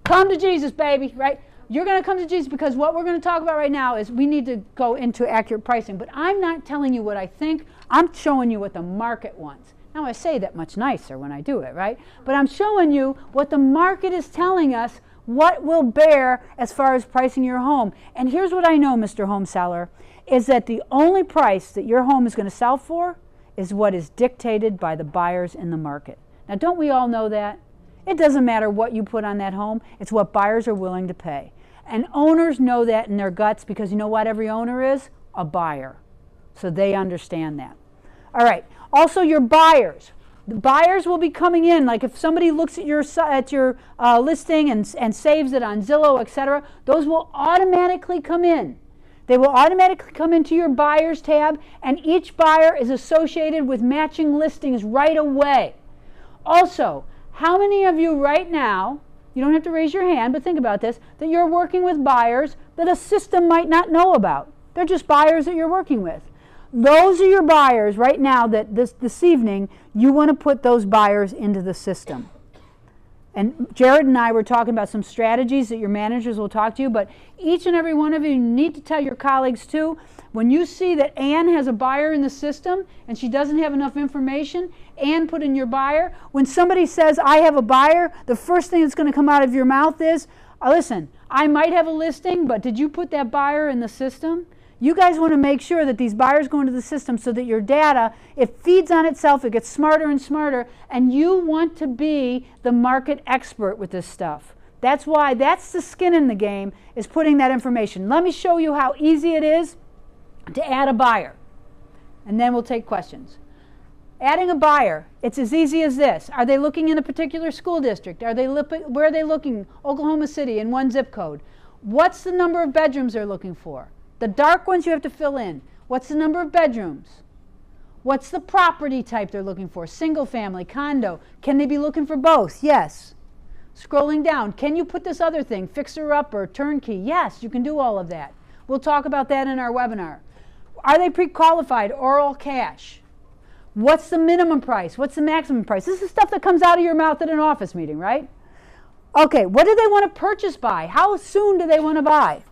Come to Jesus, baby, right? You're going to come to Jesus because what we're going to talk about right now is we need to go into accurate pricing. But I'm not telling you what I think. I'm showing you what the market wants. Now, I say that much nicer when I do it, right? But I'm showing you what the market is telling us what will bear as far as pricing your home. And here's what I know, Mr. Home Seller, is that the only price that your home is going to sell for is what is dictated by the buyers in the market. Now, don't we all know that? It doesn't matter what you put on that home. It's what buyers are willing to pay. And owners know that in their guts because you know what every owner is? A buyer. So they understand that. All right. Also, your buyers. The buyers will be coming in. Like if somebody looks at your listing and saves it on Zillow, etc., those will automatically come in. They will automatically come into your buyers tab, and each buyer is associated with matching listings right away. Also, how many of you right now, you don't have to raise your hand, but think about this, that you're working with buyers that a system might not know about? They're just buyers that you're working with. Those are your buyers right now that this evening you want to put those buyers into the system. And Jared and I were talking about some strategies that your managers will talk to you, but each and every one of you need to tell your colleagues too, when you see that Ann has a buyer in the system and she doesn't have enough information, Ann put in your buyer. When somebody says, I have a buyer, the first thing that's going to come out of your mouth is, listen, I might have a listing, but did you put that buyer in the system? You guys want to make sure that these buyers go into the system so that your data, it feeds on itself, it gets smarter and smarter, and you want to be the market expert with this stuff. That's why, that's the skin in the game, is putting that information. Let me show you how easy it is to add a buyer, and then we'll take questions. Adding a buyer, it's as easy as this. Are they looking in a particular school district? Where are they looking? Oklahoma City in one zip code. What's the number of bedrooms they're looking for? The dark ones you have to fill in. What's the number of bedrooms? What's the property type they're looking for? Single family, condo. Can they be looking for both? Yes. Scrolling down, can you put this other thing, fixer-upper, turnkey? Yes, you can do all of that. We'll talk about that in our webinar. Are they pre-qualified or all cash? What's the minimum price? What's the maximum price? This is stuff that comes out of your mouth at an office meeting, right? Okay, what do they want to purchase by? How soon do they want to buy?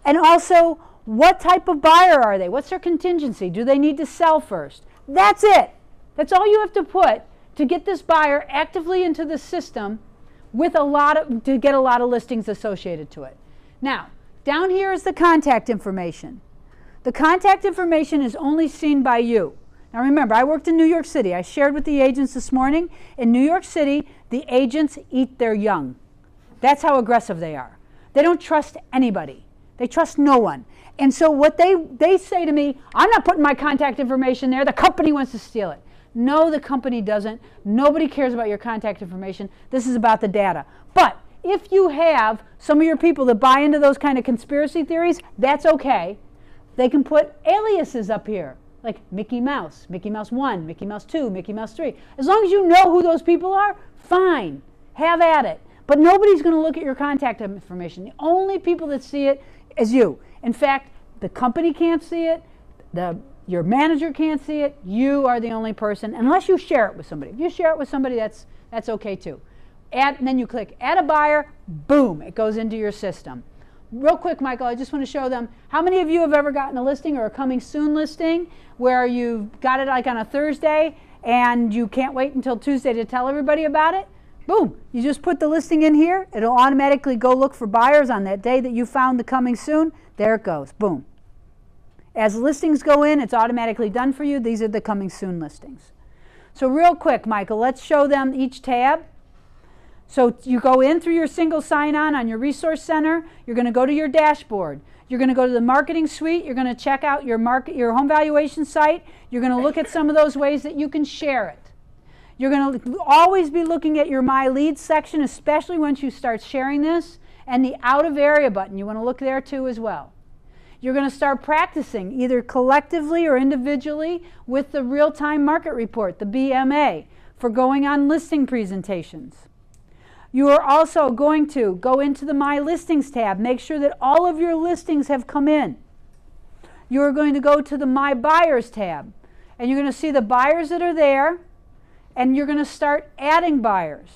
And also, what type of buyer are they? What's their contingency? Do they need to sell first? That's it. That's all you have to put to get this buyer actively into the system with to get a lot of listings associated to it. Now, down here is the contact information. The contact information is only seen by you. Now remember, I worked in New York City. I shared with the agents this morning. In New York City, the agents eat their young. That's how aggressive they are. They don't trust anybody. They trust no one. And so what they say to me, I'm not putting my contact information there. The company wants to steal it. No, the company doesn't. Nobody cares about your contact information. This is about the data. But if you have some of your people that buy into those kind of conspiracy theories, that's okay. They can put aliases up here, like Mickey Mouse 1, Mickey Mouse 2, Mickey Mouse 3. As long as you know who those people are, fine. Have at it. But nobody's going to look at your contact information. The only people that see it is you. In fact, the company can't see it. Your manager can't see it. You are the only person, unless you share it with somebody. If you share it with somebody, that's okay too. And then you click Add a Buyer, boom, it goes into your system. Real quick, Michael, I just want to show them, how many of you have ever gotten a listing or a coming soon listing where you got it like on a Thursday and you can't wait until Tuesday to tell everybody about it? Boom, you just put the listing in here. It'll automatically go look for buyers on that day that you found the coming soon. There it goes, boom. As listings go in, it's automatically done for you. These are the coming soon listings. So real quick, Michael, let's show them each tab. So you go in through your single sign-on on your resource center. You're going to go to your dashboard. You're going to go to the marketing suite. You're going to check out your home valuation site. You're going to look at some of those ways that you can share it. You're going to always be looking at your My Leads section, especially once you start sharing this, and the Out of Area button. You want to look there too as well. You're going to start practicing either collectively or individually with the Real-Time Market Report, the BMA, for going on listing presentations. You are also going to go into the My Listings tab. Make sure that all of your listings have come in. You are going to go to the My Buyers tab, and you're going to see the buyers that are there, and you're going to start adding buyers.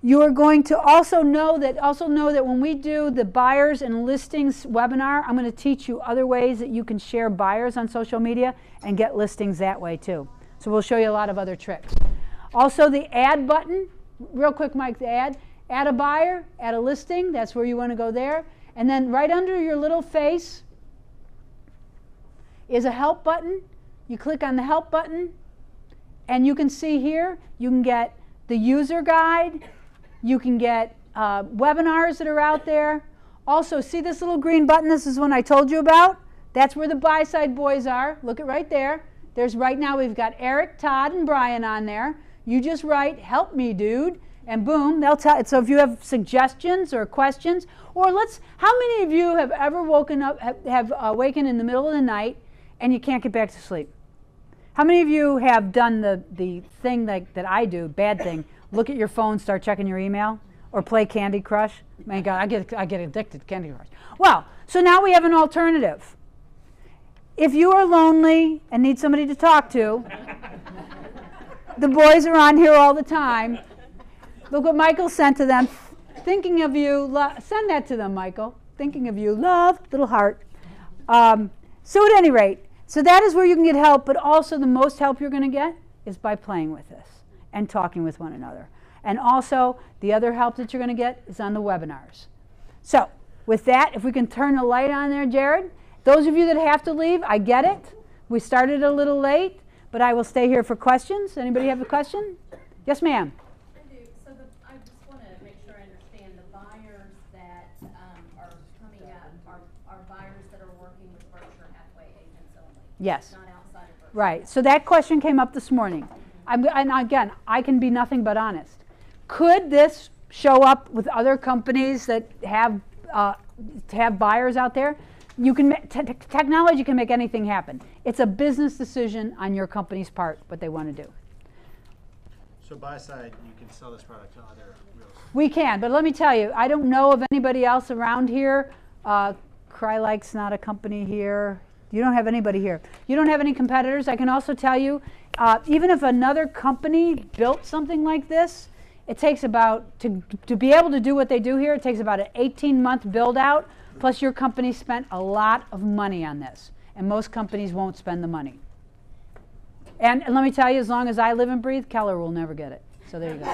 You are going to also know that when we do the buyers and listings webinar, I'm going to teach you other ways that you can share buyers on social media and get listings that way too. So we'll show you a lot of other tricks. Also the add button, real quick, Mike, the add a buyer, add a listing, that's where you want to go there. And then right under your little face is a help button. You click on the help button and you can see here, you can get the user guide. You can get webinars that are out there. Also, see this little green button? This is one I told you about. That's where the BUYSIDE boys are. Look at right there. There's right now we've got Eric, Todd, and Brian on there. You just write, "Help me, dude," and boom, they'll tell. So if you have suggestions or questions, or how many of you have ever woken up, have awakened in the middle of the night and you can't get back to sleep? How many of you have done the thing that I do, bad thing, look at your phone, start checking your email, or play Candy Crush? My God, I get addicted to Candy Crush. Well, so now we have an alternative. If you are lonely and need somebody to talk to, the boys are on here all the time. Look what Michael sent to them. Thinking of you, send that to them, Michael. Thinking of you, love, little heart. So at any rate, so that is where you can get help, but also the most help you're going to get is by playing with this and talking with one another. And also, the other help that you're going to get is on the webinars. So with that, if we can turn the light on there, Jared. Those of you that have to leave, I get it. We started a little late, but I will stay here for questions. Anybody have a question? Yes, ma'am. I do. So I just want to make sure I understand the buyers that are coming up are buyers that are working with Berkshire Hathaway agents only. Yes. Not outside of Berkshire. Right. So that question came up this morning. And again, I can be nothing but honest. Could this show up with other companies that have buyers out there? You can technology can make anything happen. It's a business decision on your company's part what they want to do. So BUYSIDE, you can sell this product to other real estate. We can, but let me tell you, I don't know of anybody else around here. Crylike's not a company here. You don't have anybody here. You don't have any competitors. I can also tell you, even if another company built something like this, it takes about, to be able to do what they do here, it takes about an 18-month build out. Plus your company spent a lot of money on this, and most companies won't spend the money. And let me tell you, as long as I live and breathe, Keller will never get it. So there you go.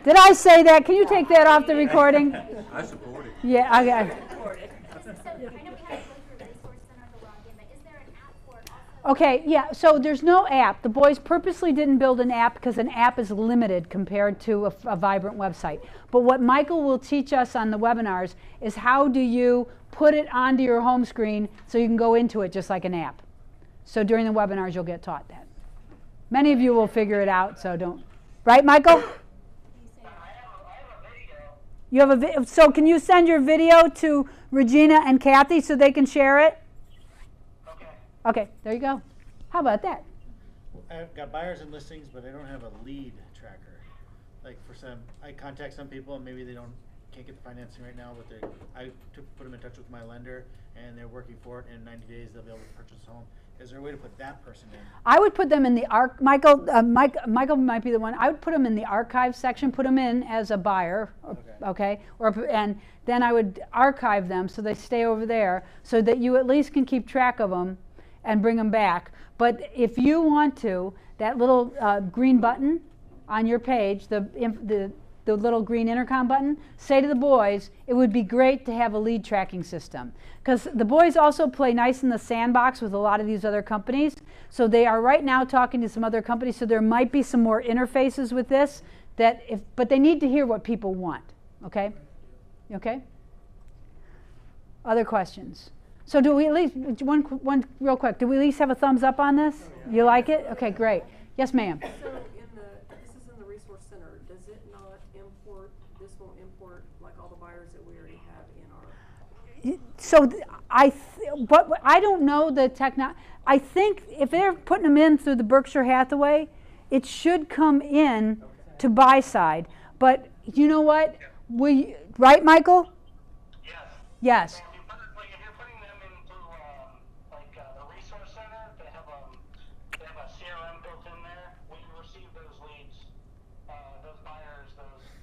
Did I say that? Can you take that off the recording? I support it. Yeah, I So I know we had to go through the Resource Center to log in, but is there an app for it also? Okay, yeah, so there's no app. The boys purposely didn't build an app because an app is limited compared to a vibrant website. But what Michael will teach us on the webinars is how do you put it onto your home screen so you can go into it just like an app. So during the webinars you'll get taught that. Many of you will figure it out, so don't. Right, Michael? You have a video. So can you send your video to Regina and Kathy so they can share it? Okay, there you go. How about that? I've got buyers and listings, but I don't have a lead tracker. Like for some, I contact some people and maybe they can't get the financing right now, but I put them in touch with my lender and they're working for it. And in 90 days they'll be able to purchase a home. Is there a way to put that person in? I would put them in the Michael might be the one. I would put them in the archive section. Put them in as a buyer, okay? And then I would archive them so they stay over there, so that you at least can keep track of them and bring them back. But if you want to, that little green button on your page, the little green intercom button, say to the boys, it would be great to have a lead tracking system. Because the boys also play nice in the sandbox with a lot of these other companies. So they are right now talking to some other companies, so there might be some more interfaces with this, but they need to hear what people want, okay? Okay? Other questions? So do we at least, one real quick, do we at least have a thumbs up on this? You like it? Okay, great. Yes, ma'am. So this is in the Resource Center. Does it not import, this won't import like all the buyers that we already have in our? So but I don't know the technology. I think if they're putting them in through the Berkshire Hathaway, it should come in to BUYSIDE. But you know what? Right, Michael? Yes. Yes. If you're putting them into the Resource Center, they have a CRM built in there. We receive those leads, those buyers,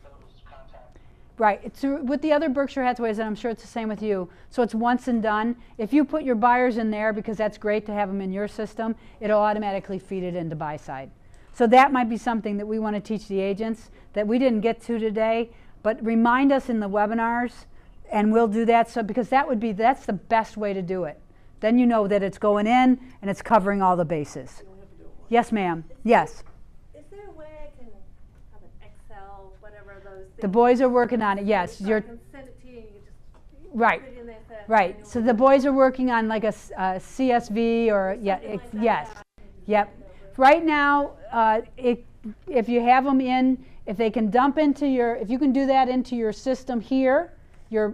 those contacts. Right. It's with the other Berkshire Hathaways, and I'm sure it's the same with you. So it's once and done. If you put your buyers in there, because that's great to have them in your system, it'll automatically feed it into BUYSIDE. So that might be something that we want to teach the agents that we didn't get to today, but remind us in the webinars, and we'll do that. So because that's the best way to do it. Then you know that it's going in and it's covering all the bases. Yes, ma'am. Yes. Is The boys are working on it. Yes, So I you're can send it to you and you can just right. put it in that Right. manual. So the boys are working on like a CSV or yeah, Something like that. yes, yep. Right now, if you have them in, if they can dump into your, if you can do that into your system here, your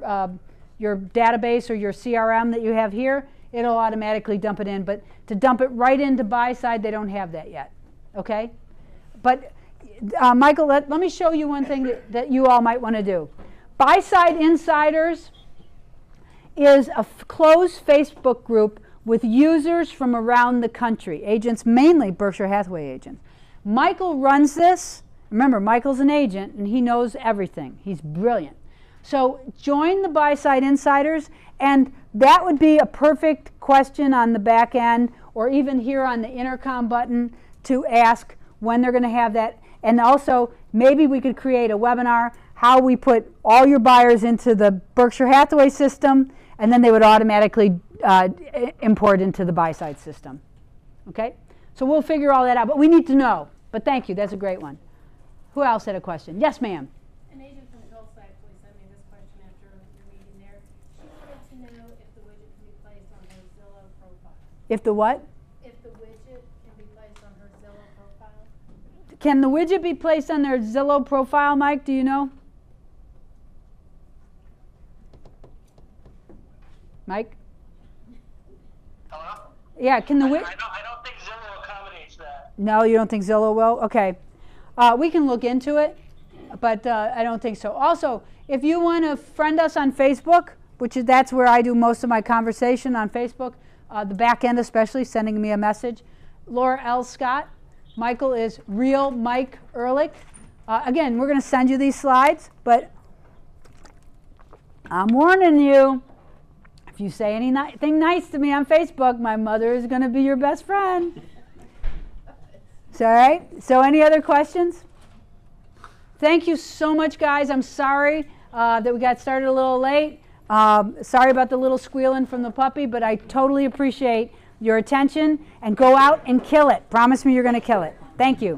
database or your CRM that you have here, it'll automatically dump it in. But to dump it right into BUYSIDE, they don't have that yet. Okay? But Michael, let me show you one thing that you all might want to do. BUYSIDE Insiders is a closed Facebook group with users from around the country, agents, mainly Berkshire Hathaway agents. Michael runs this. Remember, Michael's an agent and he knows everything. He's brilliant. So join the BUYSIDE Insiders, and that would be a perfect question on the back end or even here on the intercom button to ask when they're going to have that. And also, maybe we could create a webinar how we put all your buyers into the Berkshire Hathaway system, and then they would automatically import into the BUYSIDE system. Okay? So we'll figure all that out, but we need to know. But thank you, that's a great one. Who else had a question? Yes, ma'am. An agent from the Gulf actually sent me this question after your meeting there. She wanted to know if the widget can be placed on her Zillow profile. If the what? If the widget can be placed on her Zillow profile. Can the widget be placed on their Zillow profile, Mike? Do you know? Mike? Hello? Yeah, can the I widget? don't think Zillow accommodates that. No, you don't think Zillow will? Okay. We can look into it, but I don't think so. Also, if you want to friend us on Facebook, that's where I do most of my conversation on Facebook, the back end especially, sending me a message. Laura L. Scott. Michael is Real Mike Ehrlich. Again, we're going to send you these slides, but I'm warning you, if you say anything nice to me on Facebook, my mother is going to be your best friend. All right? So any other questions? Thank you so much, guys. I'm sorry that we got started a little late. Sorry about the little squealing from the puppy, but I totally appreciate your attention. And go out and kill it. Promise me you're going to kill it. Thank you.